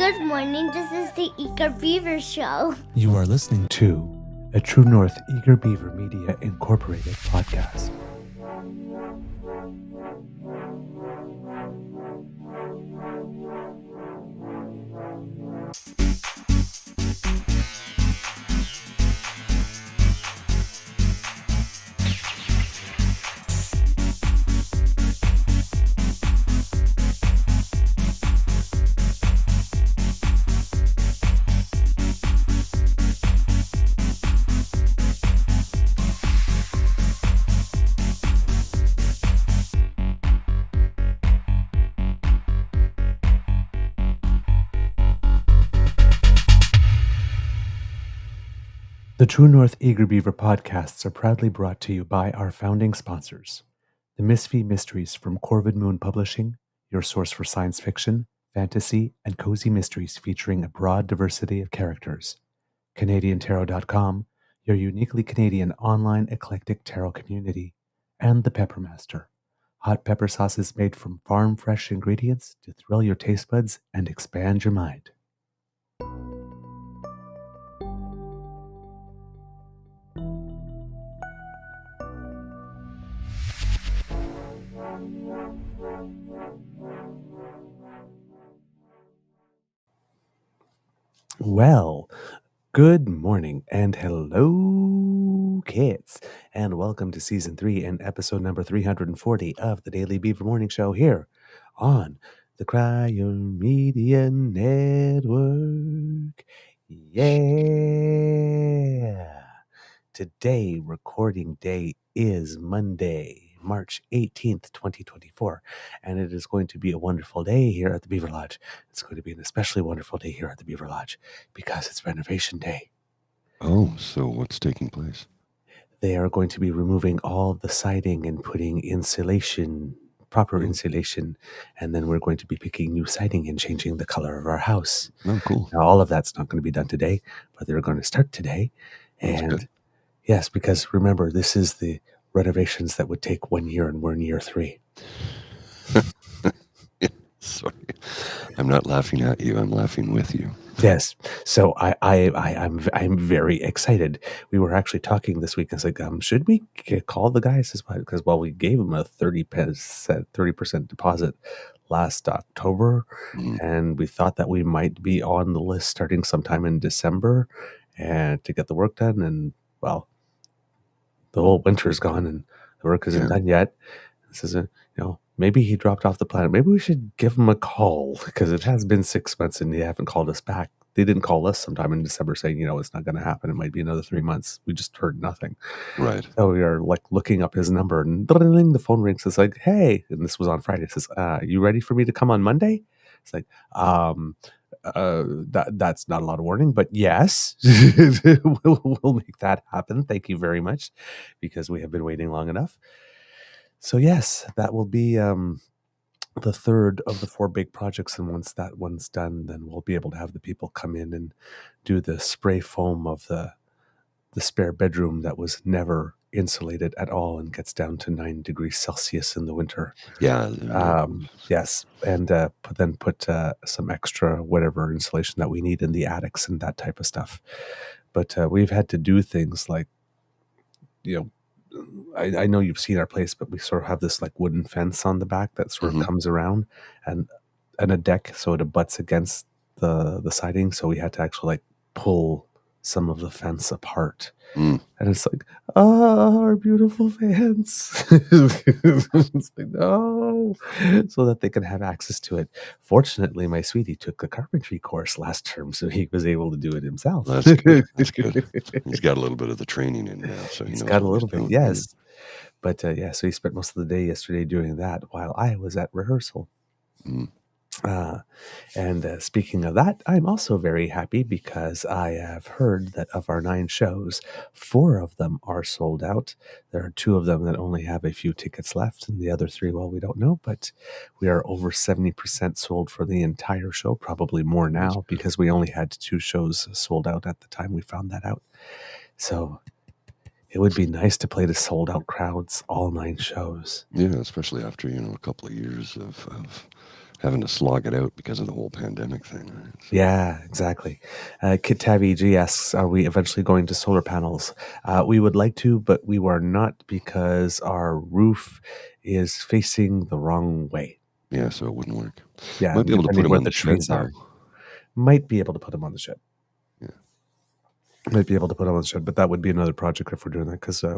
Good morning, this is the Eager Beaver Show. You are listening to a True North Eager Beaver Media Incorporated podcast. The True North Eager Beaver podcasts are proudly brought to you by our founding sponsors, the Misfit Mysteries from Corvid Moon Publishing, your source for science fiction, fantasy, and cozy mysteries featuring a broad diversity of characters. CanadianTarot.com, your uniquely Canadian online eclectic tarot community, and the Peppermaster, hot pepper sauces made from farm-fresh ingredients to thrill your taste buds and expand your mind. Well, good morning and hello, kids, and welcome to Season 3 and episode number 340 of the Daily Beaver Morning Show here on the Cryon Media Network. Yeah! Today, recording day is Monday, March 18th, 2024, and it is going to be a wonderful day here at the Beaver Lodge. It's going to be an especially wonderful day here at the Beaver Lodge because it's renovation day. Oh, so what's taking place? They are going to be removing all the siding and putting insulation, proper insulation, and then we're going to be picking new siding and changing the color of our house. Oh, cool. Now, all of that's not going to be done today, but they're going to start today. That's And good. yes, because remember, this is the renovations that would take 1 year, and we're in year 3. Sorry, I'm not laughing at you. I'm laughing with you. Yes, so I'm very excited. We were actually talking this week. I was like, should we call the guys? Because we gave them a 30% deposit last October, and we thought that we might be on the list starting sometime in December, and to get the work done. And well, the whole winter's gone, and the work isn't done yet. This is maybe he dropped off the planet. Maybe we should give him a call because it has been 6 months and they haven't called us back. They didn't call us sometime in December saying, it's not going to happen. It might be another 3 months. We just heard nothing. Right. So we are like looking up his number and the phone rings. It's like, hey, and this was on Friday. It says, you ready for me to come on Monday? It's like, that's not a lot of warning, but yes, we'll make that happen. Thank you very much because we have been waiting long enough. So yes, that will be the third of the 4 big projects. And once that one's done, then we'll be able to have the people come in and do the spray foam of the spare bedroom that was never insulated at all and gets down to 9 degrees Celsius in the winter. Yeah. Yes. And put some extra whatever insulation that we need in the attics and that type of stuff. But we've had to do things like, I know you've seen our place, but we sort of have this like wooden fence on the back that sort of comes around and a deck, so it abuts against the siding. So we had to actually like pull some of the fence apart. And it's like, our beautiful fence. It's like, no, so that they can have access to it. Fortunately, my sweetie took a carpentry course last term, so he was able to do it himself. That's good. That's good. He's got a little bit of the training in now, so he's got a little bit, yes. But so he spent most of the day yesterday doing that while I was at rehearsal. And speaking of that, I'm also very happy because I have heard that of our 9 shows, 4 of them are sold out. There are 2 of them that only have a few tickets left, and the other 3, well, we don't know, but we are over 70% sold for the entire show, probably more now because we only had 2 shows sold out at the time we found that out. So it would be nice to play to sold out crowds, all 9 shows. Yeah, especially after, a couple of years of having to slog it out because of the whole pandemic thing. Right? So, Yeah, exactly. Kit Tavi G asks, are we eventually going to solar panels? We would like to, but we are not because our roof is facing the wrong way. yeah, so it wouldn't work. Yeah, Might be able to put depending them where on the the shed, trees though. are. Might be able to put them on the shed. Yeah. Might be able to put them on the shed, but that would be another project if we're doing that because I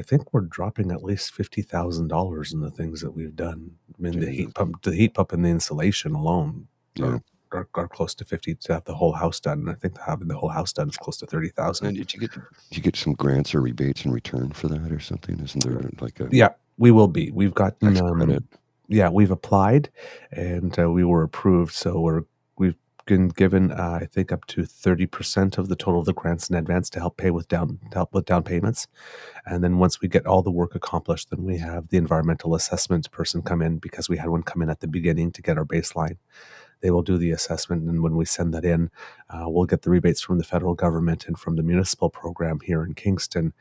think we're dropping at least $50,000 in the things that we've done. I mean, the heat pump, and the insulation alone Yeah. are close to 50 to have the whole house done. And I think having the whole house done is close to 30,000. And did you get some grants or rebates in return for that or something? Isn't there like a Yeah, we will be. We've gotten tax credit? yeah, we've applied and we were approved. So we've been given I think up to 30% of the total of the grants in advance to help with down payments. And then once we get all the work accomplished, then we have the environmental assessment person come in because we had one come in at the beginning to get our baseline. They will do the assessment, and when we send that in, we'll get the rebates from the federal government and from the municipal program here in Kingston.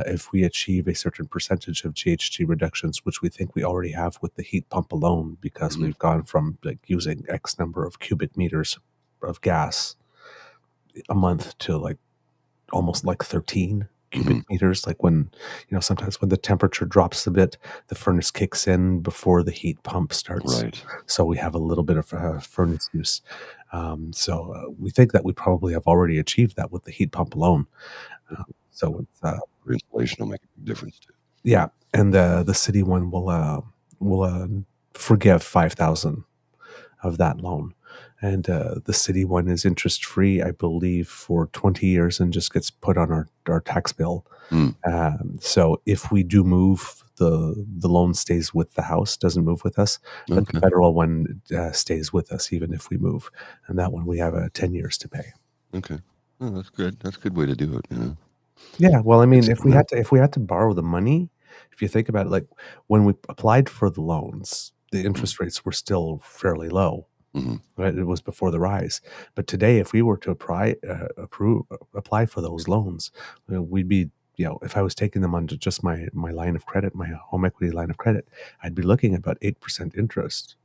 If we achieve a certain percentage of GHG reductions, which we think we already have with the heat pump alone, because we've gone from like using X number of cubic meters of gas a month to like almost like 13 cubic meters. Like when, sometimes when the temperature drops a bit, the furnace kicks in before the heat pump starts. Right. So we have a little bit of furnace use. So we think that we probably have already achieved that with the heat pump alone. So it's Insulation will make a big difference too. yeah, and the city one will forgive 5,000 of that loan. And the city one is interest free, I believe, for 20 years and just gets put on our tax bill. So if we do move, the loan stays with the house, doesn't move with us, but the federal one stays with us even if we move. And that one we have 10 years to pay. Okay. Oh, that's good. That's a good way to do it. Yeah, well, I mean, if we had to borrow the money, if you think about it, like when we applied for the loans, the interest rates were still fairly low. Right? It was before the rise. But today, if we were to apply for those loans, we'd be, if I was taking them onto just my line of credit, my home equity line of credit, I'd be looking at about 8% interest.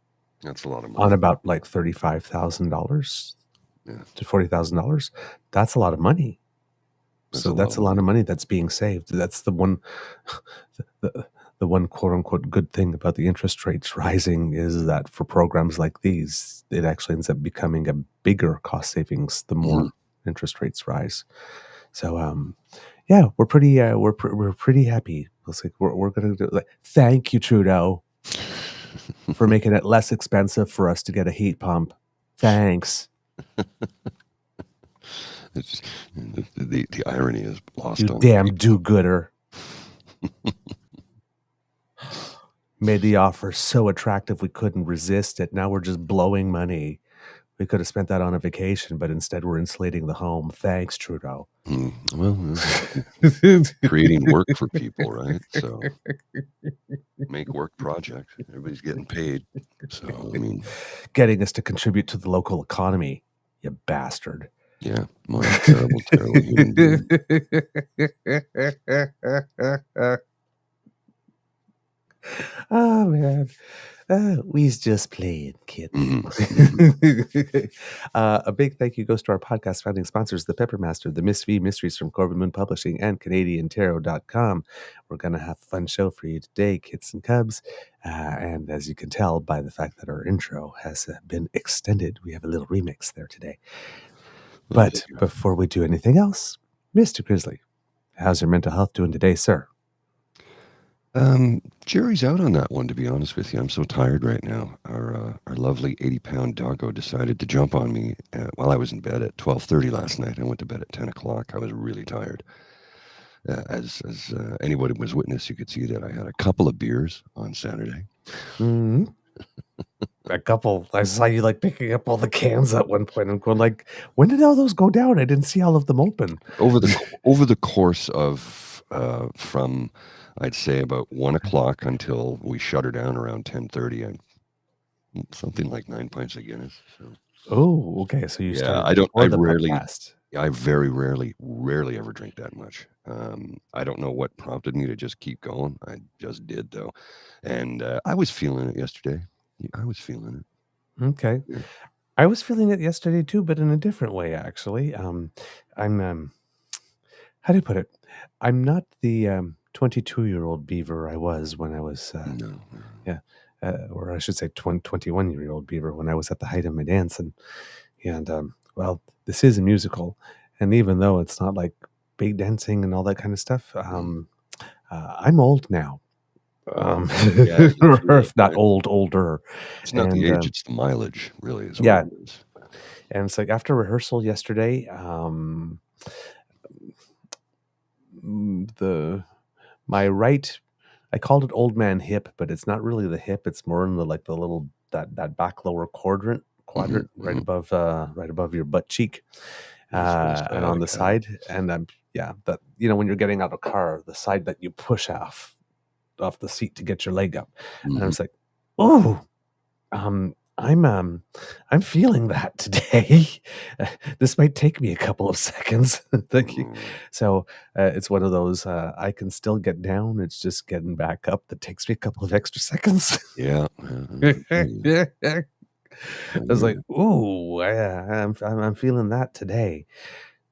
That's a lot of money. On about like $35,000 to $40,000. That's a lot of money. That's a lot of money that's being saved. That's the one, the one quote unquote good thing about the interest rates rising is that for programs like these, it actually ends up becoming a bigger cost savings the more interest rates rise. So, yeah, we're pretty happy. It's like we're going to do like, thank you, Trudeau, for making it less expensive for us to get a heat pump. Thanks. It's just, the irony is lost you on damn do-gooder. Made the offer so attractive we couldn't resist it. Now we're just blowing money. We could have spent that on a vacation, but instead we're insulating the home. Thanks, Trudeau. Well, creating work for people, right? So make work projects. Everybody's getting paid. So, I mean, getting us to contribute to the local economy, you bastard. Yeah, my terrible, terrible human being. Oh, man. We's just playing, kids. A big thank you goes to our podcast founding sponsors, The Peppermaster, The Miss V Mysteries from Corbin Moon Publishing, and CanadianTarot.com. We're going to have a fun show for you today, Kits and Kubs. And as you can tell by the fact that our intro has been extended, we have a little remix there today. But before we do anything else, Mr. Grizzly, how's your mental health doing today, sir? Jerry's out on that one, to be honest with you. I'm so tired right now. Our lovely 80-pound doggo decided to jump on me while I was in bed at 12:30 last night. I went to bed at 10 o'clock. I was really tired. As anybody was witness, you could see that I had a couple of beers on Saturday. A couple. I saw you like picking up all the cans at one point and going like, when did all those go down? I didn't see all of them open. Over the course of from I'd say about 1 o'clock until we shut her down around 10:30, and something like 9 pints of Guinness. So. Oh, okay. So you started. I rarely. I very rarely ever drink that much. I don't know what prompted me to just keep going. I just did though, and I was feeling it yesterday. Yeah, I was feeling it. Okay. Yeah. I was feeling it yesterday too, but in a different way, actually. I'm, how do you put it? I'm not the 22-year-old beaver I was when I was, No, yeah, or I should say 21-year-old beaver when I was at the height of my dance. And well, this is a musical. And even though it's not like big dancing and all that kind of stuff, I'm old now. yeah, you Or feel if it, not right? old, older. It's not the And age; it's the mileage. Really, is what yeah, it is. and it's like after rehearsal yesterday, the my right, I called it old man hip, but it's not really the hip. It's more in the like the little that back lower quadrant Hmm. right above your butt cheek, Yes, the and on the sciatica. side. And yeah, that when you're getting out of a car, the side that you push off the seat to get your leg up. And I Hmm. was like, oh, I'm feeling that today. This might take me a couple of seconds. Thank you. So it's one of those, I can still get down. It's just getting back up that takes me a couple of extra seconds. Yeah, I I was hear like, you. ooh, yeah, I'm feeling that today.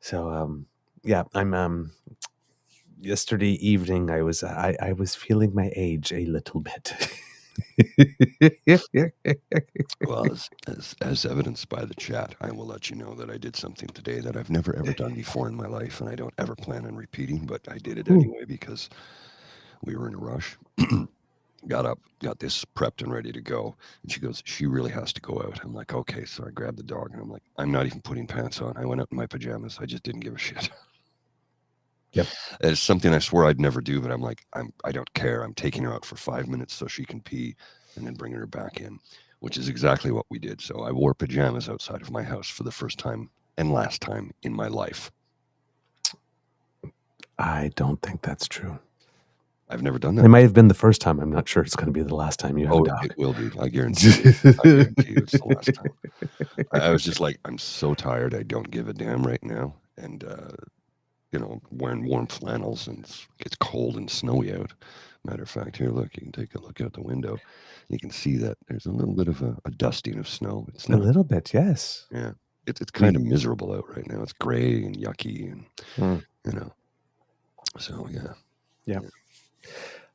So yeah, I'm yesterday evening I was feeling my age a little bit. Well, as evidenced by the chat, I will let you know that I did something today that I've never ever done before in my life, and I don't ever plan on repeating. But I did it Ooh, anyway because we were in a rush. Got up, got this prepped and ready to go. And she goes, she really has to go out. I'm like, okay. So I grabbed the dog and I'm like, I'm not even putting pants on. I went out in my pajamas. I just didn't give a shit. yep. It's something I swore I'd never do, but I'm like, I don't care. I'm taking her out for 5 minutes so she can pee and then bringing her back in, which is exactly what we did. So I wore pajamas outside of my house for the first time and last time in my life. I don't think that's true. I've never done It that. might have been the first time. I'm not sure it's going to be the last time you have a Oh, dog. it will be. I guarantee you. I guarantee you it's the last time. I was just like, I'm so tired. I don't give a damn right now. And, wearing warm flannels and it's cold and snowy out. Matter of fact, here, look, you can take a look out the window. You can see that there's a little bit of a dusting of snow. It's A not, little bit, yes. yeah, it's We, kind of miserable out right now. It's gray and yucky and, mm, you know, so yeah. yeah.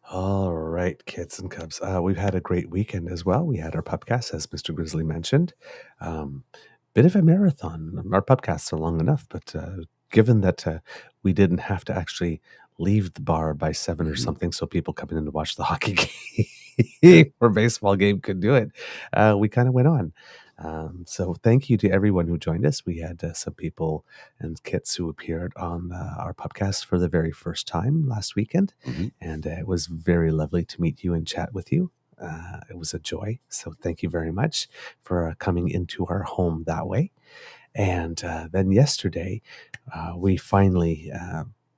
All right, kids and cubs. We've had a great weekend as well. We had our pupcast, as Mr. Grizzly mentioned. Bit of a marathon. Our pupcasts are long enough, but given that we didn't have to actually leave the bar by 7 or Mhm. something, so people coming in to watch the hockey game Yeah. or baseball game could do it, we kind of went on. So thank you to everyone who joined us. We had some people and kits who appeared on our podcast for the very first time last weekend. Mhm. And it was very lovely to meet you and chat with you. It was a joy. So thank you very much for coming into our home that way. And then yesterday, we finally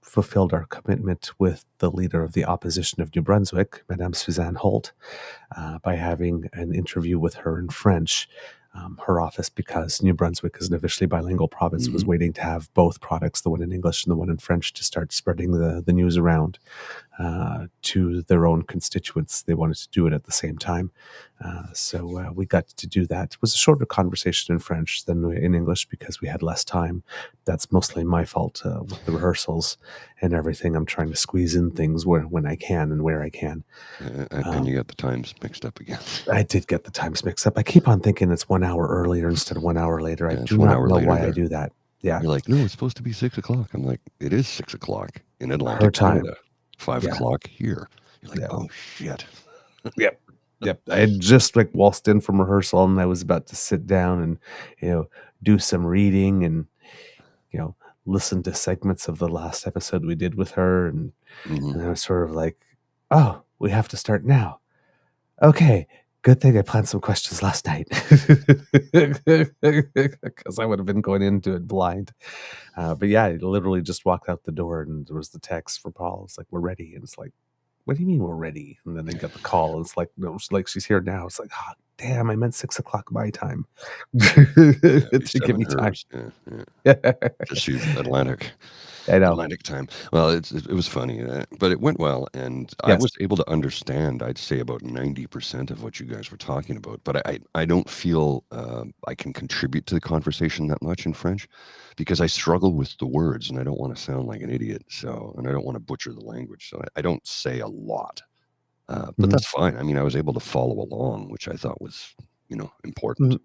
fulfilled our commitment with the leader of the opposition of New Brunswick, Madame Suzanne Holt, by having an interview with her in French. Her office, because New Brunswick is an officially bilingual province, was Mhm. waiting to have both products, the one in English and the one in French, to start spreading the news around to their own constituents. They wanted to do it at the same time. So we got to do that. It was a shorter conversation in French than in English because we had less time. That's mostly my fault with the rehearsals and everything. I'm trying to squeeze in things when I can and where I can. And you got the times mixed up again. I did get the times mixed up. I keep on thinking it's 1 hour earlier instead of 1 hour later. I Yeah, it's do 1 not hour know later why I there. do that. Yeah. You're like, no, it's supposed to be 6 o'clock. I'm like, it is 6 o'clock in Her Atlantic time. Canada, 5 Yeah. o'clock here. You're like, Yeah. oh shit. Yep. Yep. I had just like waltzed in from rehearsal and I was about to sit down and, do some reading and, listen to segments of the last episode we did with her. And Mhm. I was sort of like, oh, we have to start now. Okay. Good thing I planned some questions last night because I would have been going into it blind. But yeah, I literally just walked out the door and there was the text for Paul. It's like, we're ready. And it's like, what do you mean we're ready? And then they got the call. And it's like, no, it's like she's here now. It's like, damn, I meant 6 o'clock my time Yeah, to give me time. hers. Yeah. Just she's Atlantic I know. time. Well, it was funny, but it went well, and I Yes. was able to understand, I'd say, about 90% of what you guys were talking about, but I don't feel I can contribute to the conversation that much in French because I struggle with the words, and I don't want to sound like an idiot, and I don't want to butcher the language, so I don't say a lot. But Mhm. that's fine. I mean, I was able to follow along, which I thought was, important. Mhm.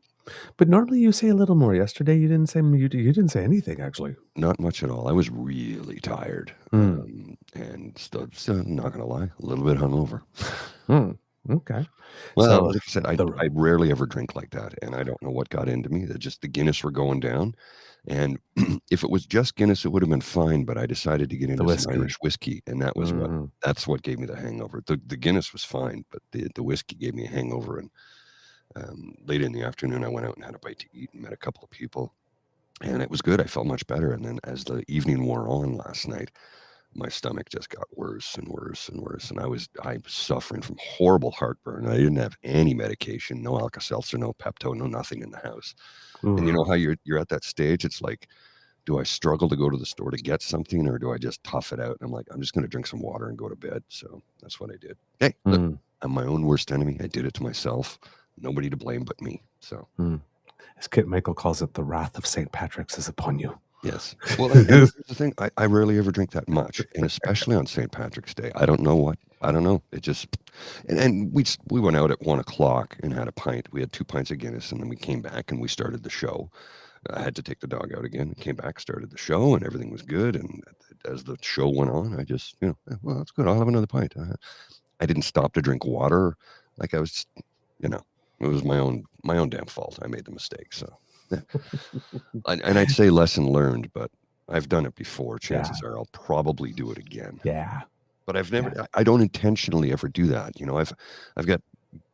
But normally you say a little more. Yesterday you didn't say you didn't say anything actually. Not much at all. I was really tired, and still not gonna lie, a little bit hungover. Okay. Well, So like I said, I the I rarely ever drink like that, and I don't know what got into me. That just the Guinness were going down, and if it was just Guinness, it would have been fine. But I decided to get the into some whiskey. Irish whiskey, and that's what gave me the hangover. The Guinness was fine, but the whiskey gave me a hangover. And late in the afternoon, I went out and had a bite to eat and met a couple of people. And it was good. I felt much better. And then as the evening wore on last night, my stomach just got worse and worse and worse. And I was suffering from horrible heartburn. I didn't have any medication, no Alka-Seltzer, no Pepto, no nothing in the house. And you Oof. know how you're at that stage? It's like, do I struggle to go to the store to get something, or do I just tough it out? And I'm like, I'm just going to drink some water and go to bed. So that's what I did. Hey, look, Mm. I'm my own worst enemy. I did it to myself. Nobody to blame but me. So. As Kit Michael calls it, the wrath of St. Patrick's is upon you. Yes. Well, and here's the thing. I rarely ever drink that much, and especially on St. Patrick's Day. I don't know. It just and we went out at 1:00 and had a pint. We had 2 pints of Guinness, and then we came back and we started the show. I had to take the dog out again. Came back, started the show, and everything was good. And as the show went on, I just, well, that's good. I'll have another pint. I didn't stop to drink water. Like I was, it was my own damn fault. I made the mistake. So. Yeah. And I'd say lesson learned, but I've done it before. Chances are I'll probably do it again. Yeah. But I've never, I don't intentionally ever do that. I've got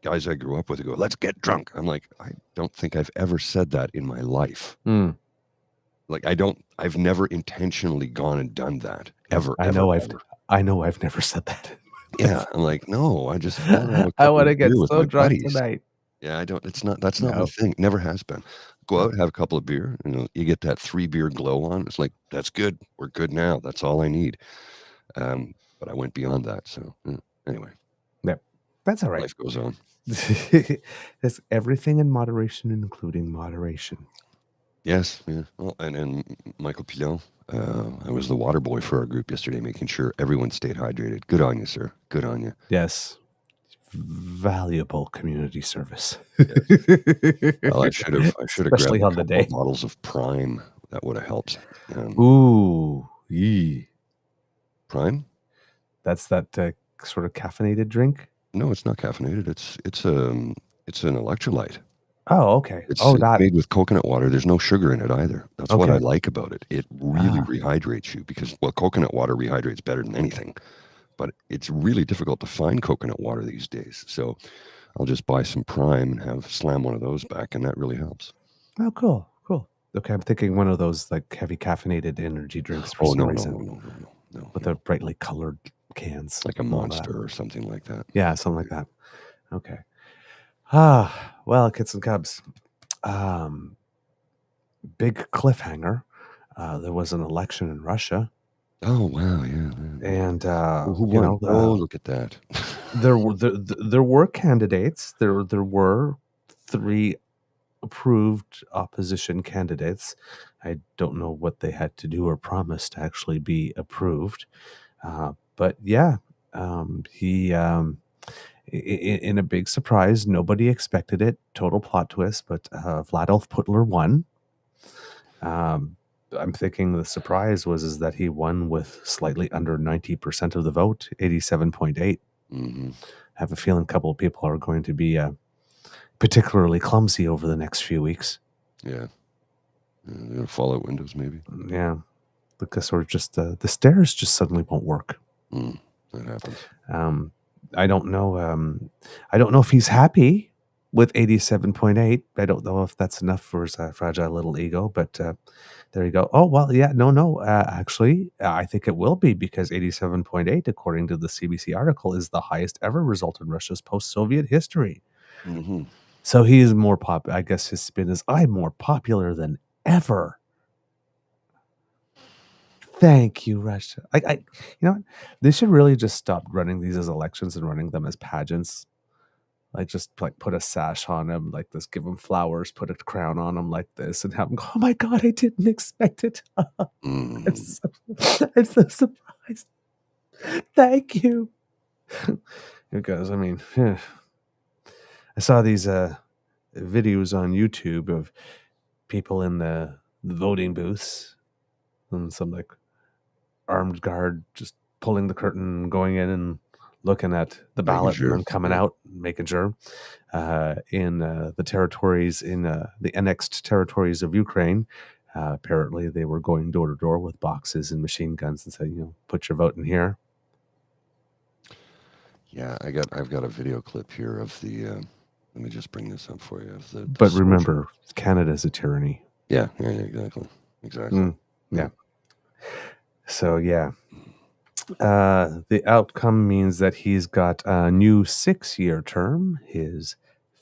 guys I grew up with who go, let's get drunk. I'm like, I don't think I've ever said that in my life. Like I've never intentionally gone and done that ever. I know I've never said that. Yeah. I'm like, no, I just I want to get so drunk buddies. tonight. Yeah, that's not my thing. Never has been. Go out, have a couple of beer, you get that 3-beer glow on. It's like, that's good. We're good now. That's all I need. But I went beyond that. So anyway. Yep. That's all right. Life goes on. There's everything in moderation, including moderation. Yes. Yeah. Well, and Michael Pilon, I was the water boy for our group yesterday, making sure everyone stayed hydrated. Good on you, sir. Good on you. Yes. Valuable community service. Yes. Well, I should have Especially grabbed on a the couple day. of bottles of Prime. That would have helped. Ooh, yee. Prime? That's that sort of caffeinated drink. No, it's not caffeinated. It's an electrolyte. Oh, okay. It's that made with coconut water. There's no sugar in it either. That's what I Okay. like about it. It really rehydrates you because, well, coconut water rehydrates better than anything. But it's really difficult to find coconut water these days. So I'll just buy some Prime and slam one of those back, and that really helps. Oh, cool. Okay, I'm thinking one of those like heavy caffeinated energy drinks for some reason. No. With the brightly colored cans. Like a Monster or something like that. Yeah, something like that. Okay. Well, Kits and Cubs. Big cliffhanger. There was an election in Russia. Oh, wow, yeah. And who won? Look at that. there were candidates. There were 3 approved opposition candidates. I don't know what they had to do or promise to actually be approved. But yeah, he in a big surprise, nobody expected it. Total plot twist, but Vladolf Putler won. I'm thinking the surprise is that he won with slightly under 90% of the vote, 87.8. Mm-hmm. I have a feeling a couple of people are going to be particularly clumsy over the next few weeks. Yeah. Fallout Windows, maybe. Yeah. Because just the stairs just suddenly won't work. That happens. I don't know. I don't know if he's happy with 87.8. I don't know if that's enough for his fragile little ego, but there you go. Oh, well, yeah, no. Actually, I think it will be because 87.8, according to the CBC article, is the highest ever result in Russia's post-Soviet history. Mm-hmm. So he is more I guess his spin is, I'm more popular than ever. Thank you, Russia. You know what? They should really just stop running these as elections and running them as pageants. Like, just like put a sash on him like this, give him flowers, put a crown on him like this, and have him go, oh my God, I didn't expect it. I'm so surprised. Thank you. Because, I mean, I saw these videos on YouTube of people in the voting booths and some like armed guard just pulling the curtain, going in and looking at the ballot and then coming out and making sure in the territories, in the annexed territories of Ukraine. Apparently they were going door to door with boxes and machine guns and said, put your vote in here. Yeah, I've got a video clip here of the let me just bring this up for you. Of the but remember, Canada's a tyranny. Yeah, exactly. Yeah. So yeah, the outcome means that he's got a new 6-year term, his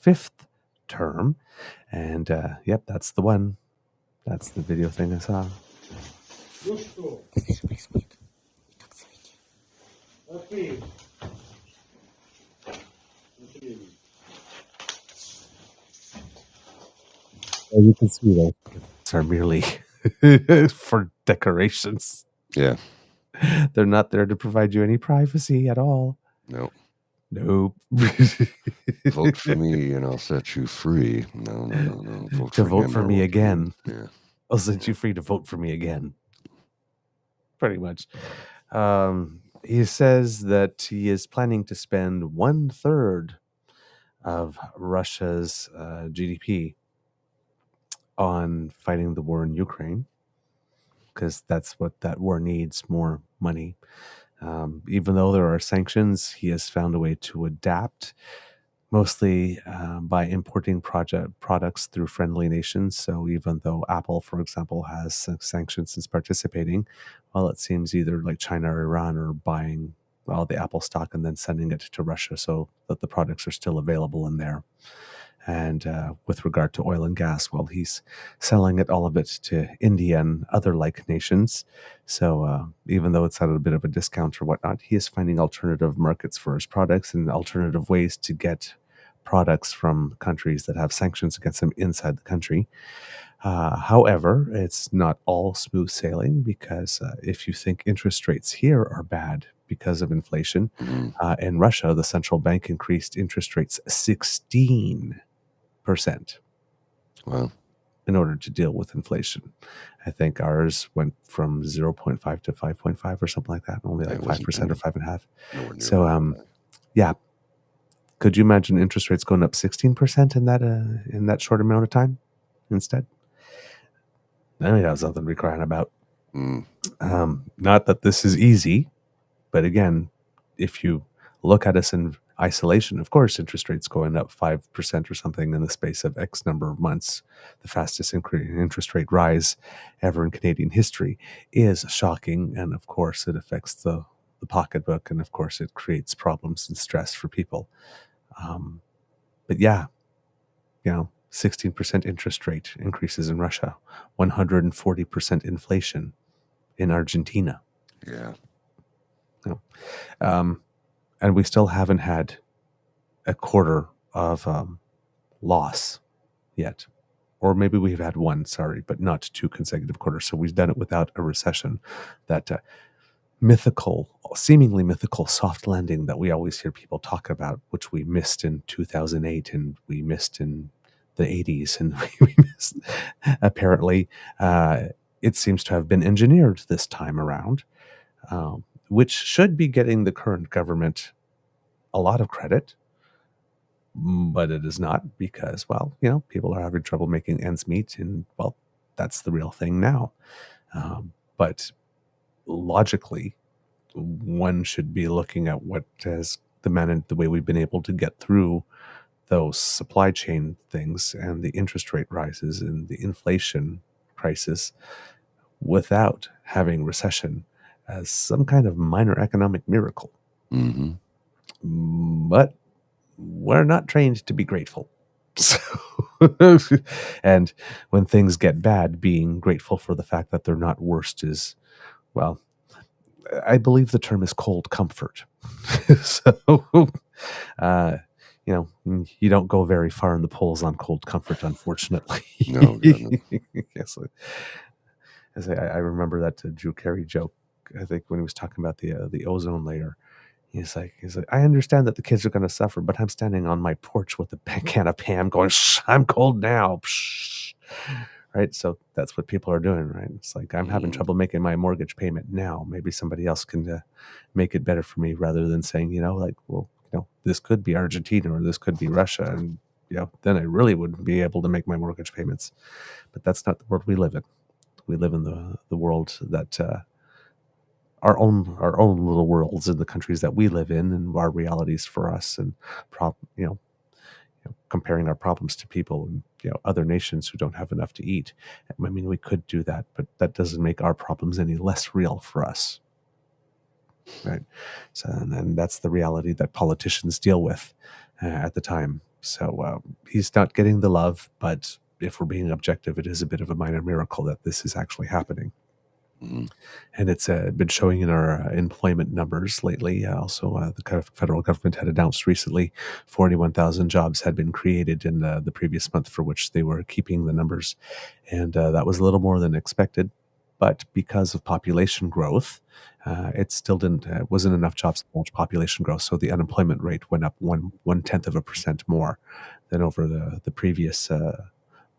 5th term, and yep, that's the one. That's the video thing I saw. As you can see, those are merely for decorations. Yeah. They're not there to provide you any privacy at all. Nope. Vote for me and I'll set you free. No. Vote for me again. Yeah. I'll set you free to vote for me again. Pretty much. He says that he is planning to spend 1/3 of Russia's GDP on fighting the war in Ukraine, because that's what that war needs, more money. Even though there are sanctions, he has found a way to adapt, mostly by importing products through friendly nations. So even though Apple, for example, has sanctions since participating, well, it seems either like China or Iran are buying all the Apple stock and then sending it to Russia so that the products are still available in there. And with regard to oil and gas, well, he's selling all of it to India and other like nations. So even though it's at a bit of a discount or whatnot, he is finding alternative markets for his products and alternative ways to get products from countries that have sanctions against them inside the country. However, it's not all smooth sailing, because if you think interest rates here are bad because of inflation, in Russia, the central bank increased interest rates 16%. Wow. In order to deal with inflation. I think ours went from 0.5 to 5.5 or something like that, only like 5% or 5.5%. So yeah. Could you imagine interest rates going up 16% in that short amount of time instead? I mean, that was something to be crying about. Not that this is easy, but again, if you look at us in isolation, of course, interest rates going up 5% or something in the space of X number of months, the fastest interest rate rise ever in Canadian history, is shocking. And of course, it affects the pocketbook, and of course, it creates problems and stress for people. But yeah, 16% interest rate increases in Russia, 140% inflation in Argentina. Yeah. And we still haven't had a quarter of loss yet. Or maybe we've had one, but not 2 consecutive quarters. So we've done it without a recession. That seemingly mythical soft landing that we always hear people talk about, which we missed in 2008 and we missed in the 80s and we missed. Apparently, it seems to have been engineered this time around, which should be getting the current government a lot of credit, but it is not, because, well, people are having trouble making ends meet, and, well, that's the real thing now. But logically, one should be looking at what has the way we've been able to get through those supply chain things and the interest rate rises and the inflation crisis without having recession as some kind of minor economic miracle. But we're not trained to be grateful. So, and when things get bad, being grateful for the fact that they're not worst is, well, I believe the term is cold comfort. So, uh, you don't go very far in the polls on cold comfort, unfortunately. No, God, no. Yes, I remember that Drew Carey joke. I think when he was talking about the ozone layer, he's like, I understand that the kids are going to suffer, but I'm standing on my porch with a can of Pam, going, Shh, I'm cold now. Psh. Right, so that's what people are doing, right? It's like I'm having trouble making my mortgage payment now. Maybe somebody else can make it better for me, rather than saying, this could be Argentina or this could be Russia, and then I really wouldn't be able to make my mortgage payments. But that's not the world we live in. We live in the world that our own little worlds in the countries that we live in, and our realities for us, and comparing our problems to people and other nations who don't have enough to eat. I mean, we could do that, but that doesn't make our problems any less real for us, right? So, and that's the reality that politicians deal with at the time. So he's not getting the love, but if we're being objective, it is a bit of a minor miracle that this is actually happening. And it's been showing in our employment numbers lately. Also, the federal government had announced recently 41,000 jobs had been created in the previous month, for which they were keeping the numbers. And that was a little more than expected. But because of population growth, it still wasn't enough jobs to match population growth. So the unemployment rate went up 0.1% more than over the previous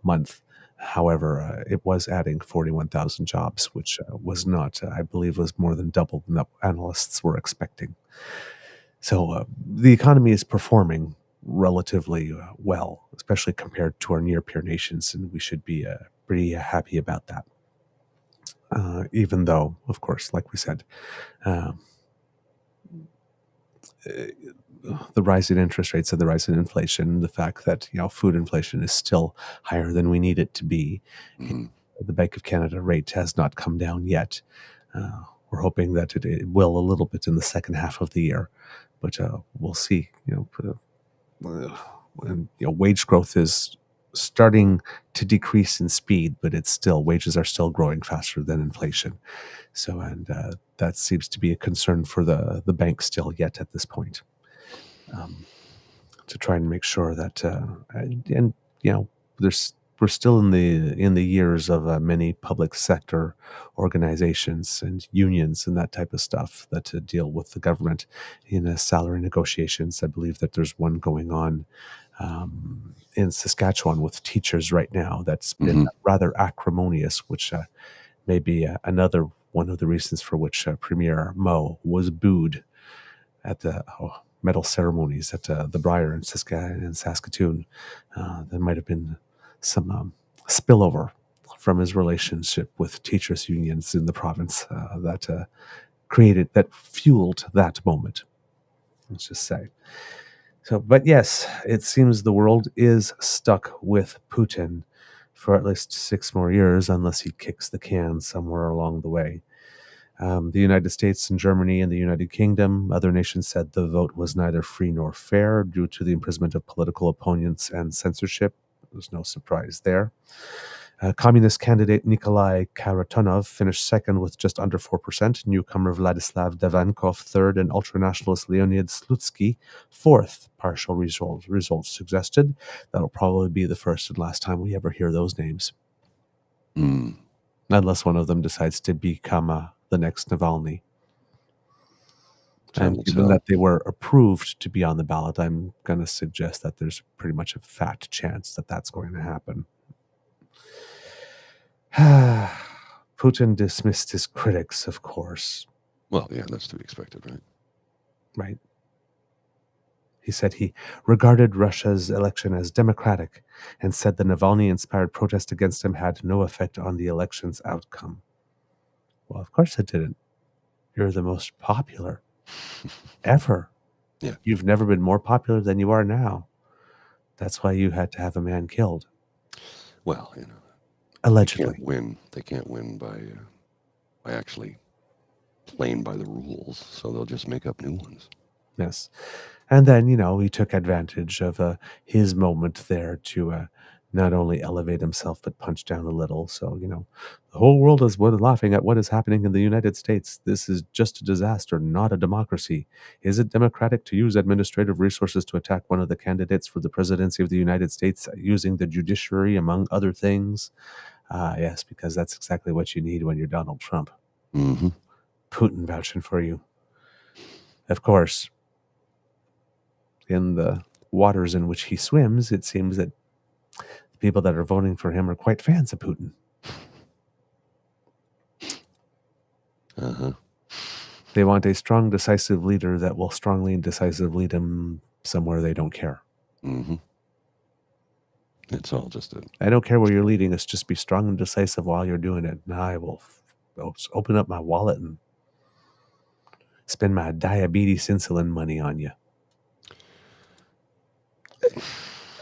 month. However, it was adding 41,000 jobs, which was not, I believe, was more than double than the analysts were expecting. So the economy is performing relatively well, especially compared to our near peer nations, and we should be pretty happy about that. Even though, of course, like we said, the rise in interest rates and the rise in inflation, the fact that food inflation is still higher than we need it to be. The Bank of Canada rate has not come down yet. We're hoping that it will a little bit in the second half of the year, but we'll see. Wage growth is starting to decrease in speed, but wages are still growing faster than inflation. So, and that seems to be a concern for the bank still yet at this point. To try and make sure that, we're still in the years of many public sector organizations and unions and that type of stuff that deal with the government in salary negotiations. I believe that there's one going on in Saskatchewan with teachers right now that's been rather acrimonious, which may be another one of the reasons for which Premier Moe was booed at the medal ceremonies at the Briar in Saskatoon. There might have been some spillover from his relationship with teachers' unions in the province that fueled that moment. Let's just say. So, but yes, it seems the world is stuck with Putin for at least 6 more years, unless he kicks the can somewhere along the way. The United States and Germany and the United Kingdom, other nations said the vote was neither free nor fair due to the imprisonment of political opponents and censorship. There's no surprise there. Communist candidate Nikolai Karatonov finished second with just under 4%, newcomer Vladislav Devankov third, and ultranationalist Leonid Slutsky fourth. Partial results suggested. That'll probably be the first and last time we ever hear those names. Unless one of them decides to become the next Navalny. And given that they were approved to be on the ballot, I'm going to suggest that there's pretty much a fat chance that that's going to happen. Putin dismissed his critics, of course. Well, yeah, that's to be expected, right? Right. He said he regarded Russia's election as democratic and said the Navalny-inspired protest against him had no effect on the election's outcome. Well, of course it didn't. You're the most popular ever. Yeah. You've never been more popular than you are now. That's why you had to have a man killed. Well, allegedly. They can't win by actually playing by the rules, so they'll just make up new ones. Yes. And then, he took advantage of his moment there to not only elevate himself, but punch down a little. So, the whole world is laughing at what is happening in the United States. This is just a disaster, not a democracy. Is it democratic to use administrative resources to attack one of the candidates for the presidency of the United States using the judiciary, among other things? Yes, because that's exactly what you need when you're Donald Trump. Mm-hmm. Putin vouching for you. Of course, in the waters in which he swims, it seems that the people that are voting for him are quite fans of Putin. Uh-huh. They want a strong, decisive leader that will strongly and decisively lead them somewhere they don't care. Mm-hmm. It's all just I don't care where you're leading us. Just be strong and decisive while you're doing it. And I will open up my wallet and spend my diabetes insulin money on you.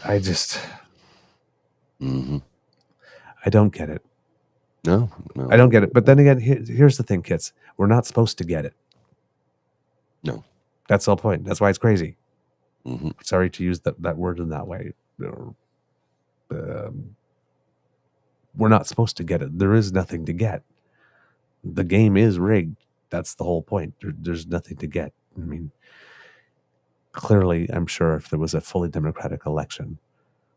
I just... Mm-hmm. I don't get it. No. I don't get it. But then again, here's the thing, kids. We're not supposed to get it. No. That's the whole point. That's why it's crazy. Mm-hmm. Sorry to use that word in that way. We're not supposed to get it. There is nothing to get. The game is rigged. That's the whole point. There's nothing to get. I mean, clearly, I'm sure if there was a fully democratic election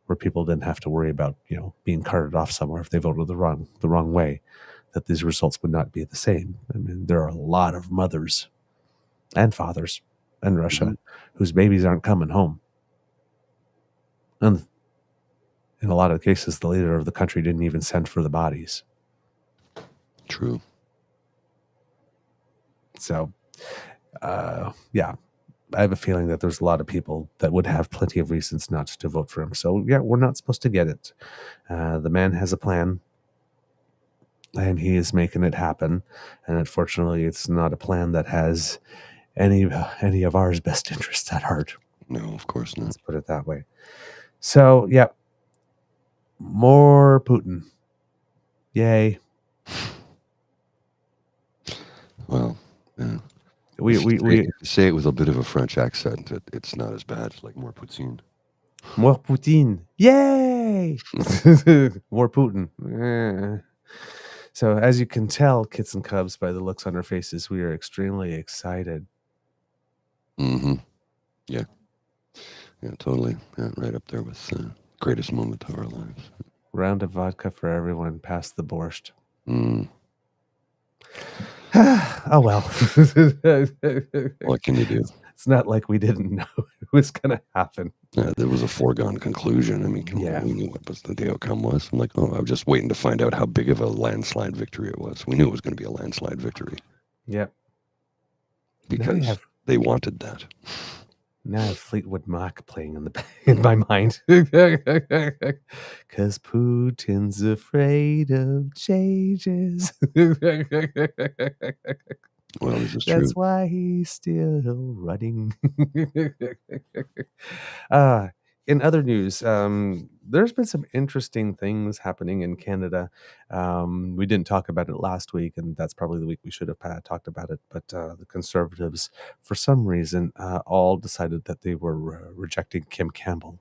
where people didn't have to worry about, being carted off somewhere if they voted the wrong way, that these results would not be the same. I mean, there are a lot of mothers and fathers in Russia whose babies aren't coming home. And in a lot of cases, the leader of the country didn't even send for the bodies. True. So, yeah, I have a feeling that there's a lot of people that would have plenty of reasons not to vote for him. So, yeah, we're not supposed to get it. The man has a plan, and he is making it happen. And unfortunately, it's not a plan that has any of ours best interests at heart. No, of course not. Let's put it that way. So, yeah, more Putin. Yay. Well, yeah. We say it with a bit of a French accent. It's not as bad. Like more Poutine. More Putin. Yay! More Putin. So as you can tell, kits and cubs, by the looks on our faces, we are extremely excited. Mm-hmm. Yeah. Yeah, totally. Yeah, right up there with the greatest moment of our lives. Round of vodka for everyone, past the borscht. Mm. Oh, well. What can you do? It's not like we didn't know it was going to happen. Yeah, there was a foregone conclusion. I mean, we knew what the outcome was. I'm like, I was just waiting to find out how big of a landslide victory it was. We knew it was going to be a landslide victory. Yep. Because they wanted that. Now I have Fleetwood Mac playing in my mind. Because Putin's afraid of changes. Well, this is true. That's why he's still running. In other news, there's been some interesting things happening in Canada. We didn't talk about it last week, and that's probably the week we should have talked about it. But the Conservatives, for some reason, all decided that they were rejecting Kim Campbell.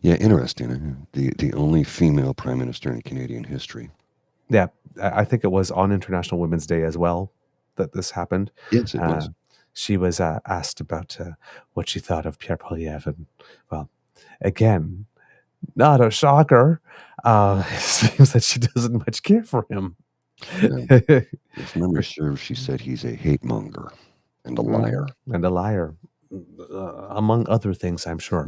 Yeah, interesting. The only female prime minister in Canadian history. Yeah, I think it was on International Women's Day as well that this happened. Yes, it was. She was asked about what she thought of Pierre Poilievre, and well, again, not a shocker. It seems that she doesn't much care for him. Yeah. If memory serves, she said he's a hate monger and a liar. And a liar, among other things, I'm sure,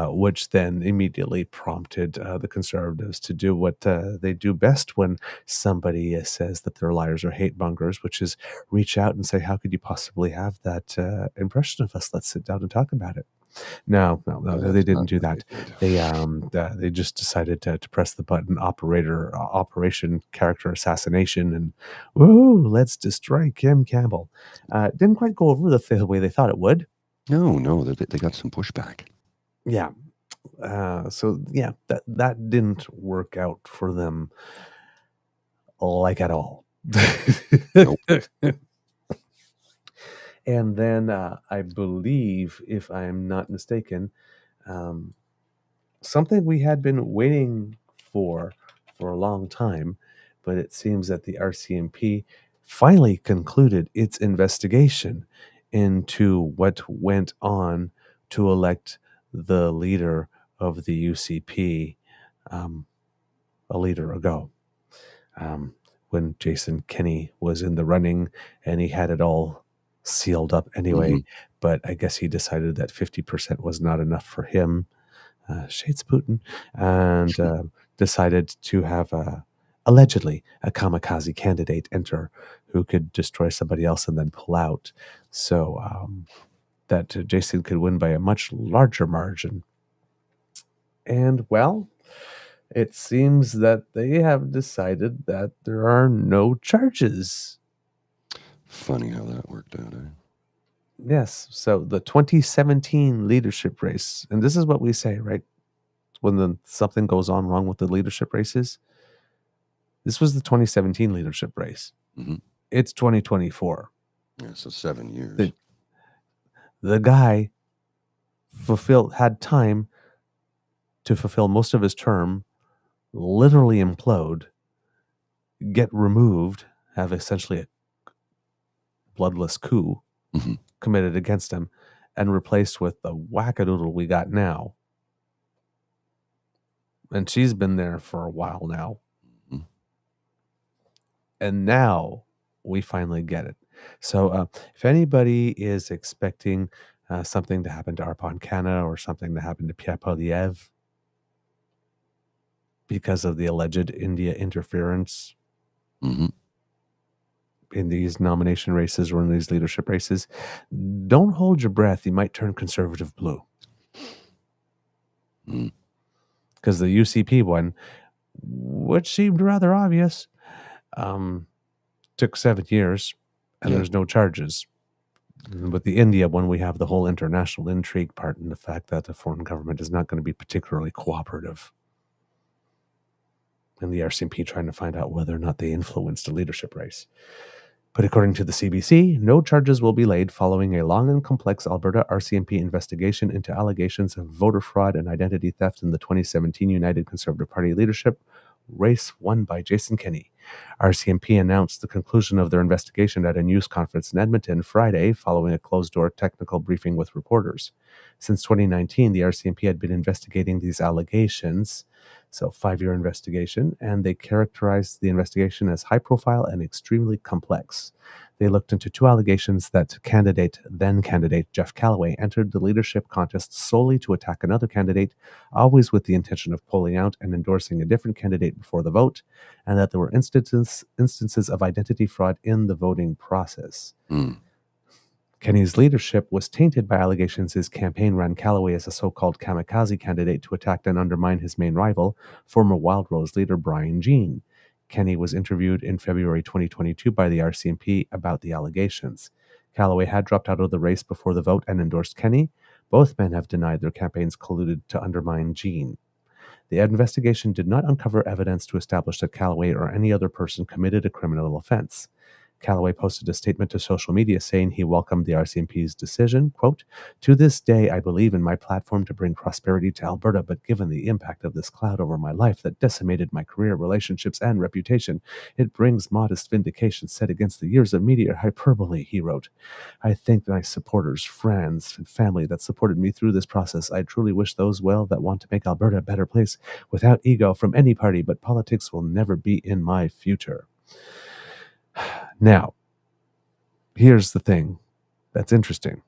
which then immediately prompted the Conservatives to do what they do best when somebody says that they're liars or hate mongers, which is reach out and say, how could you possibly have that impression of us? Let's sit down and talk about it. No, they didn't do that. They just decided to press the button, Operation Character Assassination, and woo, let's destroy Kim Campbell. Didn't quite go over the way they thought it would. No, they got some pushback. Yeah. So yeah, that didn't work out for them like at all. Nope. And then I believe, if I'm not mistaken, something we had been waiting for a long time, but it seems that the RCMP finally concluded its investigation into what went on to elect the leader of the UCP a leader ago. When Jason Kenney was in the running and he had it all sealed up anyway, but I guess he decided that 50% was not enough for him. Shades Putin, and decided to have allegedly a kamikaze candidate enter who could destroy somebody else and then pull out, so that Jason could win by a much larger margin. And well, it seems that they have decided that there are no charges. Funny how that worked out, eh? Yes, so the 2017 leadership race, and this is what we say, right? When something goes on wrong with the leadership races, this was the 2017 leadership race. It's 2024. Yeah, so 7 years. The guy had time to fulfill most of his term, literally implode, get removed, have essentially a bloodless coup committed against him, and replaced with the wackadoodle we got now. And she's been there for a while now. And now we finally get it. So if anybody is expecting something to happen to Arpan Khanna or something to happen to Pierre Poilievre because of the alleged India interference in these nomination races or in these leadership races, don't hold your breath. You might turn conservative blue. Because the UCP one, which seemed rather obvious, took 7 years and there's no charges. With the India one, we have the whole international intrigue part and the fact that the foreign government is not going to be particularly cooperative. And the RCMP trying to find out whether or not they influenced a leadership race. But according to the CBC, no charges will be laid following a long and complex Alberta RCMP investigation into allegations of voter fraud and identity theft in the 2017 United Conservative Party leadership race won by Jason Kenney. RCMP announced the conclusion of their investigation at a news conference in Edmonton Friday following a closed-door technical briefing with reporters. Since 2019, the RCMP had been investigating these allegations, so 5-year investigation, and they characterized the investigation as high-profile and extremely complex. They looked into 2 allegations that then candidate Jeff Callaway entered the leadership contest solely to attack another candidate, always with the intention of pulling out and endorsing a different candidate before the vote, and that there were instances of identity fraud in the voting process. Kenney's leadership was tainted by allegations his campaign ran Callaway as a so-called kamikaze candidate to attack and undermine his main rival, former Wild Rose leader Brian Jean. Kenney was interviewed in February 2022 by the RCMP about the allegations. Callaway had dropped out of the race before the vote and endorsed Kenney. Both men have denied their campaigns colluded to undermine Jean. The investigation did not uncover evidence to establish that Callaway or any other person committed a criminal offense. Callaway posted a statement to social media saying he welcomed the RCMP's decision. Quote, "To this day, I believe in my platform to bring prosperity to Alberta, but given the impact of this cloud over my life that decimated my career, relationships, and reputation, it brings modest vindication set against the years of media hyperbole," he wrote. "I thank my supporters, friends, and family that supported me through this process. I truly wish those well that want to make Alberta a better place without ego from any party, but politics will never be in my future." Now, here's the thing that's interesting,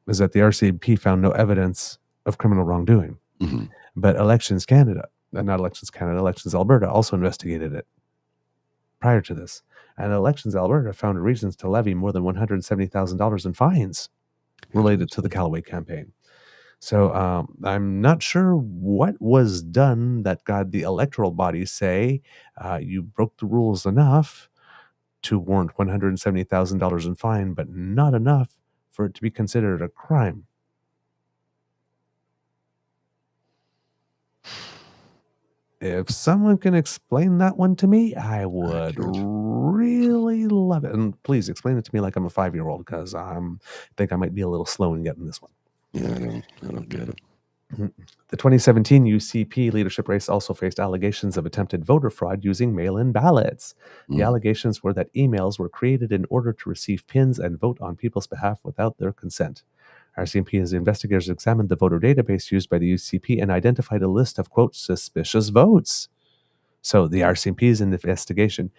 is that the RCMP found no evidence of criminal wrongdoing. But Elections Alberta also investigated it prior to this. And Elections Alberta found reasons to levy more than $170,000 in fines related to the Callaway campaign. So I'm not sure what was done that got the electoral body say you broke the rules enough to warrant $170,000 in fine, but not enough for it to be considered a crime. If someone can explain that one to me, I would really love it. And please explain it to me like I'm a 5-year-old, because I think I might be a little slow in getting this one. Yeah, I don't get it. The 2017 UCP leadership race also faced allegations of attempted voter fraud using mail-in ballots. The allegations were that emails were created in order to receive pins and vote on people's behalf without their consent. RCMP's investigators examined the voter database used by the UCP and identified a list of, quote, suspicious votes. So the RCMP's investigation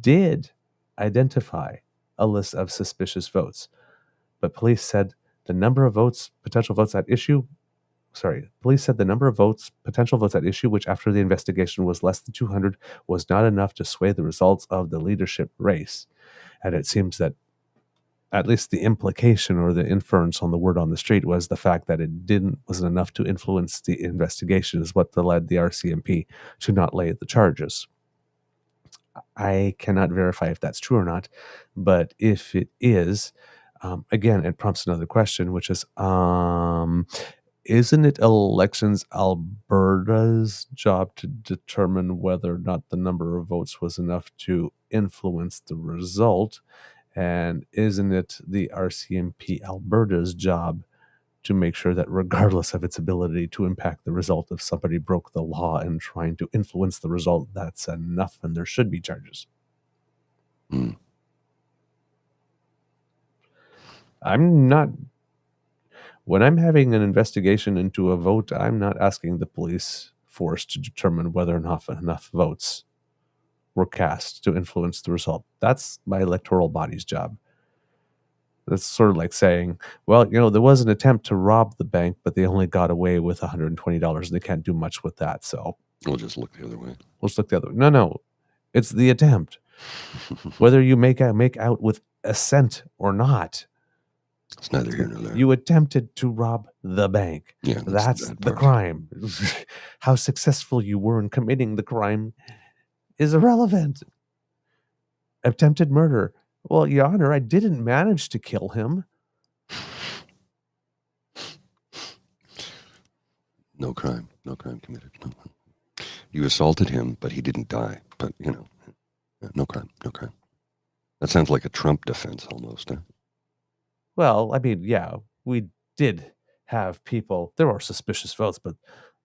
did identify a list of suspicious votes, but police said the number of votes, potential votes at issue, potential votes at issue, which after the investigation was less than 200, was not enough to sway the results of the leadership race. And it seems that at least the implication or the inference on the word on the street was the fact that it wasn't enough to influence the investigation is what led the RCMP to not lay the charges. I cannot verify if that's true or not, but if it is, again, it prompts another question, which is, isn't it Elections Alberta's job to determine whether or not the number of votes was enough to influence the result? And isn't it the RCMP Alberta's job to make sure that regardless of its ability to impact the result, if somebody broke the law and trying to influence the result, that's enough and there should be charges? When I'm having an investigation into a vote, I'm not asking the police force to determine whether or not enough votes were cast to influence the result. That's my electoral body's job. That's sort of like saying, well, there was an attempt to rob the bank, but they only got away with $120 and they can't do much with that. So we'll just look the other way. No. It's the attempt. Whether you make out with assent or not, it's neither here nor there. You attempted to rob the bank. Yeah, that's the crime. How successful you were in committing the crime is irrelevant. Attempted murder. Well, Your Honor, I didn't manage to kill him. No crime committed. No. You assaulted him, but he didn't die. But, no crime. That sounds like a Trump defense almost, huh? Well, I mean, yeah, we did have people, there were suspicious votes, but,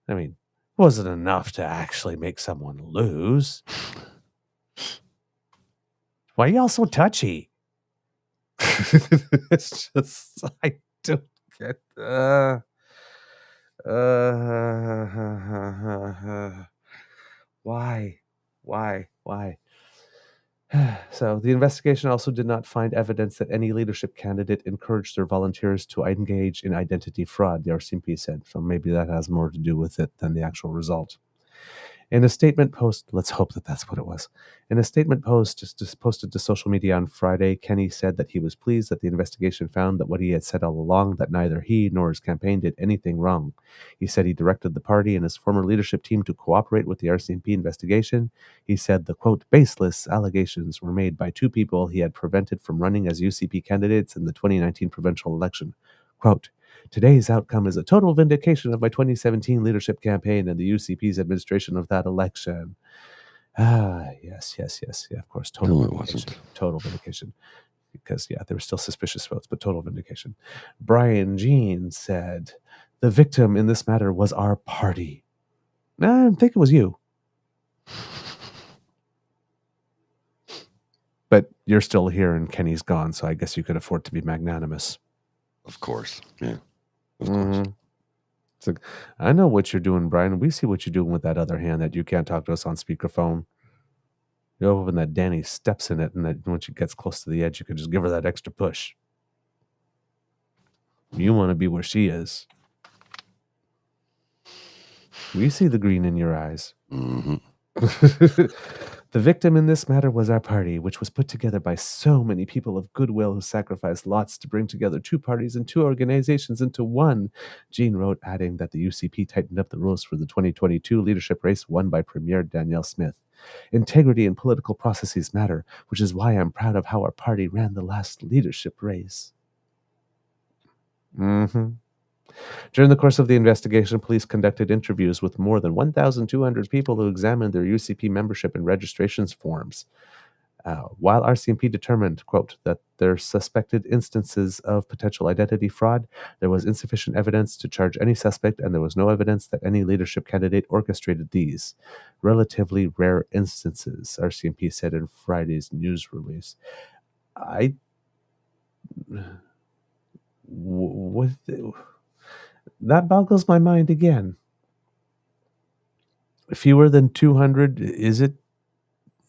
I mean, wasn't enough to actually make someone lose. Why are y'all so touchy? It's just, I don't get, why? So the investigation also did not find evidence that any leadership candidate encouraged their volunteers to engage in identity fraud, the RCMP said. So maybe that has more to do with it than the actual result. In a statement post, let's hope that that's what it was. In a statement post just posted to social media on Friday, Kenney said that he was pleased that the investigation found that what he had said all along, that neither he nor his campaign did anything wrong. He said he directed the party and his former leadership team to cooperate with the RCMP investigation. He said the, quote, baseless allegations were made by two people he had prevented from running as UCP candidates in the 2019 provincial election. Quote, today's outcome is a total vindication of my 2017 leadership campaign and the UCP's administration of that election. Yes. Yeah, of course. Total vindication. It wasn't. Total vindication. Because, yeah, there were still suspicious votes, but total vindication. Brian Jean said, the victim in this matter was our party. I think it was you. But you're still here and Kenny's gone, so I guess you could afford to be magnanimous. Of course, yeah. Of course. It's like, I know what you're doing, Brian. We see what you're doing with that other hand that you can't talk to us on speakerphone. You're hoping that Danny steps in it, and that when she gets close to the edge, you could just give her that extra push. You want to be where she is. We see the green in your eyes. Mm-hmm. The victim in this matter was our party, which was put together by so many people of goodwill who sacrificed lots to bring together two parties and two organizations into one. Jean wrote, adding that the UCP tightened up the rules for the 2022 leadership race won by Premier Danielle Smith. Integrity and political processes matter, which is why I'm proud of how our party ran the last leadership race. During the course of the investigation, police conducted interviews with more than 1,200 people who examined their UCP membership and registrations forms. While RCMP determined, quote, that there suspected instances of potential identity fraud, there was insufficient evidence to charge any suspect, and there was no evidence that any leadership candidate orchestrated these relatively rare instances, RCMP said in Friday's news release. That boggles my mind again. Fewer than 200, is it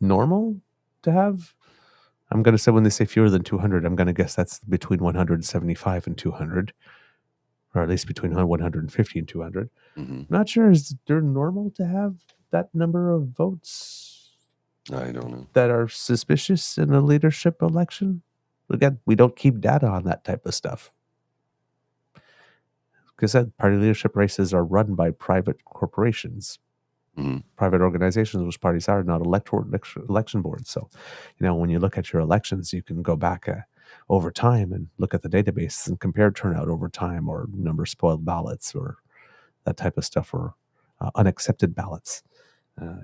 normal to have? I'm going to say when they say fewer than 200, I'm going to guess that's between 175 and 200, or at least between 150 and 200. Mm-hmm. Not sure, is it normal to have that number of votes? I don't know. That are suspicious in a leadership election? Again, we don't keep data on that type of stuff. Because party leadership races are run by private corporations, private organizations, which parties are, not election boards. So, when you look at your elections, you can go back over time and look at the database and compare turnout over time, or number of spoiled ballots, or that type of stuff, or unaccepted ballots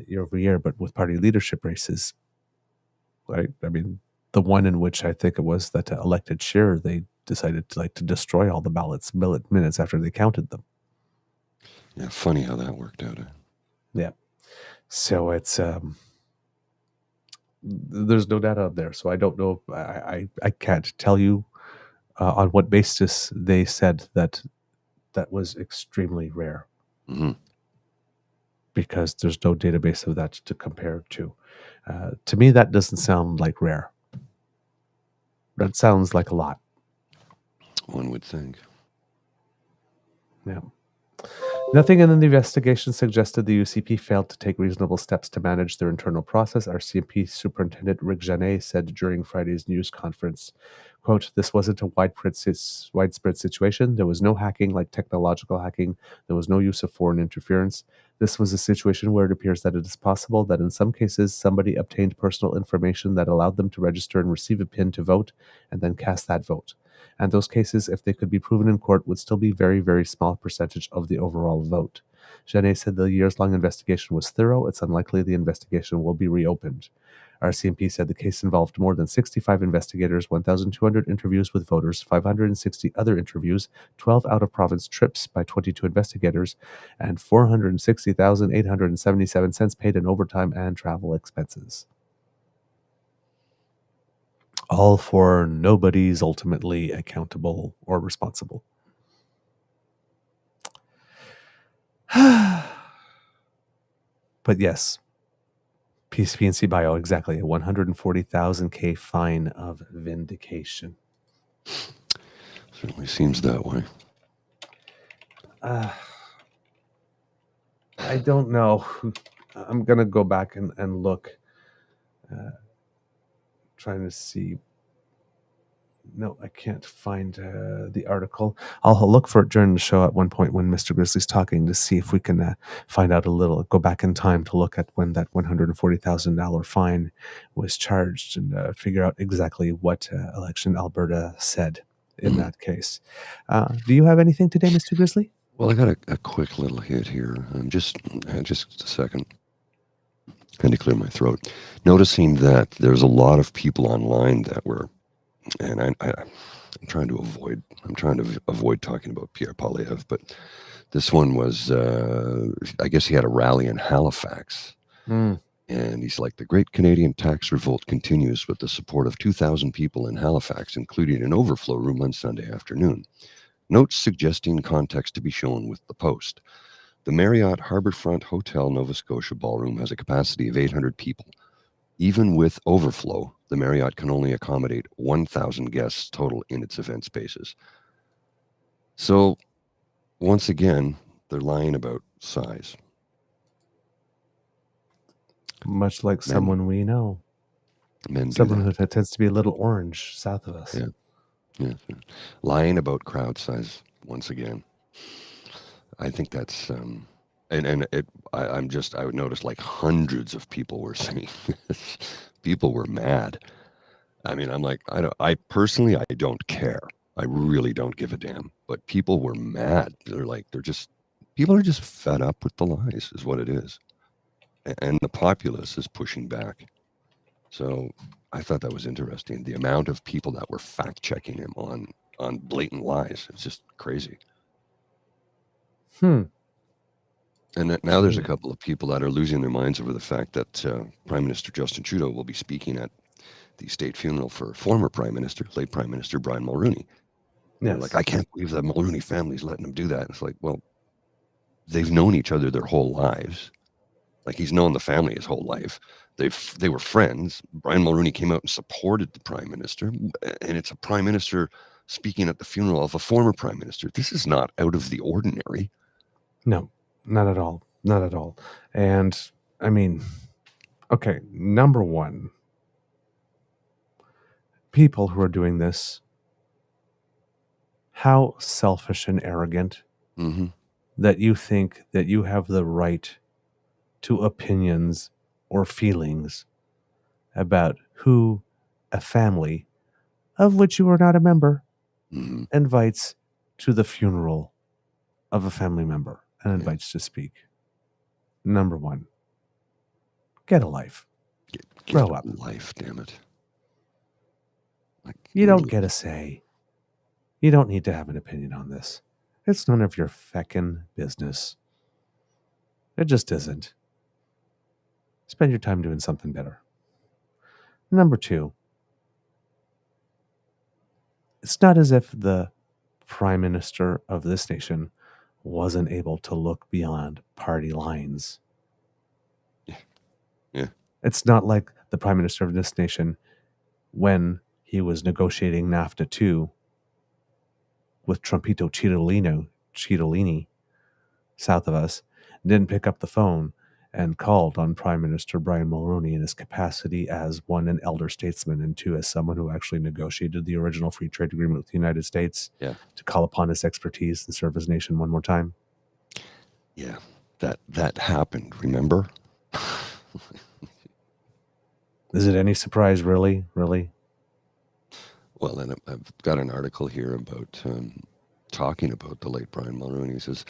year over year. But with party leadership races, right? I mean, the one in which I think it was that elected Scheer, they decided to destroy all the ballots minutes after they counted them. Yeah, funny how that worked out. Yeah. So it's there's no data out there, so I don't know. I can't tell you on what basis they said that was extremely rare, because there's no database of that to compare to. To me, that doesn't sound like rare. That sounds like a lot. One would think. Yeah. Nothing in the investigation suggested the UCP failed to take reasonable steps to manage their internal process, RCMP Superintendent Rick Janet said during Friday's news conference. Quote, this wasn't a widespread situation. There was no hacking like technological hacking. There was no use of foreign interference. This was a situation where it appears that it is possible that in some cases somebody obtained personal information that allowed them to register and receive a PIN to vote and then cast that vote. And those cases, if they could be proven in court, would still be very, very small percentage of the overall vote. Janet said the years-long investigation was thorough. It's unlikely the investigation will be reopened. RCMP said the case involved more than 65 investigators, 1,200 interviews with voters, 560 other interviews, 12 out-of-province trips by 22 investigators, and 460,877 cents paid in overtime and travel expenses. All for nobody's ultimately accountable or responsible. But yes, PNC Bio, exactly, a 140,000 fine of vindication. Certainly seems that way. I don't know. I'm going to go back and look, trying to see. No, I can't find the article. I'll look for it during the show at one point when Mr. Grizzly's talking to see if we can find out a little, go back in time to look at when that $140,000 fine was charged and figure out exactly what Election Alberta said in that case. Do you have anything today, Mr. Grizzly? Well, I got a quick little hit here. Just a second. Kind of clear my throat. Noticing that there's a lot of people online that were, and I'm trying to avoid talking about Pierre Poilievre, but this one was, I guess he had a rally in Halifax. And he's like, the Great Canadian Tax Revolt continues with the support of 2,000 people in Halifax, including an overflow room on Sunday afternoon. Notes suggesting context to be shown with the post. The Marriott Harbourfront Hotel Nova Scotia Ballroom has a capacity of 800 people. Even with overflow, the Marriott can only accommodate 1,000 guests total in its event spaces. So, once again, they're lying about size. Much like someone we know. Someone who tends to be a little orange south of us. Yeah. Lying about crowd size once again. I think that's I would notice like hundreds of people were saying this. People were mad. I mean, I'm like, I personally don't care. I really don't give a damn. But people were mad. People are just fed up with the lies, is what it is. And the populace is pushing back. So I thought that was interesting. The amount of people that were fact checking him on blatant lies. It's just crazy. And now there's a couple of people that are losing their minds over the fact that Prime Minister Justin Trudeau will be speaking at the state funeral for former late Prime Minister Brian Mulroney. They're like, I can't believe the Mulroney family's letting him do that. It's like, well, they've known each other their whole lives. Like, he's known the family his whole life. They were friends. Brian Mulroney came out and supported the Prime Minister, and it's a Prime Minister speaking at the funeral of a former Prime Minister. This is not out of the ordinary. No, not at all. Not at all. And I mean, okay, number one, people who are doing this, how selfish and arrogant that you think that you have the right to opinions or feelings about who a family, of which you are not a member, invites to the funeral of a family member and invites to speak. Number one, get a life. Grow up. Life, damn it. You don't get a say. You don't need to have an opinion on this. It's none of your feckin' business. It just isn't. Spend your time doing something better. Number two, it's not as if the Prime Minister of this nation wasn't able to look beyond party lines. Yeah. It's not like the Prime Minister of this nation, when he was negotiating NAFTA 2 with Trumpito Cittadini, south of us, didn't pick up the phone and called on Prime Minister Brian Mulroney in his capacity as, one, an elder statesman, and two, as someone who actually negotiated the original free trade agreement with the United States, to call upon his expertise and serve his nation one more time. Yeah, that happened, remember? Is it any surprise, really? Really? Well, and I've got an article here about talking about the late Brian Mulroney. He says,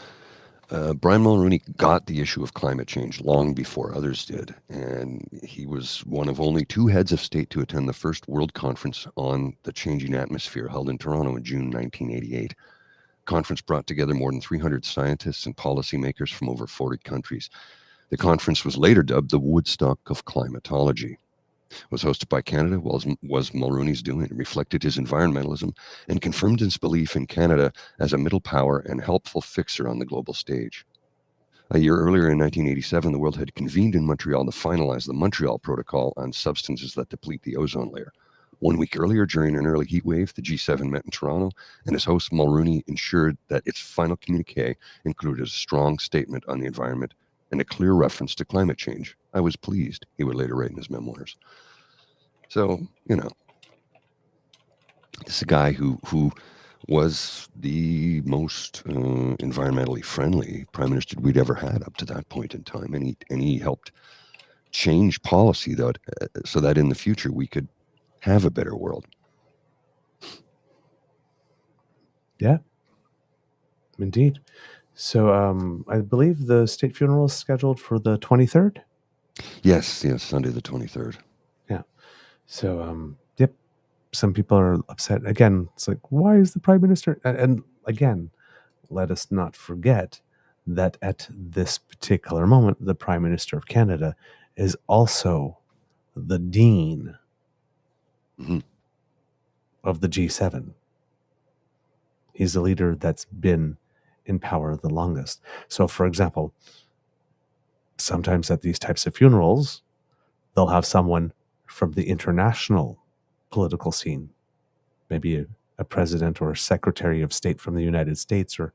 Brian Mulroney got the issue of climate change long before others did, and he was one of only two heads of state to attend the first World Conference on the Changing Atmosphere held in Toronto in June 1988. Conference brought together more than 300 scientists and policymakers from over 40 countries. The conference was later dubbed the Woodstock of Climatology. It was hosted by Canada, was Mulroney's doing. It reflected his environmentalism and confirmed his belief in Canada as a middle power and helpful fixer on the global stage. A year earlier in 1987, the world had convened in Montreal to finalize the Montreal Protocol on substances that deplete the ozone layer. 1 week earlier, during an early heat wave, the G7 met in Toronto, and his host Mulroney ensured that its final communique included a strong statement on the environment and a clear reference to climate change. I was pleased, he would later write in his memoirs. So, this is a guy who was the most environmentally friendly prime minister we'd ever had up to that point in time, and he helped change policy so that in the future we could have a better world. Yeah, indeed. So I believe the state funeral is scheduled for the 23rd? Yes, Sunday the 23rd. Yeah. So, yep, some people are upset. Again, it's like, why is the Prime Minister? And again, let us not forget that at this particular moment, the Prime Minister of Canada is also the Dean of the G7. He's the leader that's been in power the longest. So, for example, sometimes at these types of funerals, they'll have someone from the international political scene, maybe a president or a secretary of state from the United States or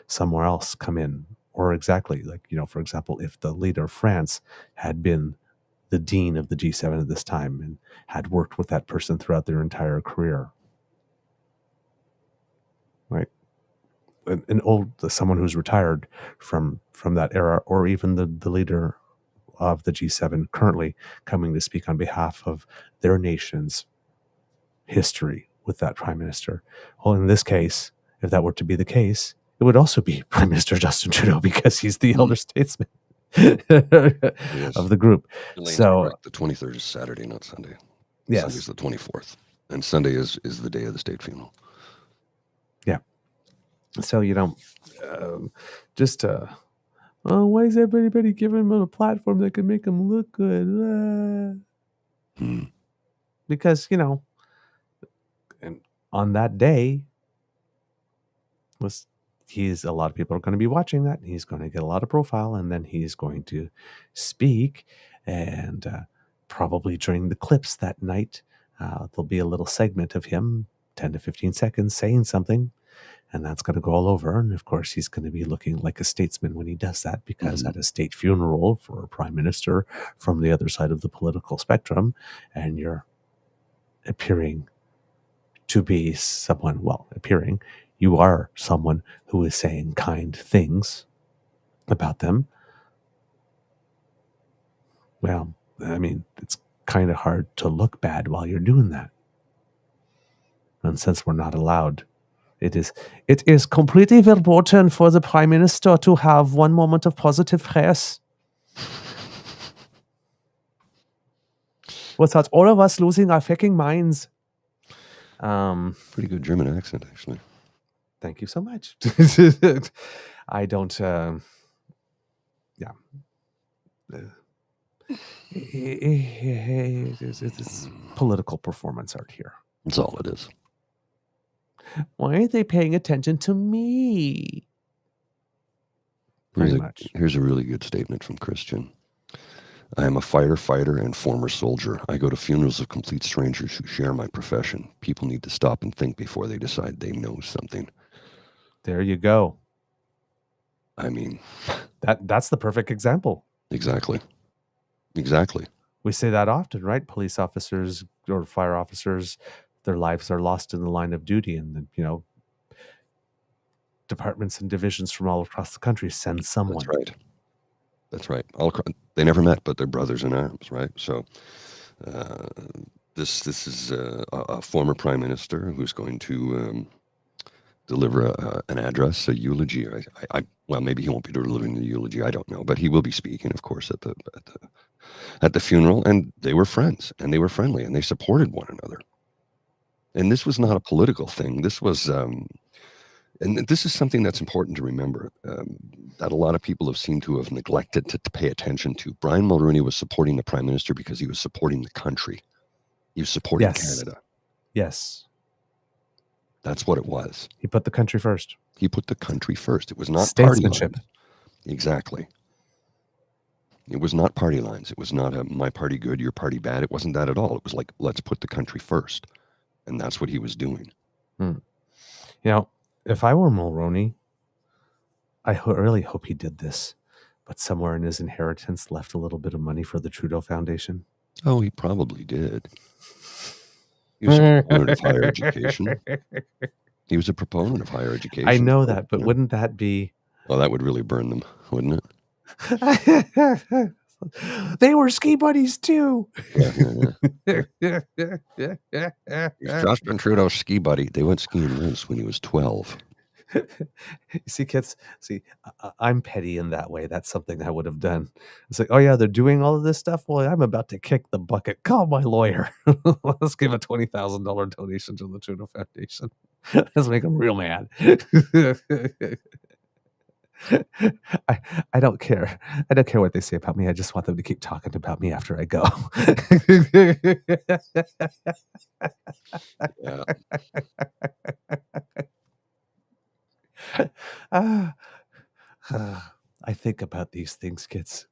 somewhere else come in. Or exactly, like, for example, if the leader of France had been the dean of the G7 at this time and had worked with that person throughout their entire career. Right? Someone who's retired from that era, or even the leader of the G7 currently coming to speak on behalf of their nation's history with that prime minister. Well, in this case, if that were to be the case, it would also be Prime Minister Justin Trudeau because he's the elder statesman of the group. Elaine's So correct. The 23rd is Saturday, not Sunday. yes. Sunday's the 24th. And Sunday is the day of the state funeral. Yeah. So, why is everybody giving him a platform that can make him look good? Because, and on that day, a lot of people are going to be watching that. He's going to get a lot of profile, and then he's going to speak, and probably during the clips that night, there'll be a little segment of him, 10 to 15 seconds, saying something, and that's going to go all over. And of course, he's going to be looking like a statesman when he does that, because at a state funeral for a prime minister from the other side of the political spectrum, and you're appearing to be someone, you are someone who is saying kind things about them. Well, I mean, it's kind of hard to look bad while you're doing that. And since we're not allowed, it is completely verboten for the prime minister to have one moment of positive press without all of us losing our fucking minds. Pretty good German accent, actually. Thank you so much. I don't, it's political performance art here. That's all it is. Why aren't they paying attention to me? Here's a really good statement from Christian. I am a fighter and former soldier. I go to funerals of complete strangers who share my profession. People need to stop and think before they decide they know something. There you go. I mean, that's the perfect example. Exactly. We say that often, right? Police officers or fire officers, their lives are lost in the line of duty, and departments and divisions from all across the country send someone. That's right. They never met, but they're brothers in arms, right? So this is a former prime minister who's going to deliver an address, a eulogy. Well, maybe he won't be delivering the eulogy. I don't know, but he will be speaking, of course, at the funeral. And they were friends, and they were friendly, and they supported one another. And this was not a political thing. This was, and this is something that's important to remember, that a lot of people have seemed to have neglected to pay attention to. Brian Mulroney was supporting the prime minister because he was supporting the country. He was supporting Canada. Yes. That's what it was. He put the country first. It was not statesmanship. Party lines. Exactly. It was not party lines. It was not my party good, your party bad. It wasn't that at all. It was like, let's put the country first. And that's what he was doing. If I were Mulroney, I really hope he did this, but somewhere in his inheritance left a little bit of money for the Trudeau Foundation. Oh, he probably did. He was a proponent of higher education. I know that, but wouldn't that be... Well, that would really burn them, wouldn't it? They were ski buddies too. Justin Trudeau's ski buddy. They went skiing once when he was 12. See, kids, I'm petty in that way. That's something I would have done. It's like, oh yeah, they're doing all of this stuff. Well, I'm about to kick the bucket. Call my lawyer. Let's give a $20,000 donation to the Trudeau Foundation. Let's make them real mad. I don't care. I don't care what they say about me. I just want them to keep talking about me after I go. I think about these things, kids.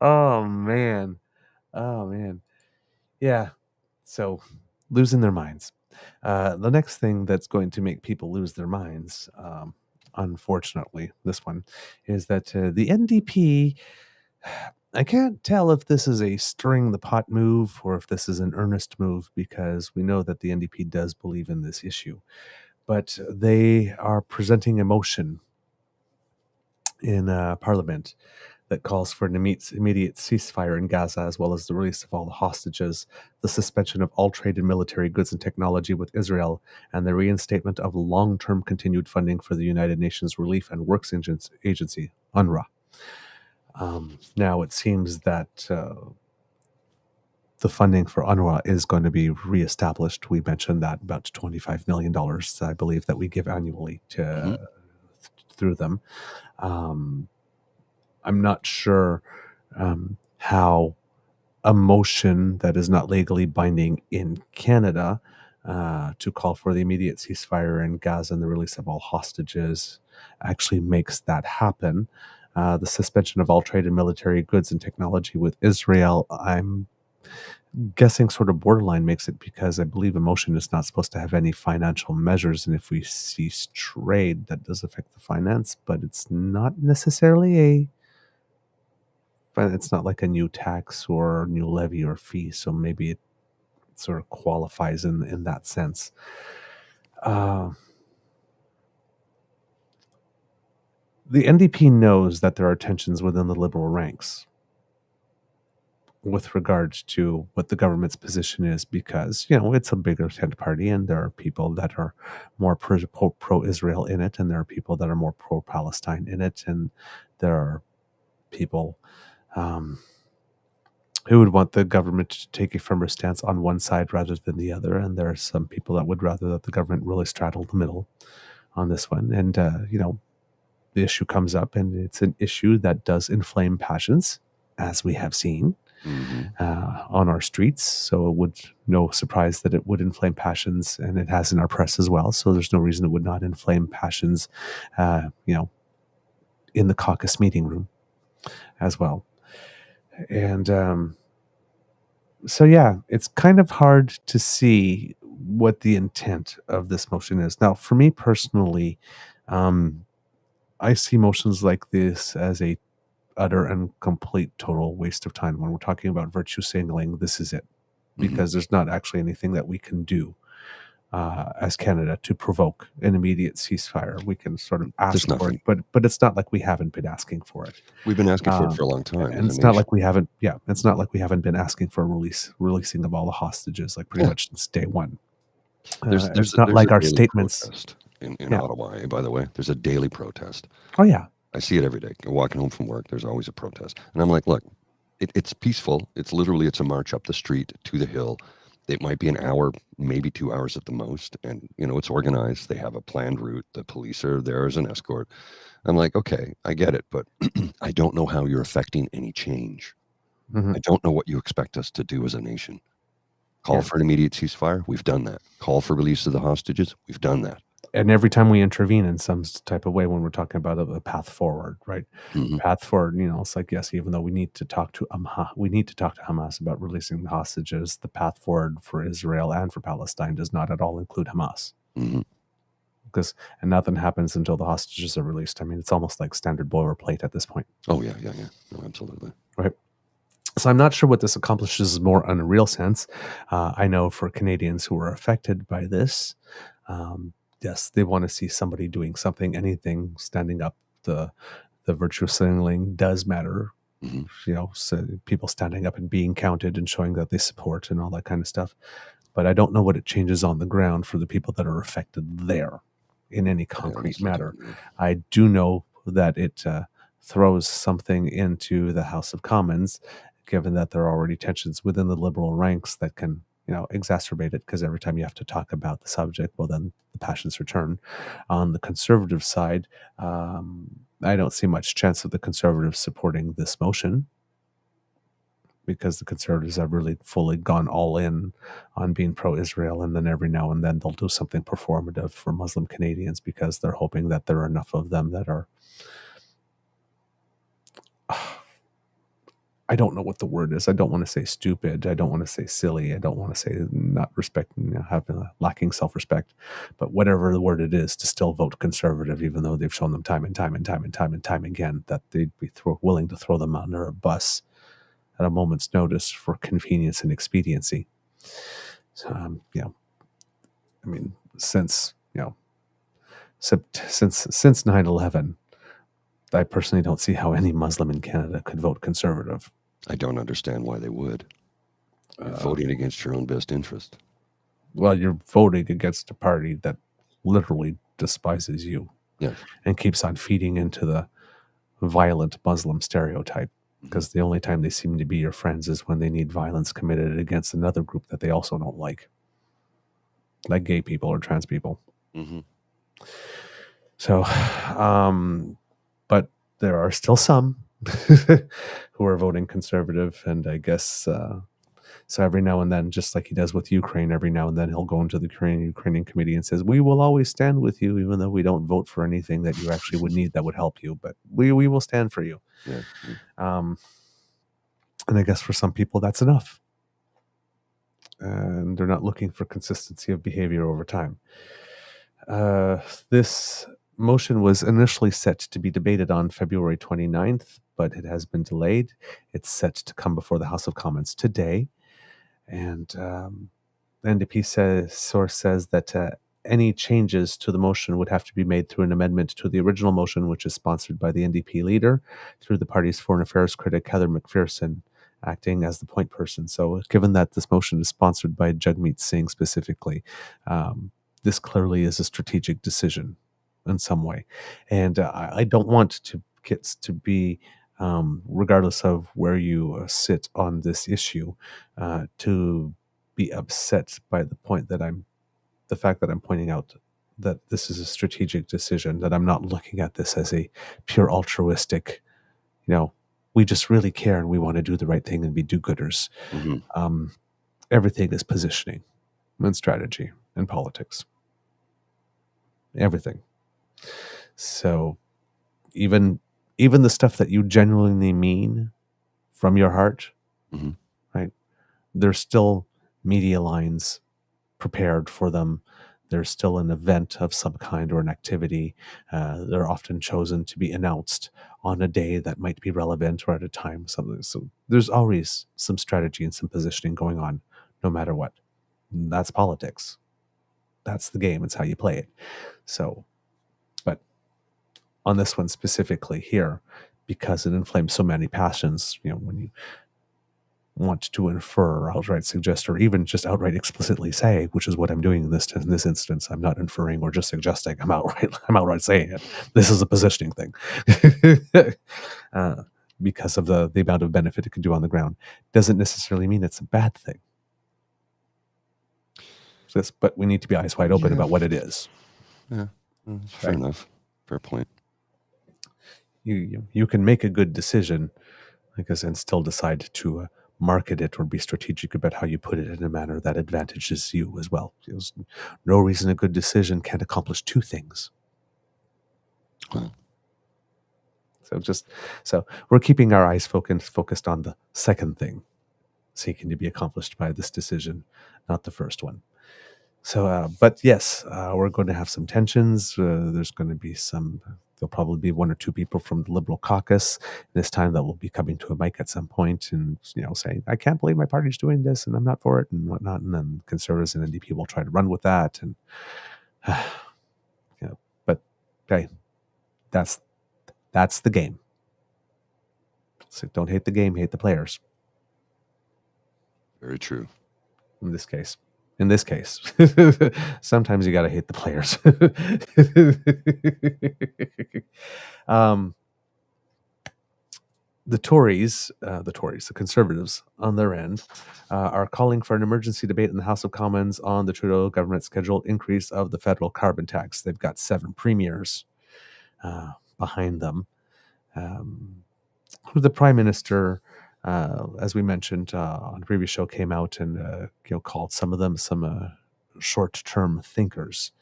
Oh man. Yeah. So losing their minds. The next thing that's going to make people lose their minds, unfortunately, this one, is that the NDP, I can't tell if this is a stirring the pot move or if this is an earnest move, because we know that the NDP does believe in this issue. But they are presenting a motion in Parliament that calls for an immediate ceasefire in Gaza, as well as the release of all the hostages, the suspension of all trade in military goods and technology with Israel, and the reinstatement of long-term continued funding for the United Nations Relief and Works Agency, UNRWA. Now it seems that the funding for UNRWA is going to be reestablished. We mentioned that about $25 million, I believe, that we give annually to through them. I'm not sure how a motion that is not legally binding in Canada to call for the immediate ceasefire in Gaza and the release of all hostages actually makes that happen. The suspension of all trade in military goods and technology with Israel, I'm guessing sort of borderline makes it, because I believe a motion is not supposed to have any financial measures, and if we cease trade, that does affect the finance, but it's not necessarily it's not like a new tax or new levy or fee, so maybe it sort of qualifies in that sense. The NDP knows that there are tensions within the Liberal ranks with regards to what the government's position is, because, it's a bigger tent party, and there are people that are more pro-Israel in it, and there are people that are more pro-Palestine in it, and there are people who would want the government to take a firmer stance on one side rather than the other, and there are some people that would rather that the government really straddle the middle on this one. And, the issue comes up, and it's an issue that does inflame passions, as we have seen on our streets. So it would no surprise that it would inflame passions, and it has in our press as well. So there's no reason it would not inflame passions, in the caucus meeting room as well. And so, yeah, it's kind of hard to see what the intent of this motion is. Now, for me personally, I see motions like this as a utter and complete total waste of time. When we're talking about virtue signaling, this is it, because there's not actually anything that we can do as Canada to provoke an immediate ceasefire. We can sort of ask for it, but it's not like we haven't been asking for it. We've been asking for it for a long time. And it's not like we haven't, it's not like we haven't been asking for releasing of all the hostages, like pretty much since day one. It's not like our statements in Ottawa, by the way. There's a daily protest. Oh, yeah. I see it every day. Walking home from work, there's always a protest. And I'm like, look, it's peaceful. It's a march up the street to the Hill. It might be an hour, maybe 2 hours at the most. And, it's organized. They have a planned route. The police are there as an escort. I'm like, okay, I get it. But I don't know how you're affecting any change. I don't know what you expect us to do as a nation. Call for an immediate ceasefire. We've done that. Call for release of the hostages. We've done that. And every time we intervene in some type of way, when we're talking about a path forward, right? Path forward, it's like, yes, even though we need to talk to Hamas about releasing the hostages, the path forward for Israel and for Palestine does not at all include Hamas. Because nothing happens until the hostages are released. I mean, it's almost like standard boilerplate at this point. Oh, yeah. No, absolutely. Right. So I'm not sure what this accomplishes more in a real sense. I know for Canadians who are affected by this, yes, they want to see somebody doing something, anything, standing up. The virtue signaling does matter. So people standing up and being counted and showing that they support and all that kind of stuff. But I don't know what it changes on the ground for the people that are affected there in any concrete matter. I do know that it throws something into the House of Commons, given that there are already tensions within the Liberal ranks that can exacerbate it, because every time you have to talk about the subject, well, then the passions return. On the Conservative side, I don't see much chance of the Conservatives supporting this motion, because the Conservatives have really fully gone all in on being pro-Israel, and then every now and then they'll do something performative for Muslim Canadians, because they're hoping that there are enough of them that are I don't know what the word is. I don't want to say stupid. I don't want to say silly. I don't want to say not respecting, having lacking self-respect. But whatever the word it is, to still vote Conservative, even though they've shown them time and time again that they'd be willing to throw them under a bus at a moment's notice for convenience and expediency. So, I mean, since 9/11, I personally don't see how any Muslim in Canada could vote Conservative. I don't understand why they would. You're voting against your own best interest. Well, you're voting against a party that literally despises you. Yes. And keeps on feeding into the violent Muslim stereotype, because the only time they seem to be your friends is when they need violence committed against another group that they also don't like gay people or trans people. Mm-hmm. So, but there are still some who are voting Conservative, and I guess so every now and then, just like he does with Ukraine, every now and then he'll go into the Ukrainian committee and says, we will always stand with you, even though we don't vote for anything that you actually would need that would help you, but we will stand for you. Yeah. And I guess for some people that's enough. And they're not looking for consistency of behavior over time. This motion was initially set to be debated on February 29th, but it has been delayed. It's set to come before the House of Commons today. And the NDP source says that any changes to the motion would have to be made through an amendment to the original motion, which is sponsored by the NDP leader, through the party's foreign affairs critic, Heather McPherson, acting as the point person. So given that this motion is sponsored by Jagmeet Singh specifically, this clearly is a strategic decision in some way. And I don't want kids to be, regardless of where you sit on this issue, to be upset by the fact that I'm pointing out that this is a strategic decision, that I'm not looking at this as a pure altruistic, we just really care and we want to do the right thing and be do-gooders. Mm-hmm. Everything is positioning and strategy and politics. Everything. So even the stuff that you genuinely mean from your heart, mm-hmm. right? There's still media lines prepared for them. There's still an event of some kind or an activity. They're often chosen to be announced on a day that might be relevant or at a time. Something. So there's always some strategy and some positioning going on, no matter what. That's politics. That's the game. It's how you play it. So, but on this one specifically here, because it inflames so many passions, when you want to infer or outright suggest or even just outright explicitly say, which is what I'm doing in this instance. I'm not inferring or just suggesting. I'm outright saying it. This is a positioning thing. Because of the amount of benefit it can do on the ground. Doesn't necessarily mean it's a bad thing. But we need to be eyes wide open about what it is. Yeah, fair enough. Fair point. You can make a good decision, and still decide to market it or be strategic about how you put it in a manner that advantages you as well. There's no reason a good decision can't accomplish two things. Well. So we're keeping our eyes focused on the second thing seeking to be accomplished by this decision, not the first one. So, but yes, we're going to have some tensions. There's going to be there'll probably be one or two people from the Liberal caucus this time that will be coming to a mic at some point and, saying, I can't believe my party's doing this and I'm not for it and whatnot. And then Conservatives and NDP will try to run with that. And, but okay, that's the game. So don't hate the game, hate the players. Very true. In this case, sometimes you got to hate the players. The Tories, the Conservatives, on their end, are calling for an emergency debate in the House of Commons on the Trudeau government's scheduled increase of the federal carbon tax. They've got 7 premiers behind them. The Prime Minister, as we mentioned on the previous show, came out and called some of them some short-term thinkers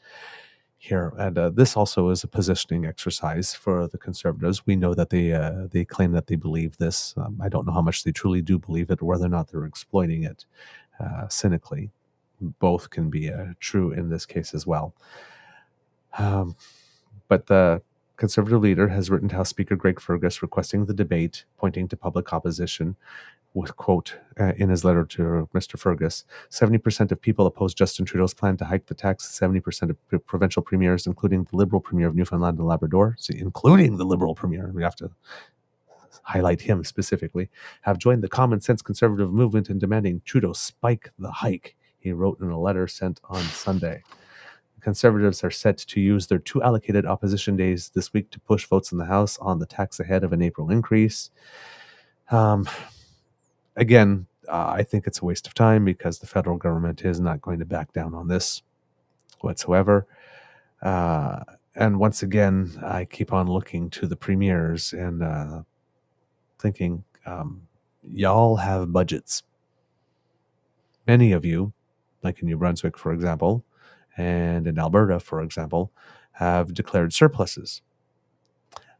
here. And this also is a positioning exercise for the Conservatives. We know that they claim that they believe this. I don't know how much they truly do believe it or whether or not they're exploiting it cynically. Both can be true in this case as well. But the Conservative leader has written to House Speaker Greg Fergus requesting the debate, pointing to public opposition. with quote in his letter to Mr. Fergus, 70% of people oppose Justin Trudeau's plan to hike the tax. 70% of provincial premiers, including the Liberal Premier of Newfoundland and Labrador, see, including the Liberal Premier, we have to highlight him specifically, have joined the common sense conservative movement in demanding Trudeau spike the hike, he wrote in a letter sent on Sunday. Conservatives are set to use their 2 allocated opposition days this week to push votes in the House on the tax ahead of an April increase. Again, I think it's a waste of time because the federal government is not going to back down on this whatsoever. And once again, I keep on looking to the premiers and thinking, y'all have budgets. Many of you, like in New Brunswick, for example, and in Alberta, for example, have declared surpluses.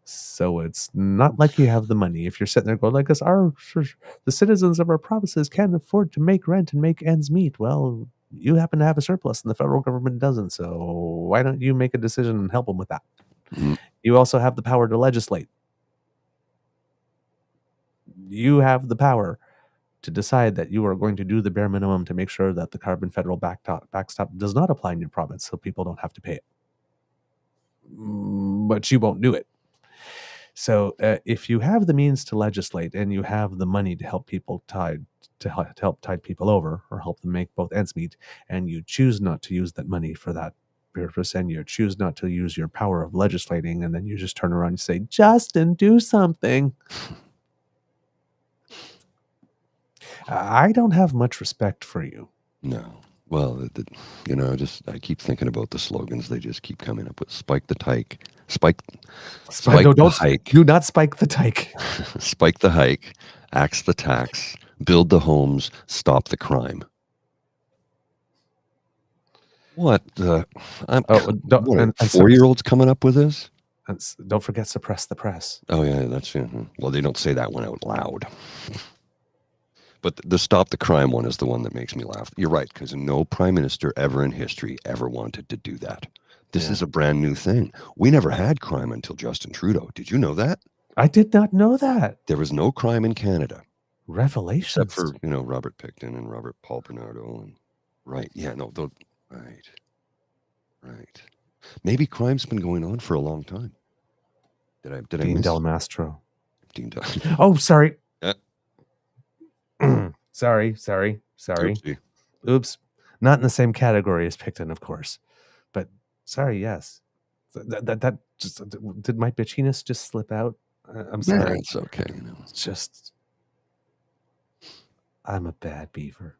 So it's not like you have the money. If you're sitting there going, like us, the citizens of our provinces can't afford to make rent and make ends meet. Well, you happen to have a surplus and the federal government doesn't. So why don't you make a decision and help them with that? Mm-hmm. You also have the power to legislate. You have the power to decide that you are going to do the bare minimum to make sure that the carbon federal backstop does not apply in your province so people don't have to pay it. But you won't do it. So if you have the means to legislate and you have the money to help people help tide people over or help them make both ends meet, and you choose not to use that money for that purpose, and you choose not to use your power of legislating, and then you just turn around and say, Justin, do something. I don't have much respect for you. No. Well, I keep thinking about the slogans they just keep coming up with. Spike the hike. Spike the hike. Do not spike the hike. Spike the hike. Axe the tax. Build the homes. Stop the crime. What the? 4-year-olds coming up with this? Don't forget suppress the press. Oh, yeah, that's it. Well, they don't say that one out loud. But the stop the crime one is the one that makes me laugh. You're right, because no prime minister ever in history ever wanted to do that. This is a brand new thing. We never had crime until Justin Trudeau. Did you know that? I did not know that. There was no crime in Canada. Revelations. Except for, Robert Pickton and Robert Paul Bernardo. And, right. Yeah, no. Right. Maybe crime's been going on for a long time. Did I Dean miss? Del Mastro. Dean Del. Oh, sorry. Sorry. Oopsie. Oops. Not in the same category as Picton, of course. But sorry, yes. That just did my bitchiness just slip out? I'm sorry. Yeah, it's okay. It's just I'm a bad beaver.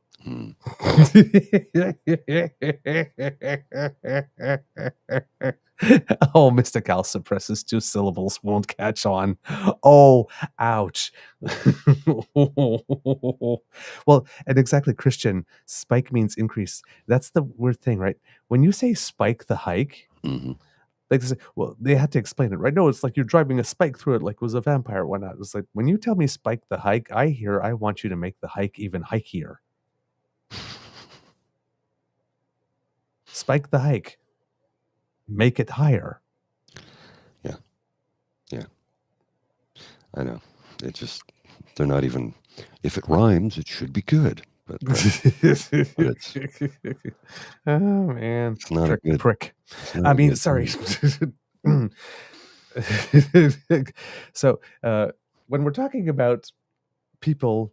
Oh, Mr. Cal suppresses 2 syllables, won't catch on. Oh, ouch. Well, and exactly, Christian, spike means increase. That's the weird thing, right? When you say spike the hike, like they say, well, they had to explain it, right? No, it's like you're driving a spike through it like it was a vampire or whatnot. It's like, when you tell me spike the hike, I want you to make the hike even hikier. Spike the hike. Make it higher. Yeah. I know. They're not even, if it rhymes, it should be good. But it's, oh, man. It's not a good prick. I mean, sorry. So, when we're talking about people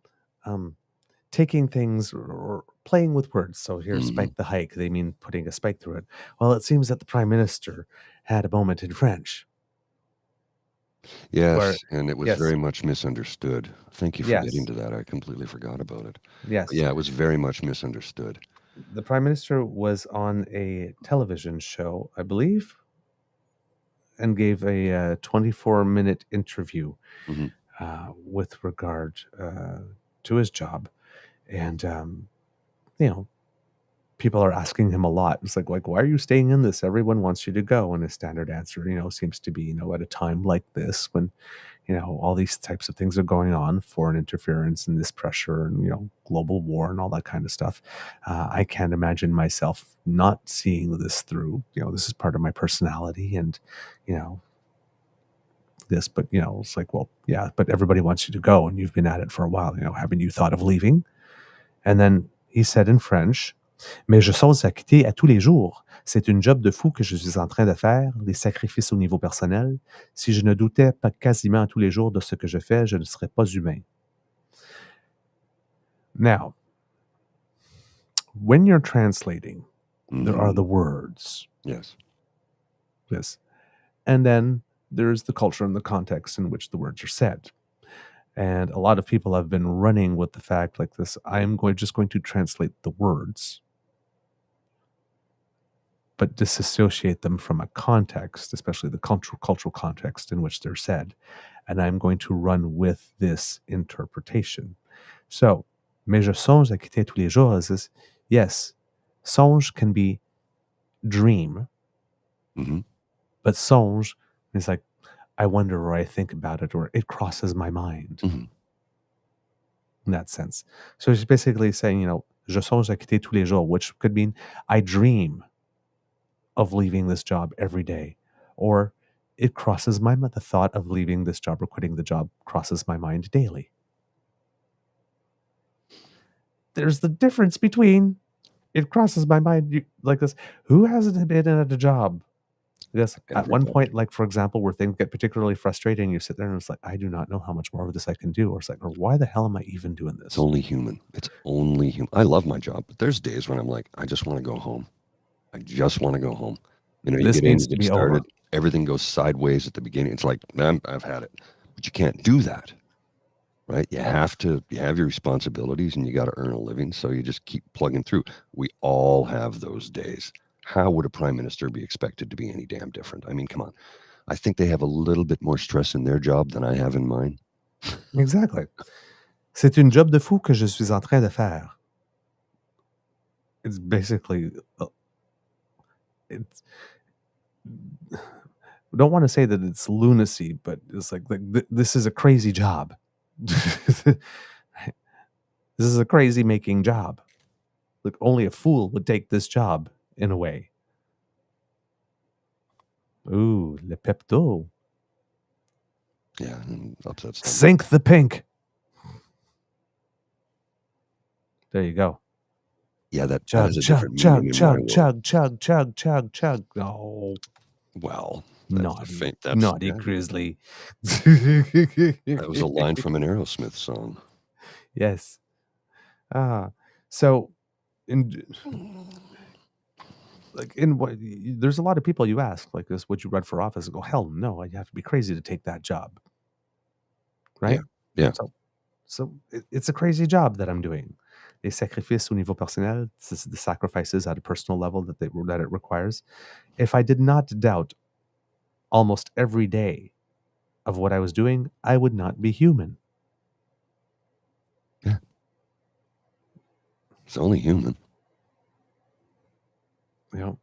taking things or playing with words, so here, spike the hike, they mean putting a spike through it. Well, it seems that the Prime Minister had a moment in French. Yes, and it was very much misunderstood. Thank you for getting to that. I completely forgot about it. Yes. But yeah, it was very much misunderstood. The Prime Minister was on a television show, I believe, and gave a 24-minute interview with regard to his job. And, people are asking him a lot. It's like, why are you staying in this? Everyone wants you to go. And his standard answer, seems to be, at a time like this when, all these types of things are going on, foreign interference and this pressure and, global war and all that kind of stuff. I can't imagine myself not seeing this through. This is part of my personality. And, this, but, it's like, well, yeah, but everybody wants you to go and you've been at it for a while, haven't you thought of leaving? And then he said in French, mais je songe à quitter à tous les jours. C'est une job de fou que je suis en train de faire, les sacrifices au niveau personnel. Si je ne doutais pas quasiment tous les jours de ce que je fais, je ne serais pas humain. Now, when you're translating, there are the words. Yes. Yes. And then there's the culture and the context in which the words are said. And a lot of people have been running with the fact like this, I'm just going to translate the words, but disassociate them from a context, especially the cultural context in which they're said. And I'm going to run with this interpretation. So, mais je songe à quitter tous les jours is, yes, songe can be dream, but songe is like, I wonder or I think about it or it crosses my mind in that sense. So she's basically saying, je songe à quitter tous les jours, which could mean I dream of leaving this job every day, or it crosses my mind. The thought of leaving this job or quitting the job crosses my mind daily. There's the difference between it crosses my mind like this. Who hasn't been at a job? Yes. At one point, like, for example, where things get particularly frustrating, you sit there and it's like, I do not know how much more of this I can do. Or it's like, or why the hell am I even doing this? It's only human. It's only human. I love my job, but there's days when I'm like, I just want to go home. I just want to go home. You This get in, needs you to get be started. over. Everything goes sideways at the beginning. It's like, I've had it. But you can't do that, right? You have your responsibilities and you got to earn a living. So you just keep plugging through. We all have those days. How would a prime minister be expected to be any damn different? I mean, come on. I think they have a little bit more stress in their job than I have in mine. Exactly. C'est une job de fou que je suis en train de faire. It's basically, it's, I don't want to say that it's lunacy, but it's like this is a crazy job. This is a crazy making job. Like only a fool would take this job in a way. Ooh, le Pepto. Yeah, and upset stomach. Sink the pink. There you go. Yeah, that Chug, has a chug, different chug, meaning in my chug, world. chug, chug, chug, chug, chug. Oh, Well, naughty grizzly. That was a line from an Aerosmith song. Yes. So there's a lot of people you ask like this, would you run for office? And go, hell no, you have to be crazy to take that job. Right? Yeah. So it's a crazy job that I'm doing. Les sacrifices au niveau personnel, the sacrifices at a personal level that it requires. If I did not doubt almost every day of what I was doing, I would not be human. Yeah. It's only human. I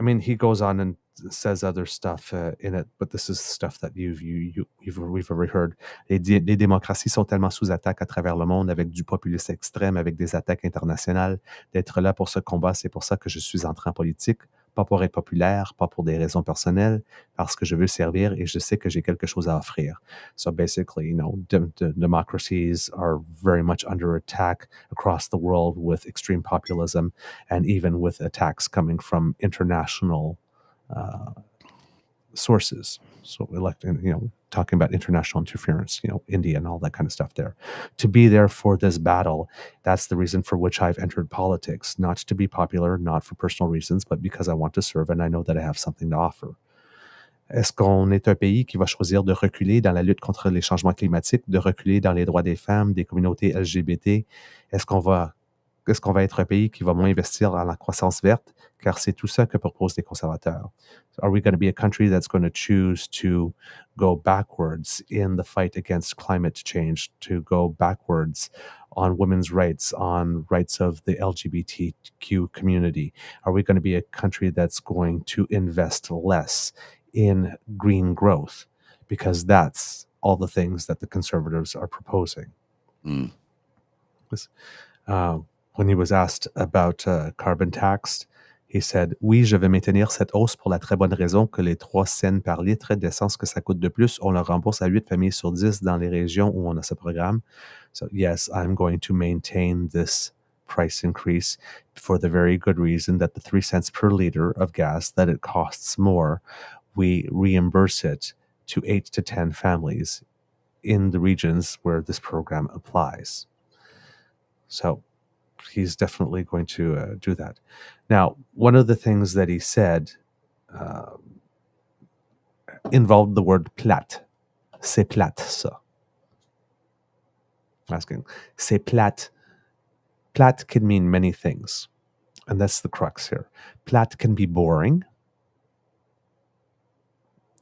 mean, he goes on and says other stuff in it, but this is stuff that we've already heard. Les démocraties sont tellement sous attaque à travers le monde avec du populisme extrême, avec des attaques internationales. D'être là pour ce combat, c'est pour ça que je suis entré en politique. Pas pour être populaire, pas pour des raisons personnelles, parce que je veux servir et je sais que j'ai quelque chose à offrir. So basically, democracies are very much under attack across the world with extreme populism and even with attacks coming from international sources. So talking about international interference, India and all that kind of stuff there. To be there for this battle, that's the reason for which I've entered politics, not to be popular, not for personal reasons, but because I want to serve and I know that I have something to offer. Est-ce qu'on est un pays qui va choisir de reculer dans la lutte contre les changements climatiques, de reculer dans les droits des femmes, des communautés LGBT? Est-ce qu'on va être un pays qui va moins investir dans la croissance verte? Car c'est tout ça que proposent les conservateurs. Are we going to be a country that's going to choose to go backwards in the fight against climate change, to go backwards on women's rights, on rights of the LGBTQ community? Are we going to be a country that's going to invest less in green growth? Because that's all the things that the conservatives are proposing. When he was asked about carbon tax, he said, oui, je vais maintenir cette hausse pour la très bonne raison que les 3 cents par litre d'essence que ça coûte de plus, on le rembourse à 8 familles sur 10 dans les régions où on a ce programme. So yes, I'm going to maintain this price increase for the very good reason that the 3 cents per liter of gas that it costs more, we reimburse it to 8 to 10 families in the regions where this program applies. So he's definitely going to do that. Now, one of the things that he said involved the word plate. C'est plate, ça. Asking, c'est plate. Plate can mean many things, and that's the crux here. Plate can be boring.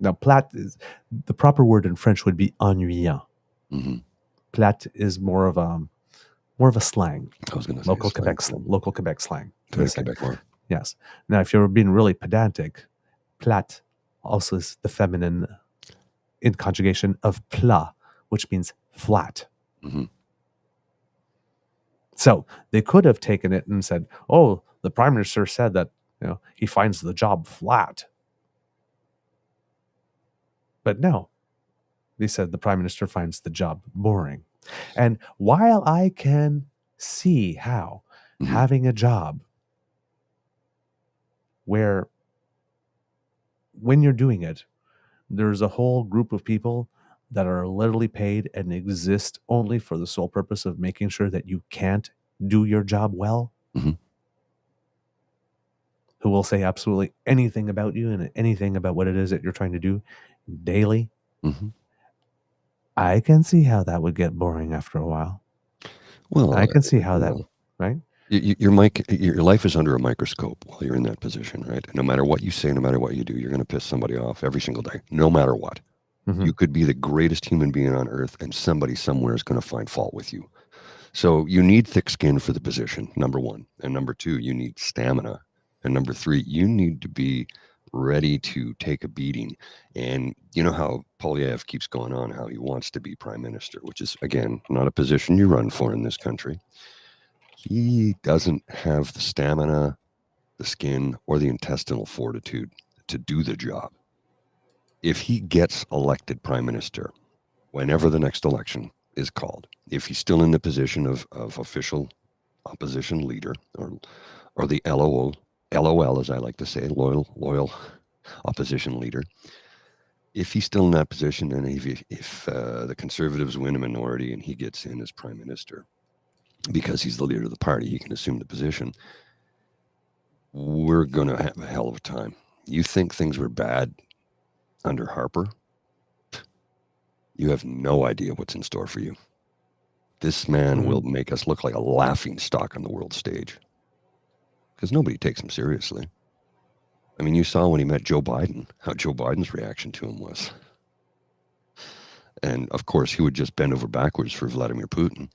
Now, plate is the proper word in French would be ennuyant. Mm-hmm. Plate is more of a slang. I was going to say Local Quebec slang. Very Quebecois. Yes. Now, if you're being really pedantic, plate also is the feminine in conjugation of plat, which means flat. Mm-hmm. So they could have taken it and said, "Oh, the Prime Minister said that he finds the job flat." But no, they said the Prime Minister finds the job boring. And while I can see how having a job where when you're doing it, there's a whole group of people that are literally paid and exist only for the sole purpose of making sure that you can't do your job well, who will say absolutely anything about you and anything about what it is that you're trying to do daily. I can see how that would get boring after a while. Well, I can see how that, right? Your life is under a microscope while you're in that position, right? No matter what you say, no matter what you do, you're going to piss somebody off every single day, no matter what. You could be the greatest human being on earth, and somebody somewhere is going to find fault with you. So you need thick skin for the position, number one. And number two, you need stamina. And number three, you need to be ready to take a beating. And you know how Poilievre keeps going on, how he wants to be prime minister, which is, again, not a position you run for in this country. He doesn't have the stamina, the skin, or the intestinal fortitude to do the job. If he gets elected prime minister, whenever the next election is called, if he's still in the position of official opposition leader, or the LOL, as I like to say, loyal opposition leader, if he's still in that position, and if the Conservatives win a minority and he gets in as prime minister, because he's the leader of the party, he can assume the position, we're going to have a hell of a time. You think things were bad under Harper? You have no idea what's in store for you. This man will make us look like a laughing stock on the world stage, because nobody takes him seriously. I mean, you saw when he met Joe Biden, how Joe Biden's reaction to him was. And of course, he would just bend over backwards for Vladimir Putin.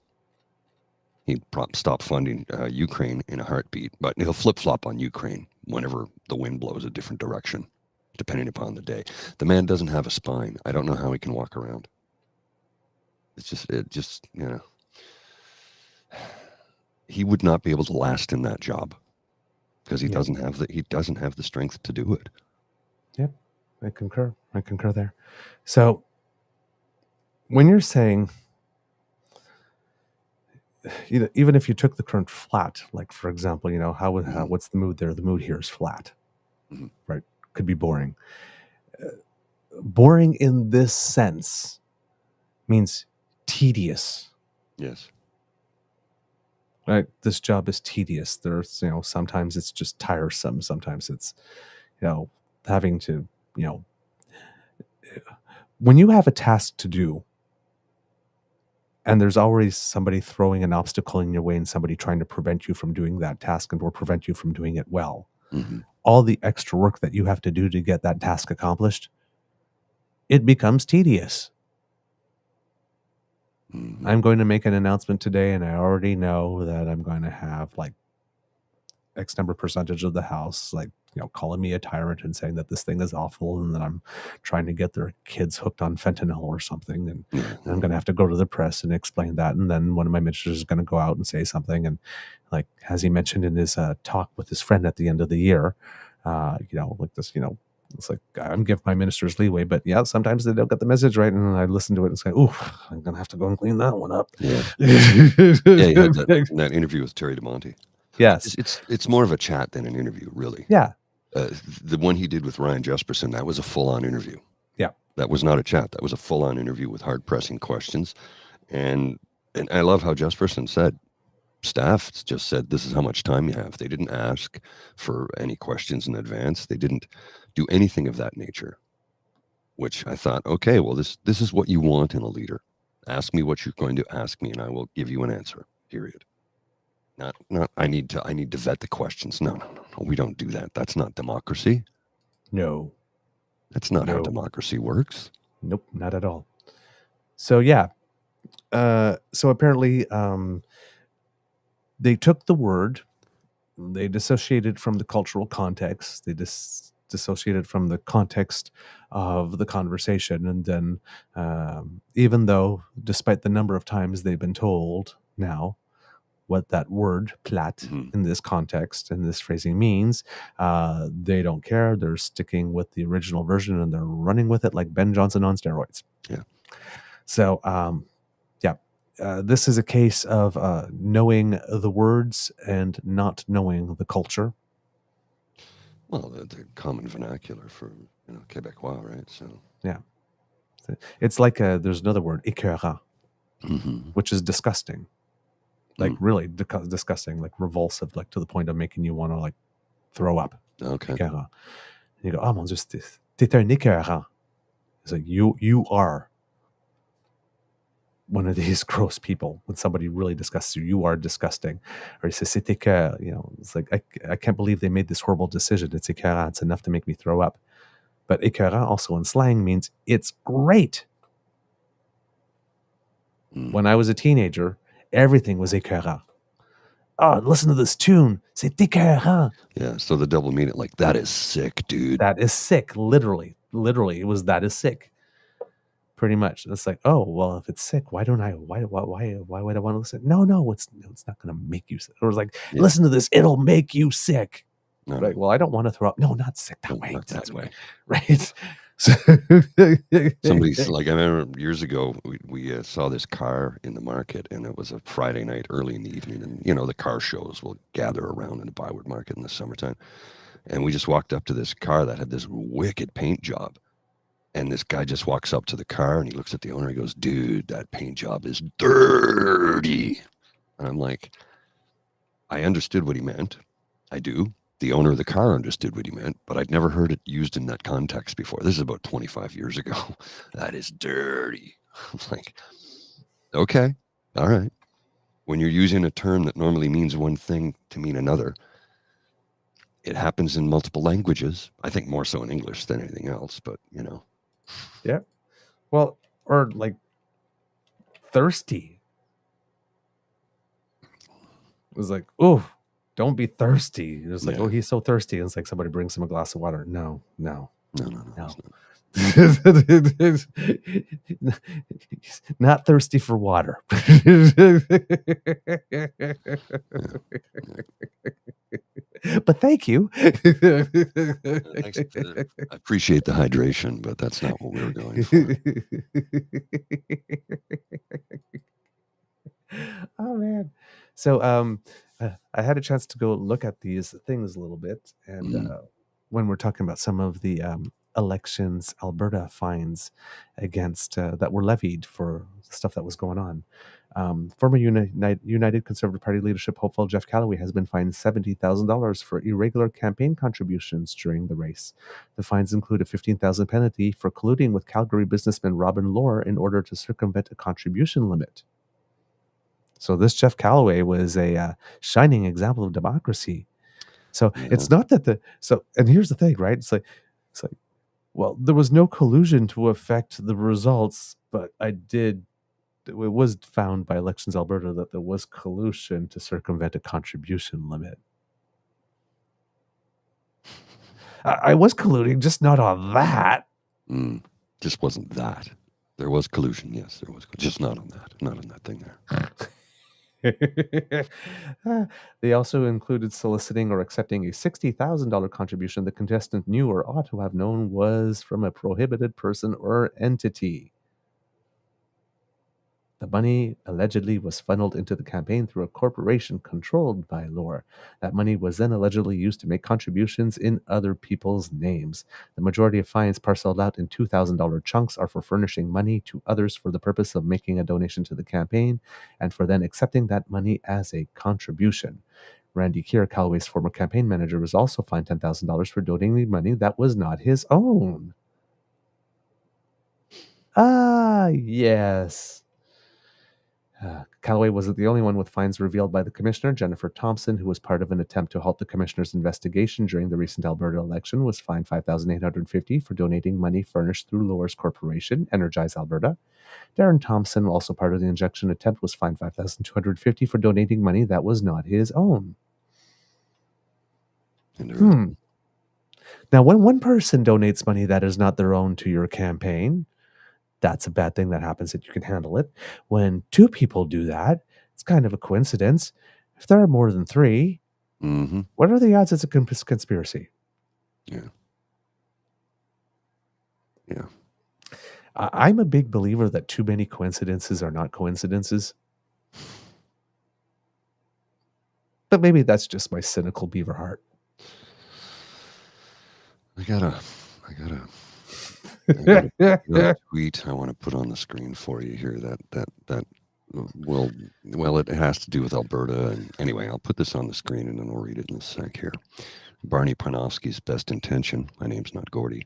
He'd stop funding Ukraine in a heartbeat, but he'll flip-flop on Ukraine whenever the wind blows a different direction, depending upon the day. The man doesn't have a spine. I don't know how he can walk around. It just, he would not be able to last in that job because he doesn't have the strength to do it. Yep, I concur there. So when you're saying, even if you took the current flat, like for example, what's the mood there? The mood here is flat, right? Could be boring. Boring in this sense means tedious. Yes. Right. This job is tedious. There's, sometimes it's just tiresome. Sometimes it's, having to, when you have a task to do, and there's always somebody throwing an obstacle in your way and somebody trying to prevent you from doing that task or prevent you from doing it well. All the extra work that you have to do to get that task accomplished, it becomes tedious. I'm going to make an announcement today, and I already know that I'm going to have like X number percentage of the House, calling me a tyrant and saying that this thing is awful and that I'm trying to get their kids hooked on fentanyl or something. And I'm going to have to go to the press and explain that. And then one of my ministers is going to go out and say something. And like, as he mentioned in his talk with his friend at the end of the year, like this, it's like I'm giving my ministers leeway, but yeah, sometimes they don't get the message right, and I listen to it and say, "Ooh, I'm gonna have to go and clean that one up." Yeah, he had that interview with Terry DeMonte. Yes, it's more of a chat than an interview, really. Yeah, the one he did with Ryan Jesperson, that was a full-on interview. Yeah, that was not a chat. That was a full-on interview with hard-pressing questions, and I love how Jesperson said. Staff just said, this is how much time you have. They didn't ask for any questions in advance. They didn't do anything of that nature, which I thought, okay, well, this is what you want in a leader. Ask me what you're going to ask me, and I will give you an answer, period. Not I need to vet the questions. No, we don't do that. That's not democracy. No. That's not how democracy works. Nope, not at all. So, yeah. So apparently, they took the word, they dissociated from the cultural context, they dissociated from the context of the conversation, and then even though, despite the number of times they've been told now what that word plat in this context and this phrasing means, they don't care. They're sticking with the original version and they're running with it like Ben Johnson on steroids. Yeah. So, this is a case of knowing the words and not knowing the culture. Well, the common vernacular for Quebecois, right? So yeah, it's like there's another word, écœurant, which is disgusting, like really disgusting, like revulsive, like to the point of making you want to like throw up. Okay. Écœurant. And you go, oh mon Dieu, t'es un écœurant. It's like you are one of these gross people. When somebody really disgusts you, you are disgusting. Or he says, c'est écœurant. It's like, I can't believe they made this horrible decision. It's écœurant. It's enough to make me throw up. But écœurant also in slang means it's great. When I was a teenager, everything was écœurant. Oh, listen to this tune. C'est écœurant. Yeah, so the double meaning, like, that is sick, dude. That is sick. Literally, it was that is sick. Pretty much. It's like, oh, well, if it's sick, why would I want to listen? No, it's not going to make you sick. Or it's like, listen to this, it'll make you sick. No. Like, well, I don't want to throw up. No, not sick that way. Not that way. Right. Somebody's like, I remember years ago, we saw this car in the market, and it was a Friday night early in the evening. And, the car shows will gather around in the Byward Market in the summertime. And we just walked up to this car that had this wicked paint job. And this guy just walks up to the car and he looks at the owner. He goes, dude, that paint job is dirty. And I'm like, I understood what he meant. I do. The owner of the car understood what he meant, but I'd never heard it used in that context before. This is about 25 years ago. That is dirty. I'm like, okay, all right. When you're using a term that normally means one thing to mean another, it happens in multiple languages. I think more so in English than anything else, but Yeah. Well, or like thirsty. It was like, oh, don't be thirsty. It was like, oh, he's so thirsty. And it's like somebody brings him a glass of water. No. Not thirsty for water. But thank you. Thanks. I appreciate the hydration, but that's not what we were going for. Oh man. So I had a chance to go look at these things a little bit, and when we're talking about some of the elections Alberta fines against that were levied for stuff that was going on. Former United Conservative Party leadership hopeful Jeff Callaway has been fined $70,000 for irregular campaign contributions during the race. The fines include a $15,000 penalty for colluding with Calgary businessman Robin Lohr in order to circumvent a contribution limit. So this Jeff Callaway was a shining example of democracy. So it's not that and here's the thing, right? It's like, well, there was no collusion to affect the results, but it was found by Elections Alberta that there was collusion to circumvent a contribution limit. I was colluding, just not on that. Just wasn't that. There was collusion, yes, there was. Just not on that. Not on that thing there. They also included soliciting or accepting a $60,000 contribution the contestant knew or ought to have known was from a prohibited person or entity. The money allegedly was funneled into the campaign through a corporation controlled by Lohr. That money was then allegedly used to make contributions in other people's names. The majority of fines parceled out in $2,000 chunks are for furnishing money to others for the purpose of making a donation to the campaign and for then accepting that money as a contribution. Randy Keir, Callaway's former campaign manager, was also fined $10,000 for donating money that was not his own. Ah, yes. Callaway wasn't the only one with fines revealed by the commissioner. Jennifer Thompson, who was part of an attempt to halt the commissioner's investigation during the recent Alberta election, was fined $5,850 for donating money furnished through Lohr's corporation, Energize Alberta. Darren Thompson, also part of the injection attempt, was fined $5,250 for donating money that was not his own. Now, when one person donates money that is not their own to your campaign, that's a bad thing that happens that you can handle it. When two people do that, it's kind of a coincidence. If there are more than three, what are the odds it's a conspiracy? Yeah. I'm a big believer that too many coincidences are not coincidences. But maybe that's just my cynical beaver heart. I got a tweet I want to put on the screen for you here. Well, it has to do with Alberta. And anyway, I'll put this on the screen and then we'll read it in a sec here. Barney Parnofsky's best intention. My name's not Gordy.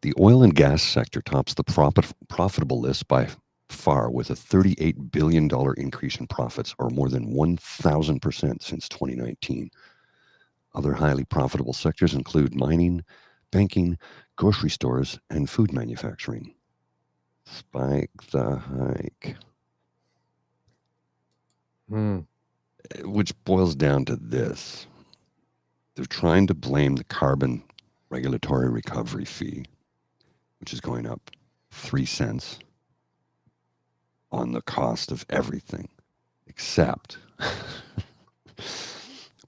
The oil and gas sector tops the profitable list by far with a $38 billion increase in profits, or more than 1,000% since 2019. Other highly profitable sectors include mining, banking, grocery stores, and food manufacturing. Spike the hike. Which boils down to this. They're trying to blame the carbon regulatory recovery fee, which is going up 3 cents on the cost of everything, except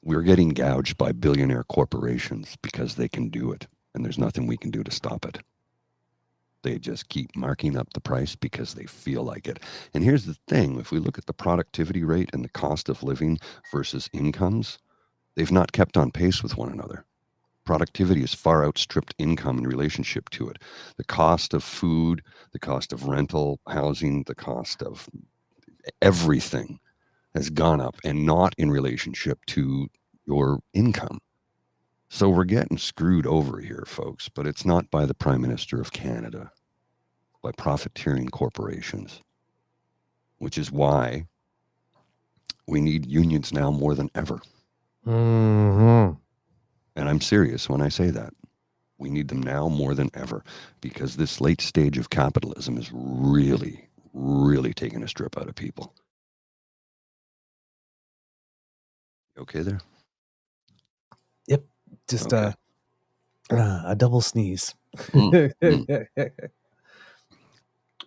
we're getting gouged by billionaire corporations because they can do it, and there's nothing we can do to stop it. They just keep marking up the price because they feel like it. And here's the thing. If we look at the productivity rate and the cost of living versus incomes, they've not kept on pace with one another. Productivity has far outstripped income in relationship to it. The cost of food, the cost of rental, housing, the cost of everything has gone up and not in relationship to your income. So we're getting screwed over here, folks, but it's not by the Prime Minister of Canada, by profiteering corporations, which is why we need unions now more than ever. And I'm serious when I say that. We need them now more than ever because this late stage of capitalism is really, really taking a strip out of people. Okay there? Yep. Just okay. A double sneeze. Oh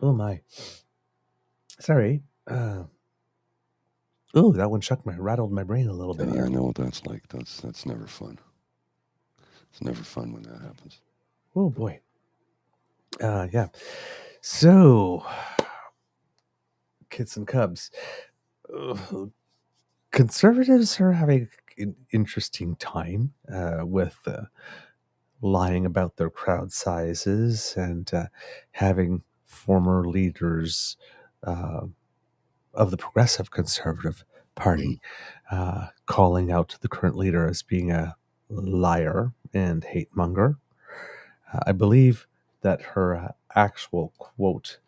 my. Sorry. Oh, that one rattled my brain a little bit here. I know what that's like. That's never fun. It's never fun when that happens. Oh boy. Yeah. So, kids and Cubs. Conservatives are having an interesting time with lying about their crowd sizes and having former leaders of the Progressive Conservative Party calling out the current leader as being a liar and hate monger. I believe that her actual quote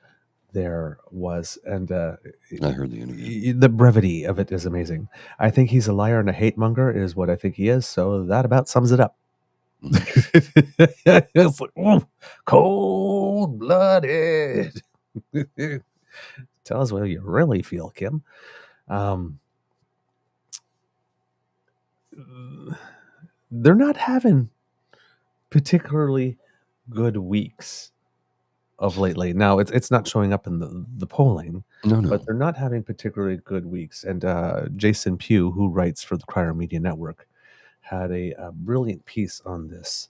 there was, and I heard the interview. The brevity of it is amazing. I think he's a liar and a hate monger is what I think he is. So that about sums it up. It's like, cold blooded. Tell us what you really feel, Kim. They're not having particularly good weeks of lately. Now, it's not showing up in the polling, No, no. but they're not having particularly good weeks. And Jason Pugh, who writes for the Crier Media Network, had a brilliant piece on this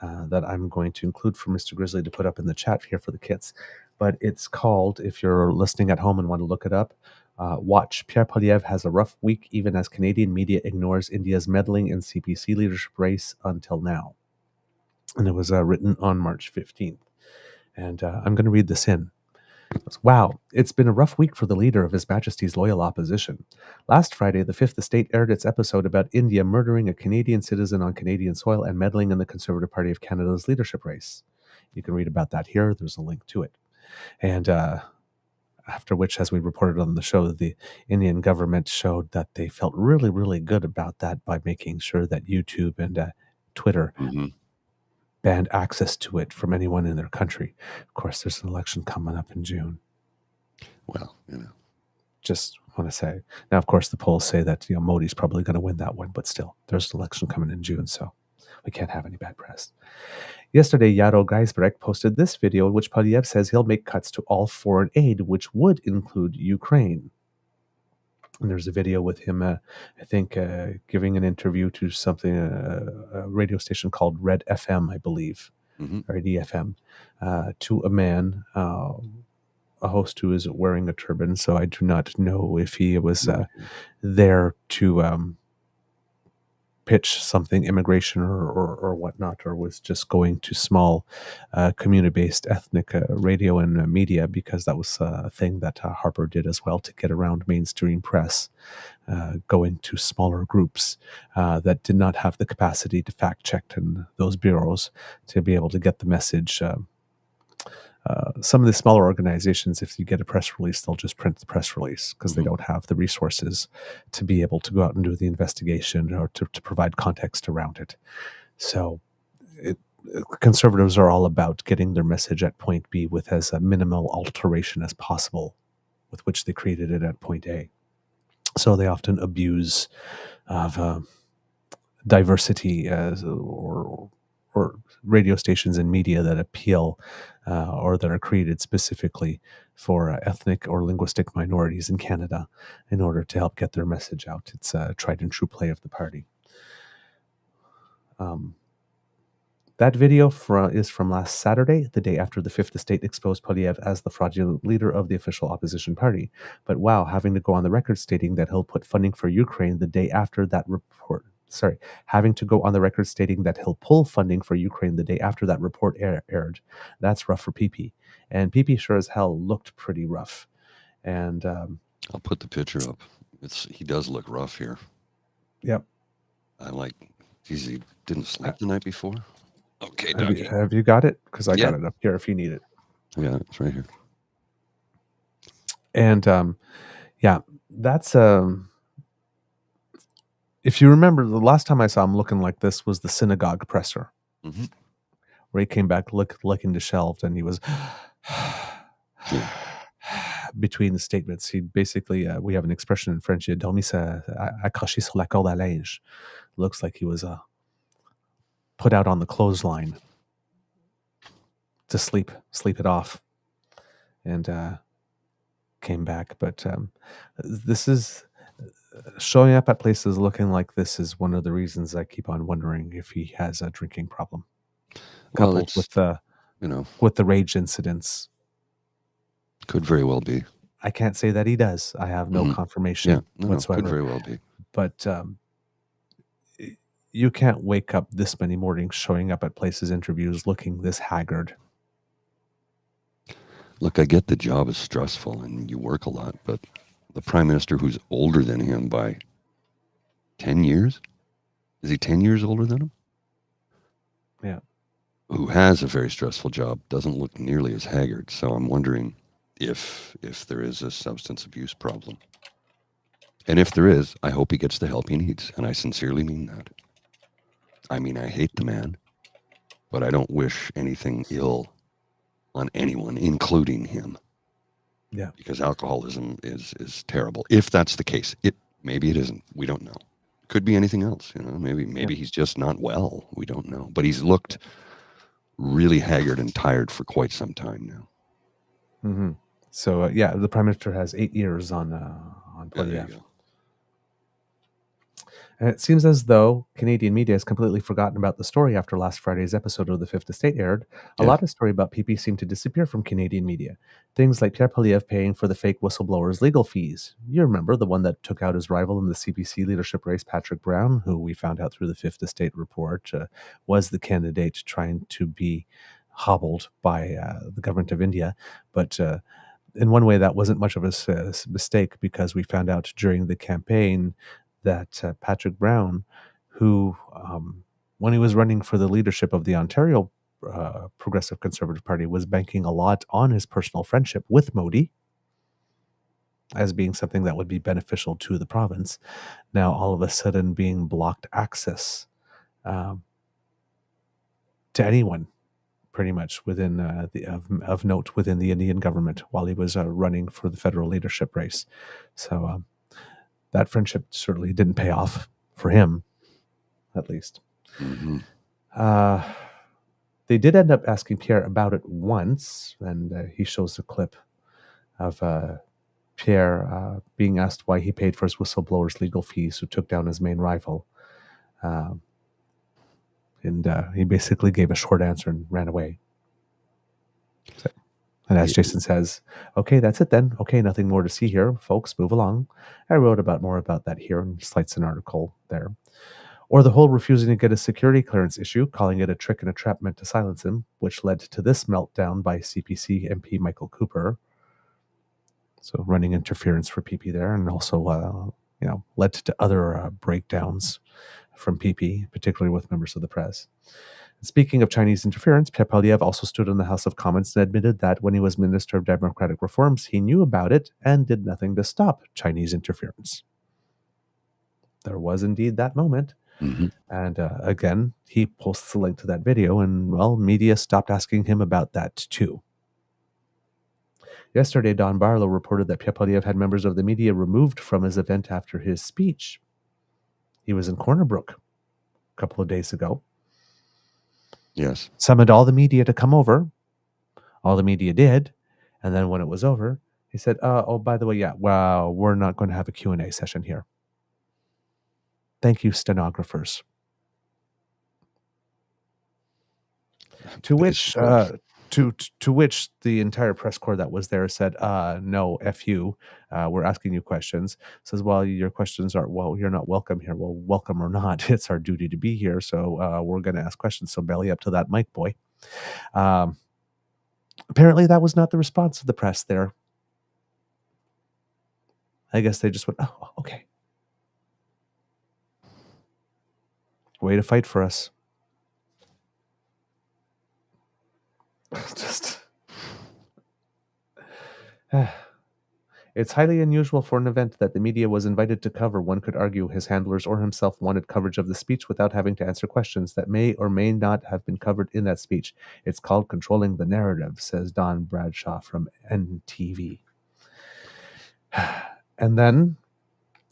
that I'm going to include for Mr. Grizzly to put up in the chat here for the kids. But it's called, if you're listening at home and want to look it up, watch Pierre Poilievre has a rough week even as Canadian media ignores India's meddling in CPC leadership race until now. And it was written on March 15th. And I'm going to read this in. Wow, it's been a rough week for the leader of His Majesty's loyal opposition. Last Friday, the Fifth Estate aired its episode about India murdering a Canadian citizen on Canadian soil and meddling in the Conservative Party of Canada's leadership race. You can read about that here. There's a link to it. And after which, as we reported on the show, the Indian government showed that they felt really, really good about that by making sure that YouTube and Twitter banned access to it from anyone in their country. Of course, there's an election coming up in June. Well, Just want to say. Now, of course, the polls say that Modi's probably going to win that one, but still, there's an election coming in June, so we can't have any bad press. Yesterday, Yaro Geisbrek posted this video in which Poilievre says he'll make cuts to all foreign aid, which would include Ukraine. And there's a video with him, I think, giving an interview to something, a radio station called Red FM, I believe, or DFM, to a man, a host who is wearing a turban. So I do not know if he was there to pitch something immigration or whatnot, or was just going to small community-based ethnic radio and media, because that was a thing that Harper did as well to get around mainstream press, going to smaller groups that did not have the capacity to fact check in those bureaus to be able to get the message. Some of the smaller organizations, if you get a press release, they'll just print the press release because they don't have the resources to be able to go out and do the investigation or to provide context around it. So conservatives are all about getting their message at point B with as a minimal alteration as possible with which they created it at point A. So they often abuse of diversity or radio stations and media that appeal or that are created specifically for ethnic or linguistic minorities in Canada in order to help get their message out. It's a tried and true play of the party. That video is from last Saturday, the day after the Fifth Estate exposed Poilievre as the fraudulent leader of the official opposition party. But wow, having to go on the record stating that he'll put funding for Ukraine the day after that report. Having to go on the record stating that he'll pull funding for Ukraine the day after that report aired. That's rough for PP. And PP sure as hell looked pretty rough. And I'll put the picture up. He does look rough here. Yep. I'm like, geez, he didn't sleep the night before? Okay, have you got it? Because I got it up here if you need it. Yeah, it's right here. And that's if you remember, the last time I saw him looking like this was the synagogue presser, where he came back looking disheveled, and he was between the statements. He basically, we have an expression in French, il dormit accroché sur la corde à linge. Looks like he was put out on the clothesline to sleep it off, and came back. But this is showing up at places looking like this is one of the reasons I keep on wondering if he has a drinking problem, coupled with the with the rage incidents. Could very well be. I can't say that he does. I have no confirmation whatsoever. Could very well be. But you can't wake up this many mornings showing up at places, interviews, looking this haggard. Look, I get the job is stressful and you work a lot, but the prime minister who's older than him by 10 years? Is he 10 years older than him? Yeah. Who has a very stressful job, doesn't look nearly as haggard. So I'm wondering if there is a substance abuse problem. And if there is, I hope he gets the help he needs. And I sincerely mean that. I mean, I hate the man, but I don't wish anything ill on anyone, including him. Yeah. Because alcoholism is terrible. If that's the case, maybe it isn't. We don't know. Could be anything else, maybe he's just not well. We don't know. But he's looked really haggard and tired for quite some time now. Mm-hmm. So, the Prime Minister has 8 years on There you Poilievre. go. And it seems as though Canadian media has completely forgotten about the story after last Friday's episode of The Fifth Estate aired. A Yeah. lot of story about PP seemed to disappear from Canadian media. Things like Pierre Poilievre paying for the fake whistleblower's legal fees. You remember the one that took out his rival in the CBC leadership race, Patrick Brown, who we found out through the Fifth Estate report was the candidate trying to be hobbled by the government of India. But in one way, that wasn't much of a mistake, because we found out during the campaign that Patrick Brown, who, when he was running for the leadership of the Ontario Progressive Conservative Party, was banking a lot on his personal friendship with Modi as being something that would be beneficial to the province, now all of a sudden being blocked access to anyone pretty much within of note within the Indian government while he was running for the federal leadership race. So that friendship certainly didn't pay off for him, at least. Mm-hmm. They did end up asking Pierre about it once, and he shows a clip of Pierre being asked why he paid for his whistleblower's legal fees, who took down his main rival. And he basically gave a short answer and ran away. And as Jason says, okay, that's it then. Okay, nothing more to see here. Folks, move along. I wrote more about that here and cites an article there. Or the whole refusing to get a security clearance issue, calling it a trick and a trap meant to silence him, which led to this meltdown by CPC MP Michael Cooper. So running interference for PP there, and also, led to other breakdowns from PP, particularly with members of the press. Speaking of Chinese interference, Pierre Poilievre also stood in the House of Commons and admitted that when he was Minister of Democratic Reforms, he knew about it and did nothing to stop Chinese interference. There was indeed that moment. Mm-hmm. And again, he posts a link to that video, and, media stopped asking him about that too. Yesterday, Don Barlow reported that Pierre Poilievre had members of the media removed from his event after his speech. He was in Corner Brook a couple of days ago. Yes. Summoned all the media to come over. All the media did. And then when it was over, he said, by the way, we're not going to have a Q&A session here. Thank you, stenographers. To which the entire press corps that was there said, no, F you. We're asking you questions. Says, well, your questions are, you're not welcome here. Well, welcome or not, it's our duty to be here. So we're going to ask questions. So belly up to that mic, boy. Apparently that was not the response of the press there. I guess they just went, oh, okay. Way to fight for us. It's highly unusual for an event that the media was invited to cover. One could argue his handlers or himself wanted coverage of the speech without having to answer questions that may or may not have been covered in that speech. It's called controlling the narrative, says Don Bradshaw from NTV. And then,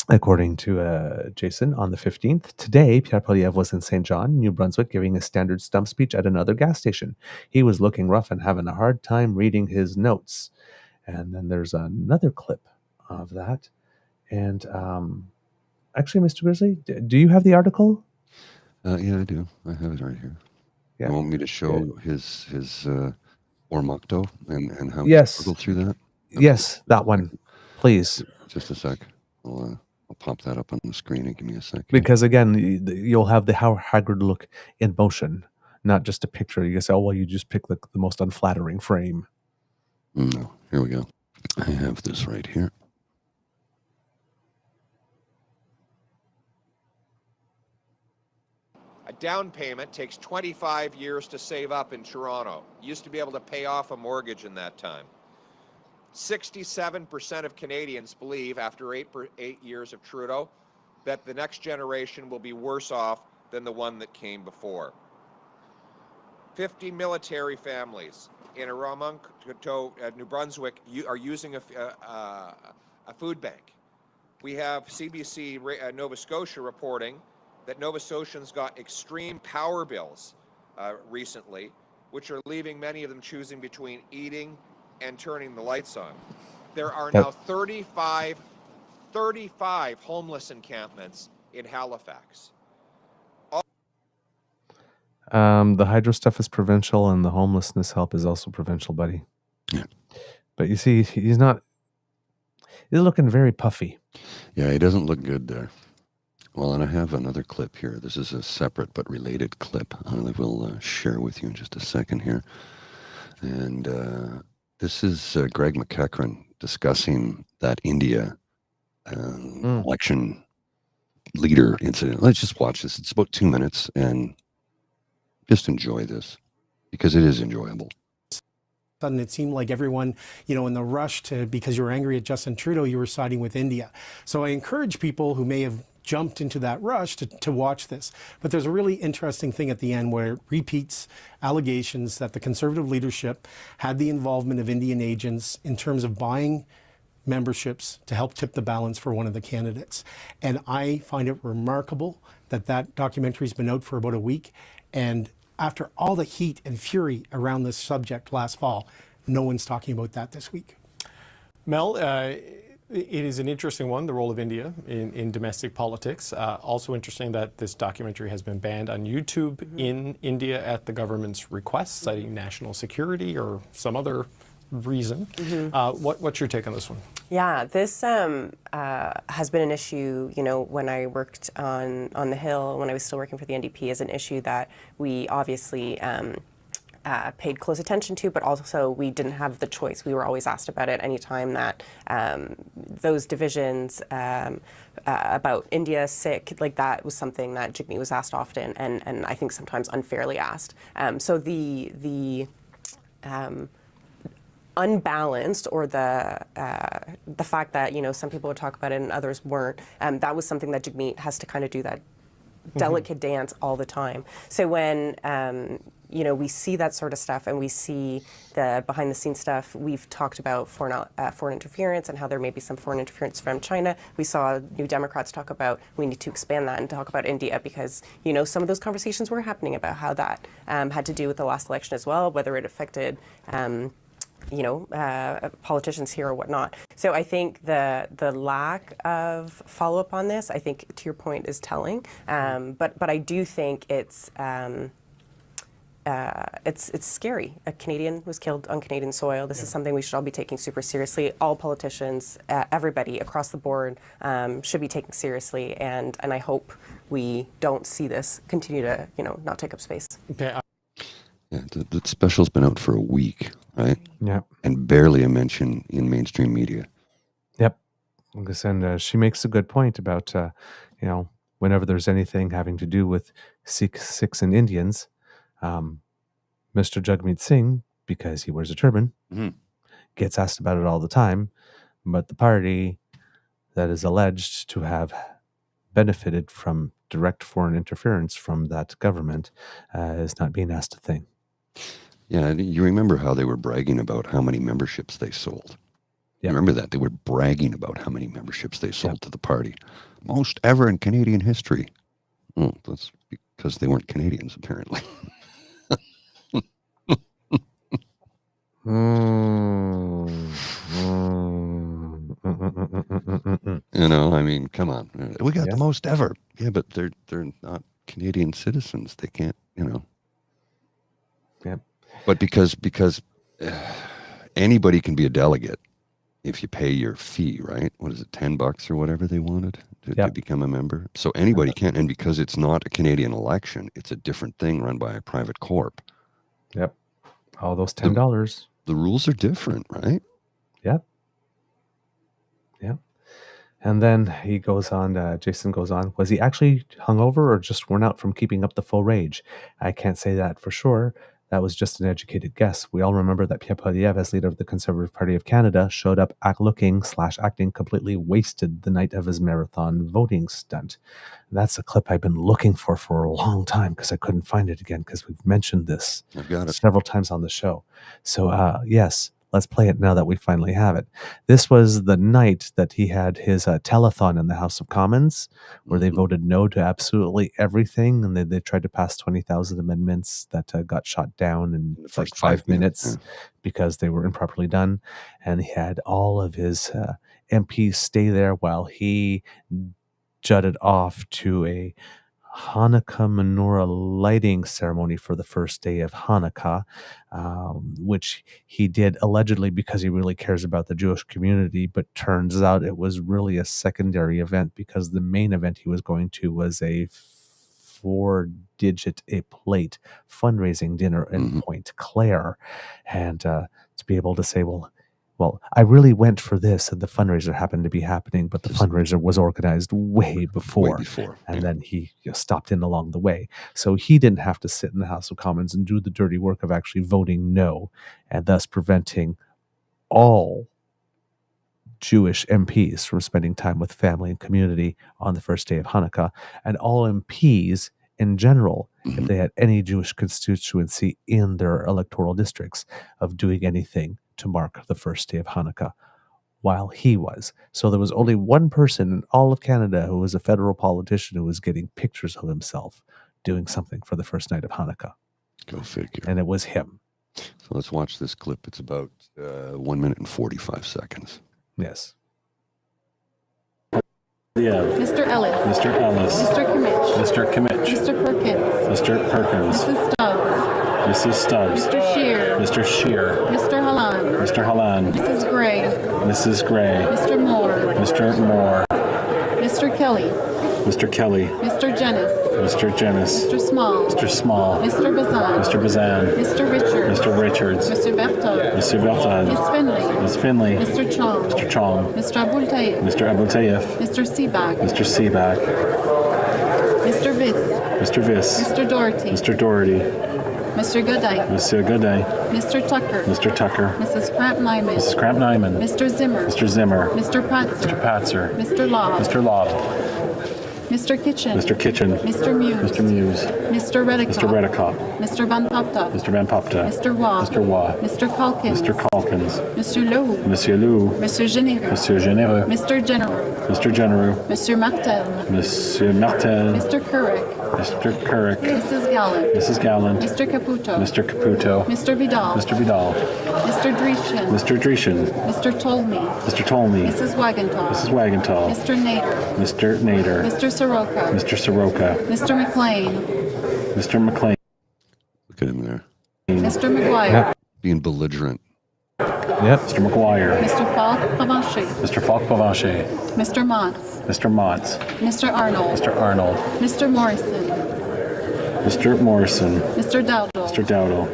according to Jason, on the 15th, today, Pierre Poilievre was in St. John, New Brunswick, giving a standard stump speech at another gas station. He was looking rough and having a hard time reading his notes. And then there's another clip of that. And actually, Mr. Grizzly, do you have the article? Yeah, I do. I have it right here. Yeah. You want me to show his Ormocto and how Yes. he struggled through that? Okay. Yes, that one, please. Just a sec. I'll pop that up on the screen and give me a sec. Because again, you'll have the how haggard look in motion, not just a picture. You can say, you just pick the most unflattering frame. No, here we go. I have this right here. A down payment takes 25 years to save up in Toronto. You used to be able to pay off a mortgage in that time. 67% of Canadians believe, after 8 years of Trudeau, that the next generation will be worse off than the one that came before. 50 military families in New Brunswick are using a food bank. We have CBC Nova Scotia reporting that Nova Scotians got extreme power bills recently, which are leaving many of them choosing between eating and turning the lights on. There are now 35 homeless encampments in Halifax. The hydro stuff is provincial, and the homelessness help is also provincial, buddy. Yeah. But you see, he's looking very puffy. Yeah, he doesn't look good there. Well, and I have another clip here. This is a separate but related clip I will share with you in just a second here. And this is Greg McEachran discussing that India election leader incident. Let's just watch this. It's about 2 minutes, and just enjoy this because it is enjoyable. Sudden, it seemed like everyone, in the rush because you were angry at Justin Trudeau, you were siding with India. So I encourage people who may have jumped into that rush to watch this. But there's a really interesting thing at the end where it repeats allegations that the Conservative leadership had the involvement of Indian agents in terms of buying memberships to help tip the balance for one of the candidates. And I find it remarkable that documentary's been out for about a week. And after all the heat and fury around this subject last fall, no one's talking about that this week. Mel, it is an interesting one, the role of India in domestic politics. Also interesting that this documentary has been banned on YouTube in India at the government's request, citing national security or some other reason. What's your take on this one? Yeah, this has been an issue, when I worked on the Hill, when I was still working for the NDP, is an issue that we obviously paid close attention to, but also we didn't have the choice. We were always asked about it anytime that those divisions about India, Sikh, like that was something that Jagmeet was asked often, and I think sometimes unfairly asked. So the unbalanced, or the fact that some people would talk about it and others weren't, that was something that Jagmeet has to kind of do that delicate dance all the time. So when we see that sort of stuff and we see the behind the scenes stuff, we've talked about foreign interference and how there may be some foreign interference from China. We saw New Democrats talk about we need to expand that and talk about India because some of those conversations were happening about how that had to do with the last election as well, whether it affected politicians here or whatnot. So I think the lack of follow-up on this, I think, to your point, is telling. But I do think it's scary. A Canadian was killed on Canadian soil. This is something we should all be taking super seriously. All politicians, everybody across the board, should be taken seriously. And I hope we don't see this continue to not take up space. Okay. Yeah, the special's been out for a week, right? Yeah. And barely a mention in mainstream media. Yep. And she makes a good point about, whenever there's anything having to do with Sikhs and Indians, Mr. Jagmeet Singh, because he wears a turban, gets asked about it all the time. But the party that is alleged to have benefited from direct foreign interference from that government is not being asked a thing. Yeah, you remember how they were bragging about how many memberships they sold. Yep. Remember that? They were bragging about how many memberships they sold to the party. Most ever in Canadian history. Oh, that's because they weren't Canadians, apparently. I mean, come on. We got the most ever. Yeah, but they're not Canadian citizens. They can't, Yep. But because anybody can be a delegate if you pay your fee, right? What is it, $10 or whatever they wanted to become a member? So anybody can, and because it's not a Canadian election, it's a different thing run by a private corp. Yep. All those $10. The rules are different, right? Yep. Yep. And then he goes on, Jason goes on, was he actually hungover or just worn out from keeping up the full rage? I can't say that for sure. That was just an educated guess. We all remember that Pierre Poilievre, as leader of the Conservative Party of Canada, showed up acting completely wasted the night of his marathon voting stunt. That's a clip I've been looking for a long time because I couldn't find it again because we've mentioned this I've got it several times on the show. So, yes, let's play it now that we finally have it. This was the night that he had his telethon in the House of Commons, where they voted no to absolutely everything, and they tried to pass 20,000 amendments that got shot down in the like first 5 5 minutes, minutes because they were improperly done. And he had all of his MPs stay there while he jutted off to a Hanukkah menorah lighting ceremony for the first day of Hanukkah, which he did allegedly because he really cares about the Jewish community, but turns out it was really a secondary event because the main event he was going to was a 4-digit a plate fundraising dinner in Point Claire. And to be able to say, well, I really went for this, and the fundraiser happened to be happening, but the fundraiser was organized way before. And then he stopped in along the way. So he didn't have to sit in the House of Commons and do the dirty work of actually voting no, and thus preventing all Jewish MPs from spending time with family and community on the first day of Hanukkah, and all MPs in general, if they had any Jewish constituency in their electoral districts, of doing anything to mark the first day of Hanukkah while he was. So there was only one person in all of Canada who was a federal politician who was getting pictures of himself doing something for the first night of Hanukkah. Go figure. And it was him. So let's watch this clip. It's about 1 minute and 45 seconds. Yes. Yeah. Mr. Ellis. Mr. Ellis. Mr. Kimmich. Mr. Kimmich. Mr. Perkins. Mr. Perkins. Mrs. Stubbs. Mrs. Stubbs. Mr. Shear. Mr. Shear. Mr. Halland. Mr. Halland. Mrs. Gray. Mrs. Gray. Mr. Moore. Mr. Moore. Mr. Kelly. Mr. Kelly. Mr. Jennis. Mr. Jennis. Mr. Small. Mr. Small. Mr. Bazan. Mr. Bazan. Mr. Richards. Mr. Richards. Mr. Berthold. Mr. Belton. Miss Finley. Miss Finley. Mr. Chong. Mr. Chong. Mr. Abultayev. Mr. Abultayev. Mr. Seaback. Mr. Seaback. Mr. Viss. Mr. Viss. Mr. Doherty. Mr. Doherty. Mr. Goodite. Mr. Goodeye. Mr. Tucker. Mr. Tucker. Mrs. Krapp-Nyman. Mrs. Krapp-Nyman. Mr. Zimmer. Mr. Zimmer. Mr. Patzer. Mr. Patzer. Mr. Law. Mr. Lobb. Mr. Kitchen. Mr. Kitchen. Mr. Muse. Mr. Muse. Mr. Redicott. Mr. Redicott. Mr. Van Popta. Mr. Van Popta. Mr. Waugh. Mr. Waugh. Mr. Calkins. Mr. Calkins. Monsieur Lowe. Monsieur Lou. Monsieur Généreux. Monsieur Généreux. Mr. General. Mr. Genereux. Monsieur Martel. Monsieur Martel. Mr. Couric. Mr. Couric. Mrs. Gallant. Mrs. Gallant. Mr. Caputo. Mr. Caputo. Mr. Vidal. Mr. Vidal. Mr. Dreeshen. Mr. Dreeshen. Mr. Tolmie. Mr. Tolmie. Mrs. Wagenthal. Mrs. Wagenthal. Mr. Nader. Mr. Nader. Mr. Soroka. Mr. Soroka. Mr. McLean. Mr. McLean. Look at him there. Mr. McGuire. Yep. Being belligerent. Yep. Mr. McGuire. Mr. Falk Pavanchet. Mr. Falk Pavanchet. Mr. Motts. Mr. Motts. Mr. Arnold. Mr. Arnold. Mr. Morrison. Mr. Morrison. Mr. Dowdle. Mr. Dowdle.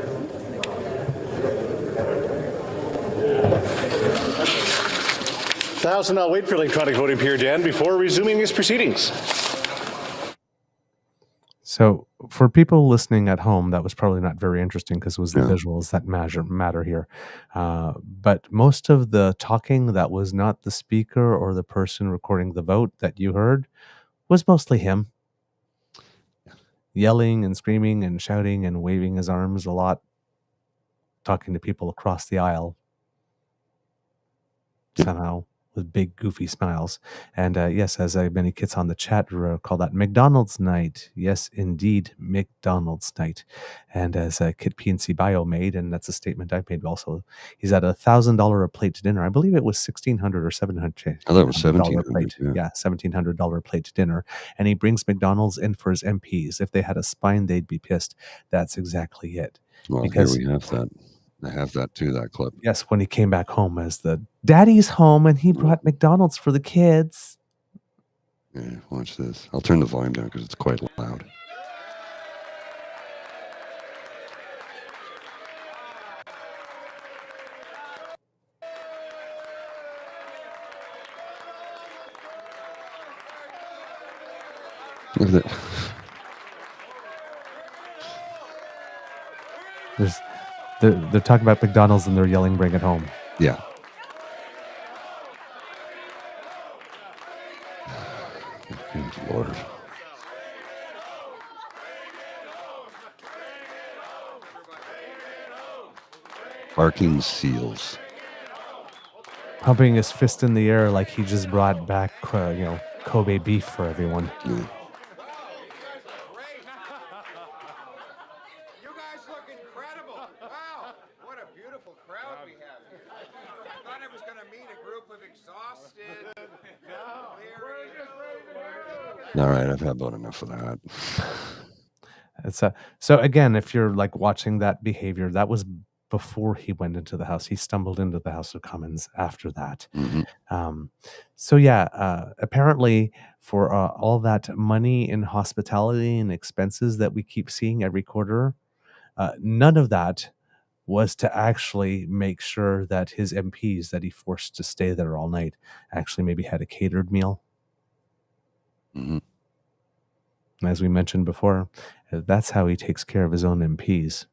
The House will now wait for electronic voting period to end before resuming its proceedings. So for people listening at home, that was probably not very interesting because it was the visuals that matter here. But most of the talking that was not the speaker or the person recording the vote that you heard was mostly him. Yelling and screaming and shouting and waving his arms a lot, talking to people across the aisle somehow with big goofy smiles. And yes, as many kids on the chat call that McDonald's night. Yes, indeed, McDonald's night. And as Kit PNC Bio made, and that's a statement I've made also, he's at $1,000 a plate dinner. I believe it was $1,600 or $700. I thought it was $1,700. Plate. Yeah, $1,700 plate dinner. And he brings McDonald's in for his MPs. If they had a spine, they'd be pissed. That's exactly it. Well, because here we have that. I have that too, that clip. Yes, when he came back home as the daddy's home and he brought McDonald's for the kids. Yeah, watch this. I'll turn the volume down because it's quite loud. Look at that. They're talking about McDonald's and they're yelling, "Bring it home." Yeah. Good Lord. Barking seals. pumping his fist in the air like he just brought back, Kobe beef for everyone. Yeah. You guys look incredible. Wow, what a beautiful crowd we have here. I thought I was going to meet a group of exhausted. All right, I've had about enough of that. So again, if you're like watching that behavior, that was before he went into the House. He stumbled into the House of Commons after that. Apparently for all that money in hospitality and expenses that we keep seeing every quarter, none of that was to actually make sure that his MPs that he forced to stay there all night actually maybe had a catered meal. As we mentioned before, that's how he takes care of his own MPs.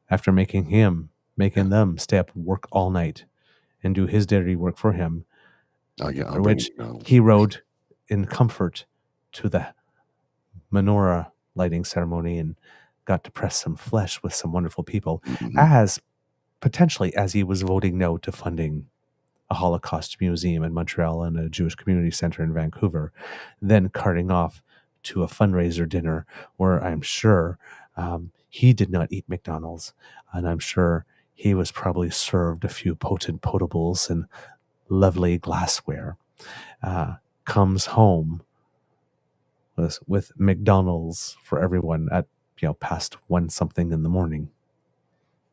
After making them stay up, work all night, and do his dirty work for him, for which he rode in comfort to the menorah lighting ceremony and got to press some flesh with some wonderful people, as he was voting no to funding a Holocaust museum in Montreal and a Jewish community center in Vancouver, then carting off to a fundraiser dinner where I'm sure he did not eat McDonald's, and I'm sure he was probably served a few potent potables and lovely glassware. Comes home with McDonald's for everyone at past 1 something in the morning,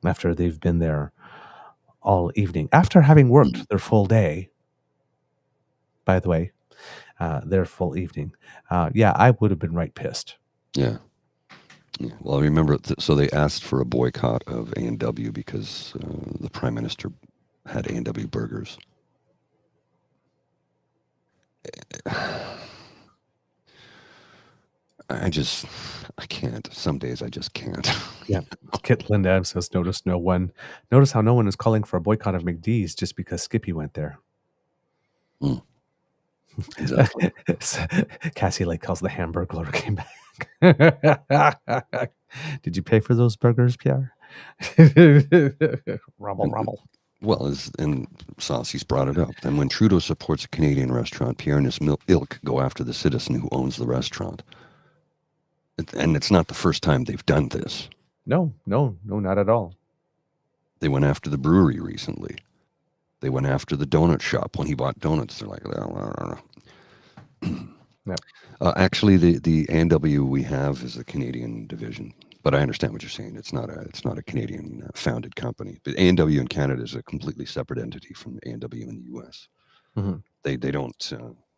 after they've been there all evening, after having worked their full day. By the way, their full evening. I would have been right pissed. Yeah. Well, I remember, so they asked for a boycott of A&W because the Prime Minister had A&W burgers. I can't. Some days I just can't. Yeah. Kit Linda Adams says, notice how no one is calling for a boycott of McD's just because Skippy went there. Exactly. Cassie Lake calls the Hamburglar came back. Did you pay for those burgers, Pierre? Rumble. Well, and Saucy's brought it up. And when Trudeau supports a Canadian restaurant, Pierre and his ilk go after the citizen who owns the restaurant. And it's not the first time they've done this. No, not at all. They went after the brewery recently. They went after the donut shop when he bought donuts. They're like, Yep. Actually, the A&W we have is a Canadian division, but I understand what you're saying. It's not a Canadian founded company. But A&W in Canada is a completely separate entity from A&W in the U.S. They don't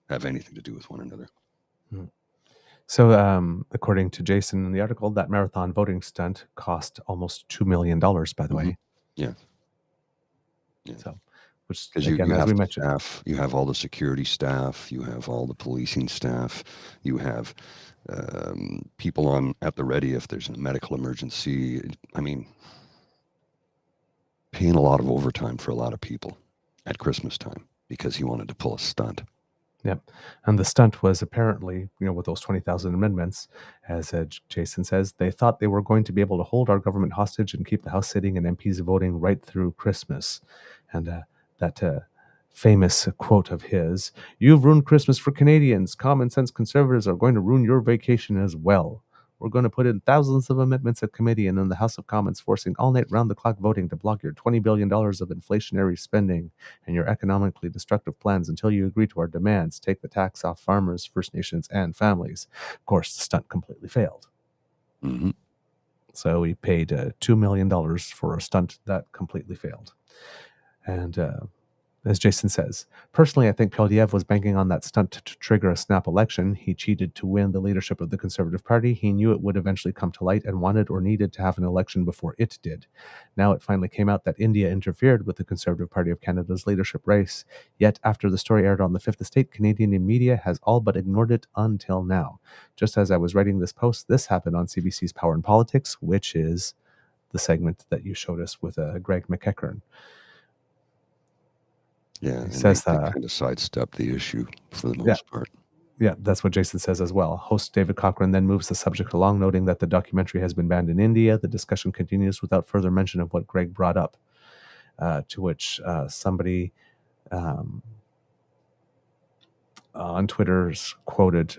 have anything to do with one another. So, according to Jason in the article, that marathon voting stunt cost almost $2 million, by the way. Yeah. So, which, because again, you as have we the mentioned, staff, you have all the security staff, you have all the policing staff, you have people at the ready if there's a medical emergency. I mean, paying a lot of overtime for a lot of people at Christmas time because he wanted to pull a stunt. Yep. And the stunt was apparently, with those 20,000 amendments, as Jason says, they thought they were going to be able to hold our government hostage and keep the House sitting and MPs voting right through Christmas. And that famous quote of his, "You've ruined Christmas for Canadians. Common sense conservatives are going to ruin your vacation as well. We're going to put in thousands of amendments at committee and in the House of Commons, forcing all-night round-the-clock voting to block your $20 billion of inflationary spending and your economically destructive plans until you agree to our demands. Take the tax off farmers, First Nations, and families." Of course, the stunt completely failed. So we paid $2 million for a stunt that completely failed. And as Jason says, personally, I think Poilievre was banking on that stunt to trigger a snap election. He cheated to win the leadership of the Conservative Party. He knew it would eventually come to light and wanted or needed to have an election before it did. Now it finally came out that India interfered with the Conservative Party of Canada's leadership race. Yet after the story aired on the Fifth Estate, Canadian media has all but ignored it until now. Just as I was writing this post, this happened on CBC's Power and Politics, which is the segment that you showed us with Greg McEachern. Yeah, he says they kind of sidestepped the issue for the most part. Yeah, that's what Jason says as well. Host David Cochran then moves the subject along, noting that the documentary has been banned in India. The discussion continues without further mention of what Greg brought up. to which somebody on Twitter's quoted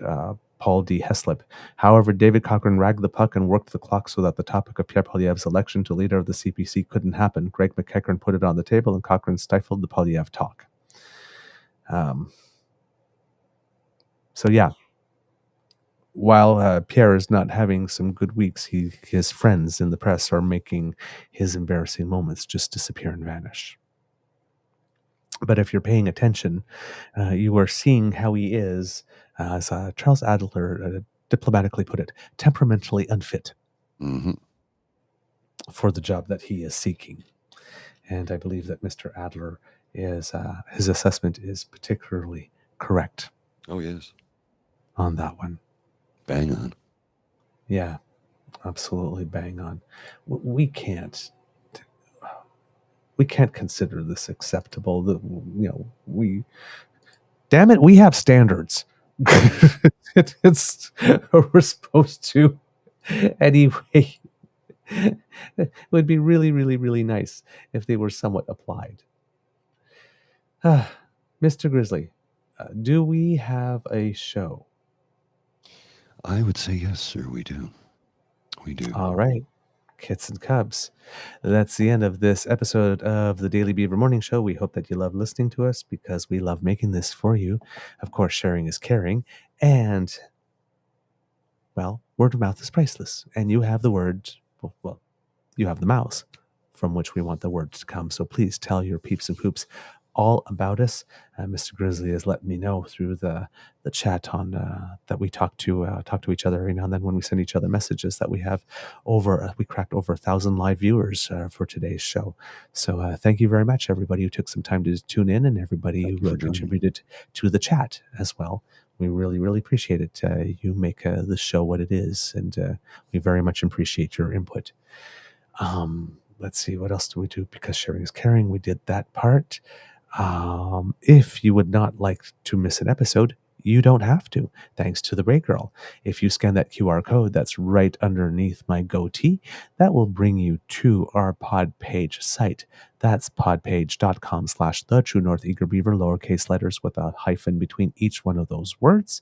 Paul D. Heslip. However, David Cochrane ragged the puck and worked the clock so that the topic of Pierre Poilievre's election to leader of the CPC couldn't happen. Greg McEachern put it on the table, and Cochrane stifled the Poilievre talk. So yeah, while Pierre is not having some good weeks, his friends in the press are making his embarrassing moments just disappear and vanish. But if you're paying attention, you are seeing how he is, as Charles Adler diplomatically put it, temperamentally unfit for the job that he is seeking. And I believe that Mr. Adler is his assessment is particularly correct. Oh, yes. On that one. Bang on. Yeah, absolutely bang on. We can't consider this acceptable. Damn it, we have standards. We're supposed to. Anyway, it would be really, really, really nice if they were somewhat applied. Mr. Grizzly, do we have a show? I would say yes, sir, we do. We do. All right. Kits and Cubs. That's the end of this episode of the Daily Beaver Morning Show. We hope that you love listening to us because we love making this for you. Of course, sharing is caring. And, well, word of mouth is priceless. And you have the words, well, you have the mouths from which we want the words to come. So please tell your peeps and poops all about us. Mr. Grizzly has let me know through the chat on that we talk to each other every now and then when we send each other messages that we have we cracked over 1,000 live viewers for today's show. So thank you very much, everybody who took some time to tune in, and everybody who contributed to the chat as well. We really, really appreciate it. You make the show what it is, and we very much appreciate your input. Let's see, what else do we do? Because sharing is caring. We did that part. If you would not like to miss an episode, you don't have to, thanks to the Ray Girl. If you scan that QR code that's right underneath my goatee, that will bring you to our pod page site. That's podpage.com/The True North Eager Beaver, lowercase letters with a hyphen between each one of those words.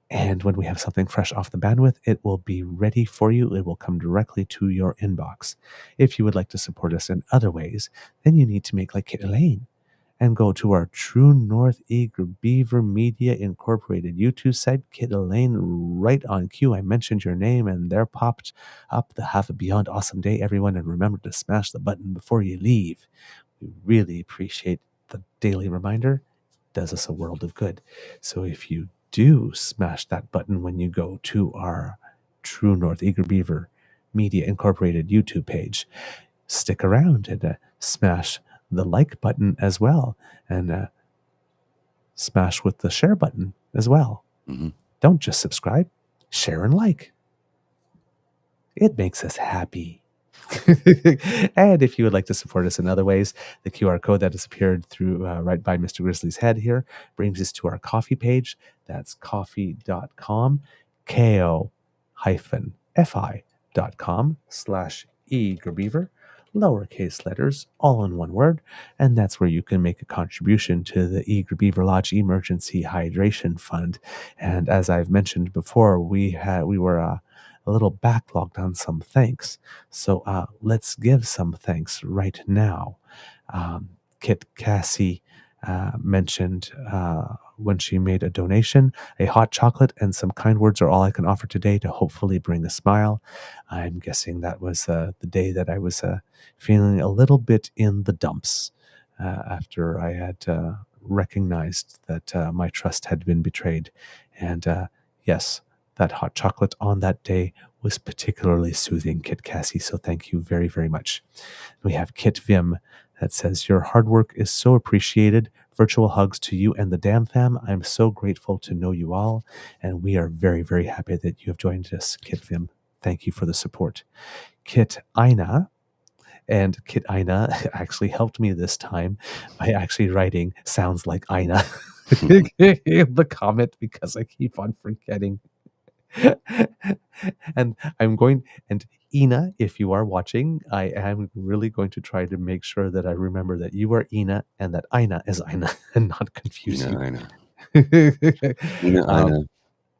And when we have something fresh off the bandwidth, it will be ready for you. It will come directly to your inbox. If you would like to support us in other ways, then you need to make like Kit Elaine and go to our True North Eager Beaver Media Incorporated YouTube site. Kit Elaine, right on cue. I mentioned your name and there popped up the Have a Beyond Awesome Day, everyone. And remember to smash the button before you leave. We really appreciate the daily reminder. It does us a world of good. So if you do smash that button when you go to our True North Eager Beaver Media Incorporated YouTube page, stick around and smash the like button as well, and smash with the share button as well. Don't just subscribe, share and like. It makes us happy. And if you would like to support us in other ways, the QR code that has appeared through right by Mr. Grizzly's head here brings us to our coffee page. That's coffee.com, ko-fi.com/eagerbeaver, lowercase letters, all in one word. And that's where you can make a contribution to the Eager Beaver Lodge Emergency Hydration Fund. And as I've mentioned before, we were a little backlogged on some thanks. So let's give some thanks right now. Kit Cassie mentioned when she made a donation, a hot chocolate and some kind words are all I can offer today to hopefully bring a smile. I'm guessing that was the day that I was feeling a little bit in the dumps after I had recognized that my trust had been betrayed. And yes, that hot chocolate on that day was particularly soothing, Kit Cassie. So thank you very, very much. We have Kit Vim that says, your hard work is so appreciated. Virtual hugs to you and the Damn Fam. I'm so grateful to know you all. And we are very, very happy that you have joined us, Kit Vim. Thank you for the support. Kit Aina. And Kit Aina actually helped me this time by actually writing sounds like Aina in the comment because I keep on forgetting. And I'm going, and Ina, if you are watching, I am really going to try to make sure that I remember that you are Ina and that Ina is Ina and not confuse you. Ina.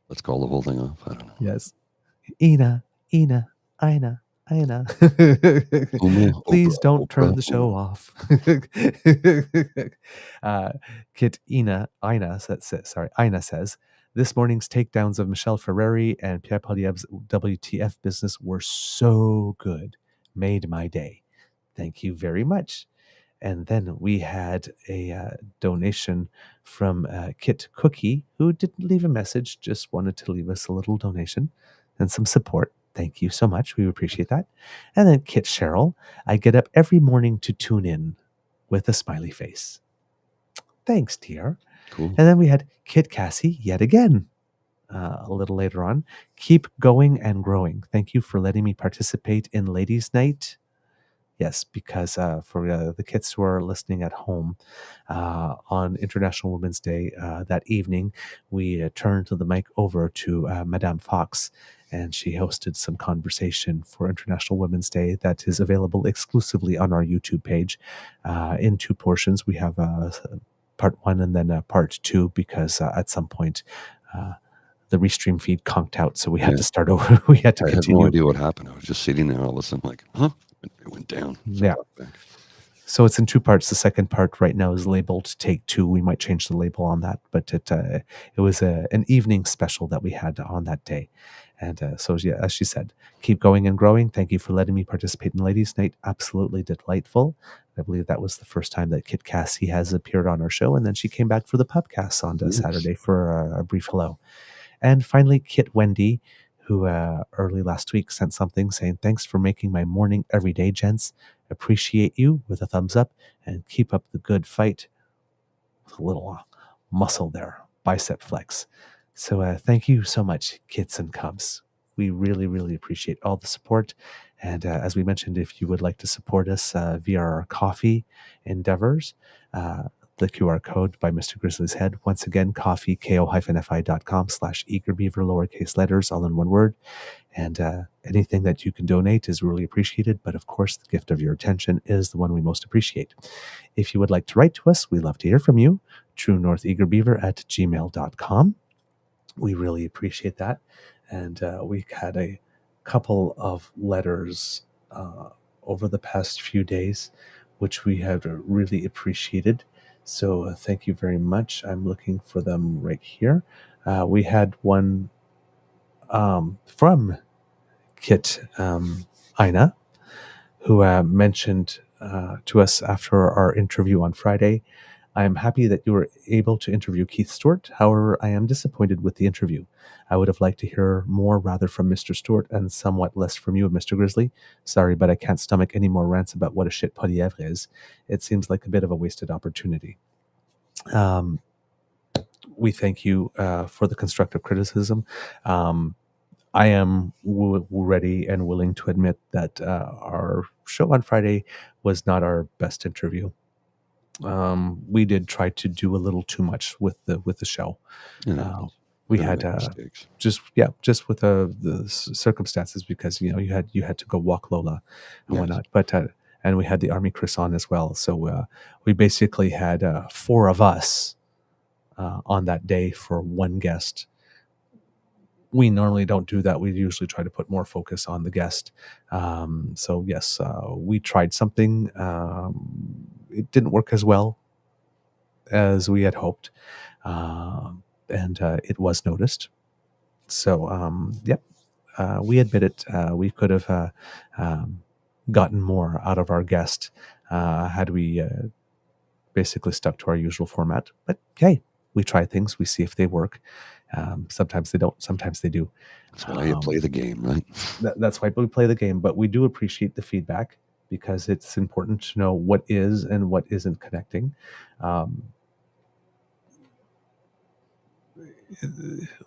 Let's call the whole thing off. I don't know. Yes. Ina. Please don't turn the show off. Kit Ina says, this morning's takedowns of Michelle Ferreri and Pierre Poilievre's WTF business were so good. Made my day. Thank you very much. And then we had a donation from Kit Cookie, who didn't leave a message, just wanted to leave us a little donation and some support. Thank you so much. We appreciate that. And then Kit Cheryl, I get up every morning to tune in with a smiley face. Thanks, dear. Cool. And then we had Kit Cassie yet again. A little later on. Keep going and growing. Thank you for letting me participate in Ladies' Night. Yes, because for the kids who are listening at home, on International Women's Day that evening, we turned the mic over to Madame Fox, and she hosted some conversation for International Women's Day that is available exclusively on our YouTube page in two portions. We have part one and then part two, because at some point the restream feed conked out, so we had to start over. We had to continue. I had no idea what happened. I was just sitting there all of a sudden like, huh? It went down. Yeah. So it's in two parts. The second part right now is labeled Take Two. We might change the label on that, but it was an evening special that we had on that day. And so, yeah, as she said, keep going and growing. Thank you for letting me participate in Ladies' Night. Absolutely delightful. I believe that was the first time that Kit Cassie has appeared on our show. And then she came back for the pubcast on Saturday for a brief hello. And finally, Kit Wendy, who early last week sent something saying, thanks for making my morning every day, gents. Appreciate you, with a thumbs up, and keep up the good fight. With a little muscle there, bicep flex. So thank you so much, Kits and Kubs. We really, really appreciate all the support. And as we mentioned, if you would like to support us via our coffee endeavors, the QR code by Mr. Grizzly's Head. Once again, coffee, ko-fi.com/eagerbeaver, lowercase letters, all in one word. And anything that you can donate is really appreciated. But of course, the gift of your attention is the one we most appreciate. If you would like to write to us, we love to hear from you. truenortheagerbeaver@gmail.com. We really appreciate that. And we had a couple of letters over the past few days, which we have really appreciated. So thank you very much. I'm looking for them right here. We had one from Kit Ina, who mentioned to us after our interview on Friday, I am happy that you were able to interview Keith Stewart. However, I am disappointed with the interview. I would have liked to hear more rather from Mr. Stewart and somewhat less from you and Mr. Grizzly. Sorry, but I can't stomach any more rants about what a shit Poilievre is. It seems like a bit of a wasted opportunity. We thank you for the constructive criticism. I am ready and willing to admit that our show on Friday was not our best interview. We did try to do a little too much with the show. We had just with the circumstances, because you had to go walk Lola and whatnot. But and we had the Army Chris on as well, so we basically had four of us on that day for one guest. We normally don't do that. We usually try to put more focus on the guest. So yes, we tried something. It didn't work as well as we had hoped, and it was noticed. So we admit it. We could have gotten more out of our guest had we basically stuck to our usual format. But hey, we try things. We see if they work. Sometimes they don't. Sometimes they do. That's why you play the game, right? That's why we play the game. But we do appreciate the feedback, because it's important to know what is and what isn't connecting.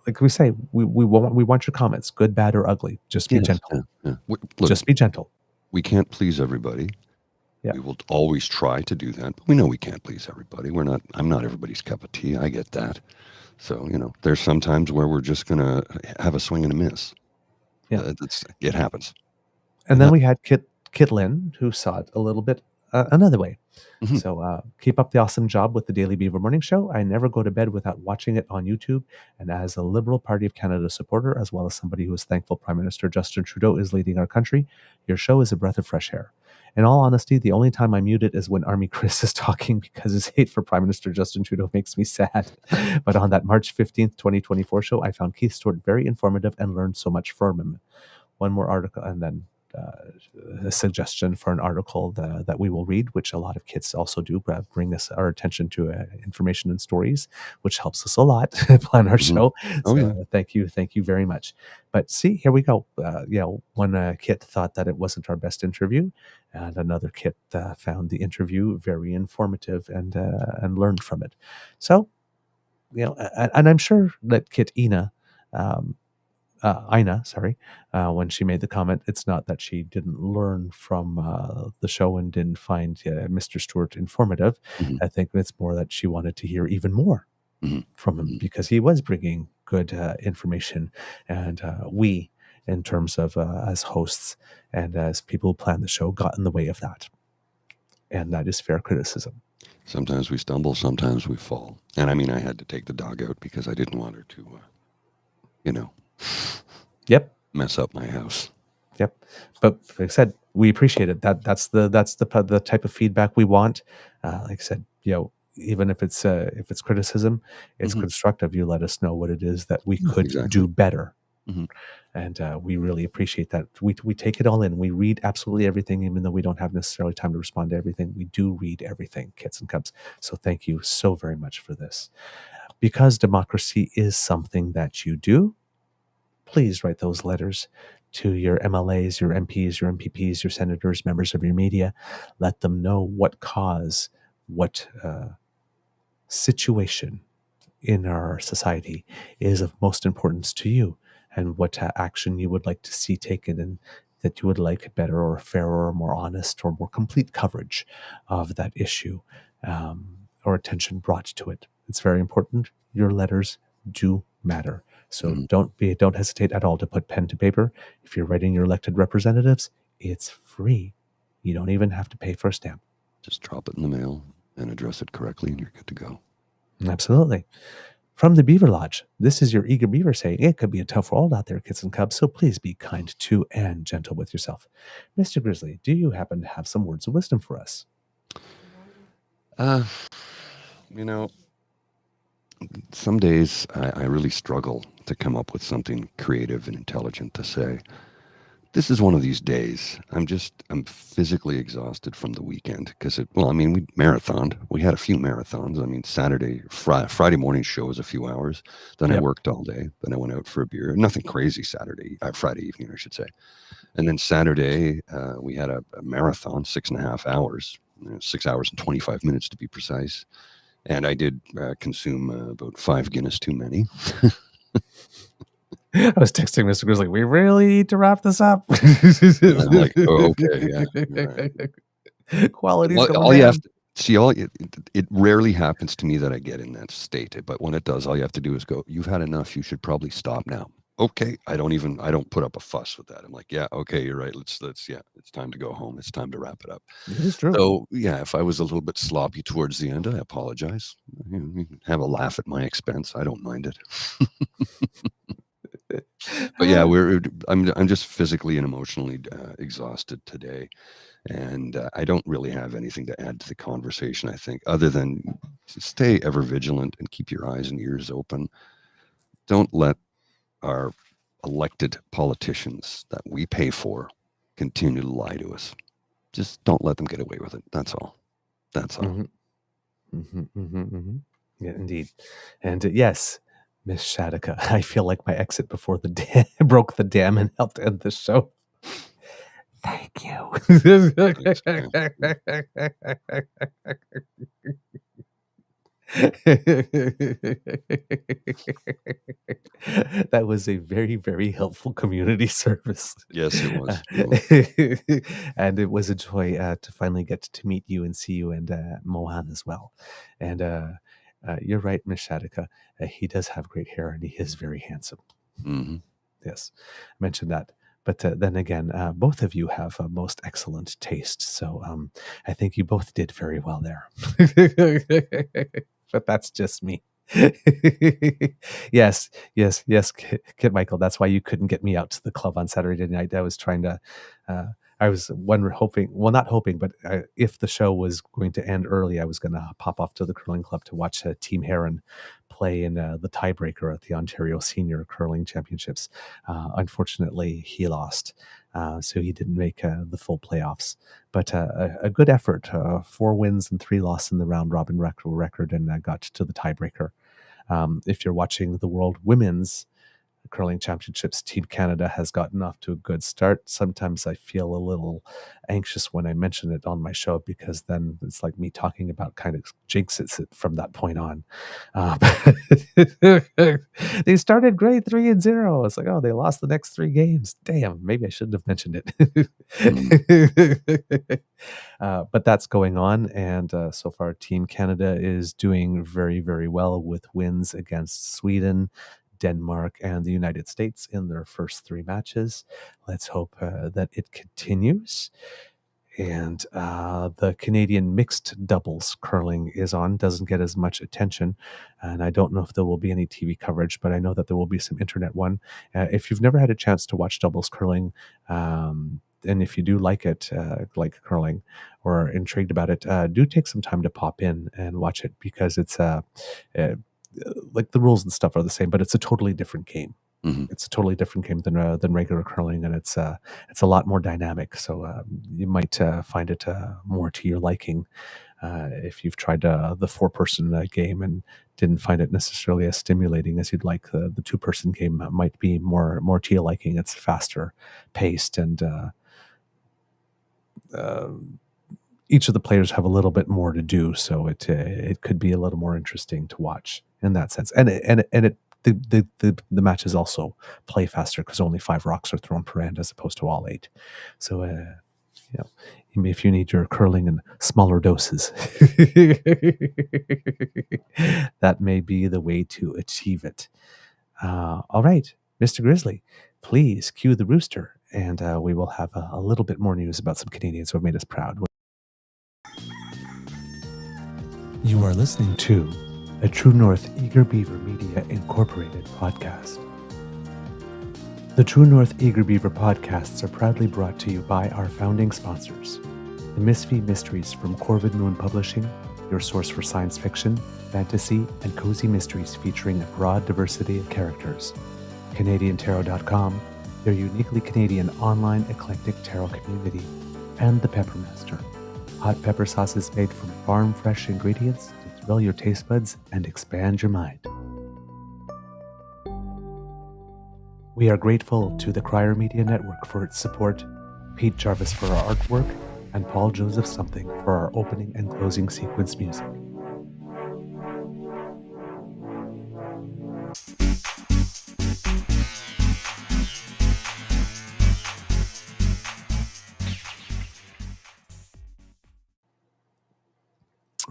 Like we say, we want your comments, good, bad, or ugly. Just be gentle. Look, just be gentle. We can't please everybody. We will always try to do that, but we know we can't please everybody. I'm not everybody's cup of tea. I get that. So, there's some times where we're just going to have a swing and a miss. Yeah. It happens. And then we had Kit Lynn, who saw it a little bit another way. Mhm. So keep up the awesome job with the Daily Beaver Morning Show. I never go to bed without watching it on YouTube. And as a Liberal Party of Canada supporter, as well as somebody who is thankful Prime Minister Justin Trudeau is leading our country, your show is a breath of fresh air. In all honesty, the only time I mute it is when Army Chris is talking because his hate for Prime Minister Justin Trudeau makes me sad. But on that March 15th, 2024 show, I found Keith Stewart very informative and learned so much from him. One more article, and then a suggestion for an article that we will read, which a lot of kids also do, bring us our attention to information and stories, which helps us a lot plan our show. Oh, So yeah. thank you very much. But see, here we go. One kid thought that it wasn't our best interview, and another kid found the interview very informative and learned from it. So, and I'm sure that Kit Ina. Ina, when she made the comment, it's not that she didn't learn from the show and didn't find Mr. Stewart informative. Mhm. I think it's more that she wanted to hear even more Mhm. from him because he was bringing good information. And we, in terms of as hosts and as people who plan the show, got in the way of that. And that is fair criticism. Sometimes we stumble, sometimes we fall. And I mean, I had to take the dog out because I didn't want her to, Yep. mess up my house. Yep. But like I said, we appreciate it. That's the type of feedback we want. Like I said, even if it's criticism, it's Mhm. constructive. You let us know what it is that we could Exactly. do better. Mhm. And we really appreciate that. We take it all in. We read absolutely everything, even though we don't have necessarily time to respond to everything. We do read everything, Kits and Cubs. So thank you so very much for this. Because democracy is something that you do, please write those letters to your MLAs, your MPs, your MPPs, your senators, members of your media. Let them know what cause, what situation in our society is of most importance to you, and what action you would like to see taken, and that you would like better or fairer or more honest or more complete coverage of that issue, or attention brought to it. It's very important. Your letters do matter. So Mhm. don't hesitate at all to put pen to paper. If you're writing your elected representatives, it's free. You don't even have to pay for a stamp. Just drop it in the mail and address it correctly, and you're good to go. Absolutely. From the Beaver Lodge, this is your eager beaver saying it could be a tough world out there, kids and cubs, so please be kind to and gentle with yourself. Mr. Grizzly, do you happen to have some words of wisdom for us? Some days I really struggle to come up with something creative and intelligent to say. This is one of these days. I'm physically exhausted from the weekend because we marathoned. We had a few marathons. I mean, Friday morning show was a few hours. Then I worked all day. Then I went out for a beer. Nothing crazy Friday evening, I should say. And then Saturday, we had a marathon, 6.5 hours, 6 hours and 25 minutes to be precise. And I did consume about 5 Guinness too many. I was texting Mr. Grizzly, we really need to wrap this up. And I'm like, oh, okay, yeah. Right. Quality's going all you down. have to see, it rarely happens to me that I get in that state. But when it does, all you have to do is go, you've had enough. You should probably stop now. Okay. I don't put up a fuss with that. I'm like, yeah, okay, you're right. Let's it's time to go home. It's time to wrap it up. It is true. So yeah, if I was a little bit sloppy towards the end, I apologize. You can have a laugh at my expense. I don't mind it. But yeah, I'm just physically and emotionally exhausted today, and I don't really have anything to add to the conversation. I think other than stay ever vigilant and keep your eyes and ears open. Don't let our elected politicians that we pay for continue to lie to us. Just don't let them get away with it. That's all. That's all. Yeah, indeed. And yes, Miss Shadika, I feel like my exit before the dam broke the dam and helped end the show. Thank you. That was a very, very helpful community service. Yes, it was. And it was a joy to finally get to meet you and see you and Mohan as well. And You're right, Miss Shadika. He does have great hair, and he is very handsome. Mm-hmm. Yes, I mentioned that. But then again, both of you have most excellent taste. So I think you both did very well there. But that's just me. Yes, Kid Michael. That's why you couldn't get me out to the club on Saturday night. I was trying to. I was hoping, well, not hoping, but if the show was going to end early, I was going to pop off to the curling club to watch Team Heron play in the tiebreaker at the Ontario Senior Curling Championships. Unfortunately, he lost, so he didn't make the full playoffs. But a good effort, 4 wins and 3 losses in the round robin record, and got to the tiebreaker. If you're watching the World Women's Curling Championships, Team Canada has gotten off to a good start. Sometimes I feel a little anxious when I mention it on my show, because then it's like me talking about kind of jinxes it from that point on. They started great 3-0. It's like, oh, they lost the next 3 games. Damn, maybe I shouldn't have mentioned it. But that's going on, and so far Team Canada is doing very, very well with wins against Sweden, Denmark, and the United States in their first 3 matches. Let's hope that it continues. And the Canadian mixed doubles curling is on, doesn't get as much attention. And I don't know if there will be any TV coverage, but I know that there will be some internet one. If you've never had a chance to watch doubles curling, and if you do like it, like curling, or are intrigued about it, do take some time to pop in and watch it, because it's like the rules and stuff are the same, but it's a totally different game. Mm-hmm. It's a totally different game than regular curling, and it's a lot more dynamic. So you might find it more to your liking if you've tried the 4-person game and didn't find it necessarily as stimulating as you'd like. The 2-person game might be more to your liking. It's faster paced, and each of the players have a little bit more to do, so it could be a little more interesting to watch in that sense. The matches also play faster, because only 5 rocks are thrown per end as opposed to all 8. So if you need your curling in smaller doses, that may be the way to achieve it. All right, Mr. Grizzly, please cue the rooster, and we will have a little bit more news about some Canadians who have made us proud. You are listening to a True North Eager Beaver Media Incorporated podcast. The True North Eager Beaver podcasts are proudly brought to you by our founding sponsors, the Misfit Mysteries from Corvid Moon Publishing, your source for science fiction, fantasy, and cozy mysteries featuring a broad diversity of characters, CanadianTarot.com, their uniquely Canadian online eclectic tarot community, and the Peppermaster, hot pepper sauces made from farm-fresh ingredients to thrill your taste buds and expand your mind. We are grateful to the Crier Media Network for its support, Pete Jarvis for our artwork, and Paul Joseph Something for our opening and closing sequence music.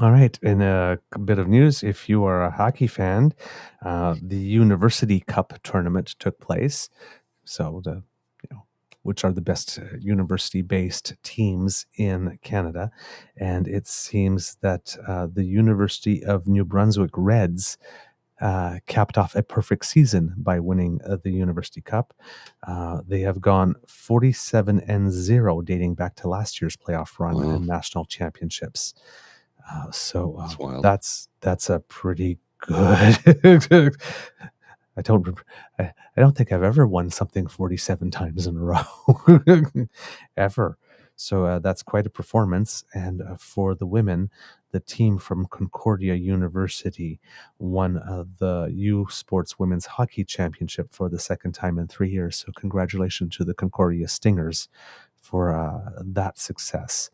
All right, in a bit of news, if you are a hockey fan, the University Cup tournament took place. So which are the best university-based teams in Canada, and it seems that the University of New Brunswick Reds capped off a perfect season by winning the University Cup. They have gone 47-0, dating back to last year's playoff run and national championships. So that's a pretty good. I don't think I've ever won something 47 times in a row ever. So that's quite a performance. And for the women, the team from Concordia University won the U Sports Women's Hockey Championship for the second time in 3 years. So congratulations to the Concordia Stingers for that success.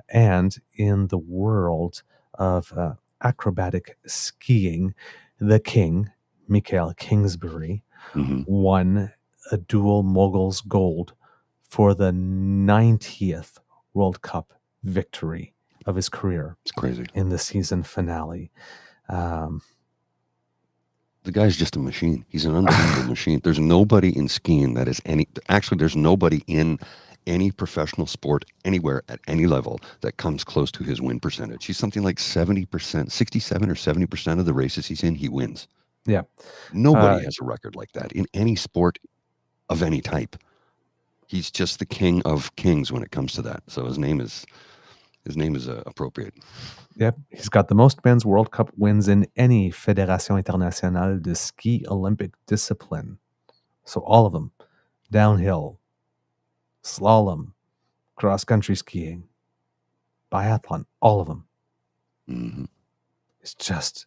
And in the world of acrobatic skiing, the king, Michael Kingsbury, won a dual moguls gold for the 90th World Cup victory of his career. It's crazy. In the season finale. Um, The guy's just a machine. He's an unbelievable machine. There's nobody in skiing that is there's nobody in any professional sport anywhere at any level that comes close to his win percentage. He's something like 70%, 67 or 70% of the races he's in, he wins. yeah. Nobody has a record like that in any sport of any type. He's just the king of kings when it comes to that. So his name is appropriate. Yep. He's got the most men's World Cup wins in any Fédération Internationale de Ski Olympic discipline. So all of them. Downhill, slalom, cross-country skiing, biathlon, all of them. Mm-hmm. It's just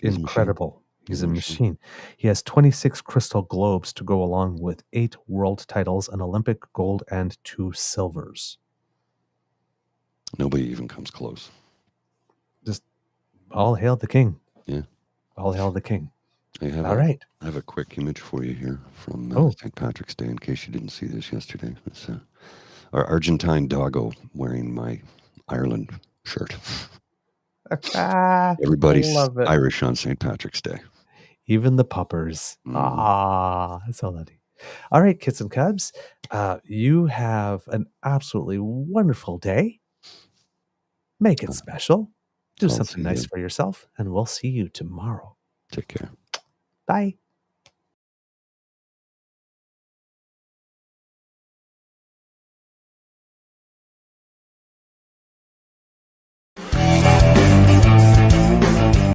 He's incredible. He's a machine. He has 26 crystal globes to go along with 8 world titles, an Olympic gold, and 2 silvers. Nobody even comes close. Just all hail the king. Yeah. All hail the king. All right. I have a quick image for you here from St. Patrick's Day, in case you didn't see this yesterday. It's our Argentine doggo wearing my Ireland shirt. Everybody's Irish on St. Patrick's Day. Even the puppers. That's so lovely. All right, kids and cubs, you have an absolutely wonderful day. Make it special. Do something nice for yourself, and we'll see you tomorrow. Take care. Bye.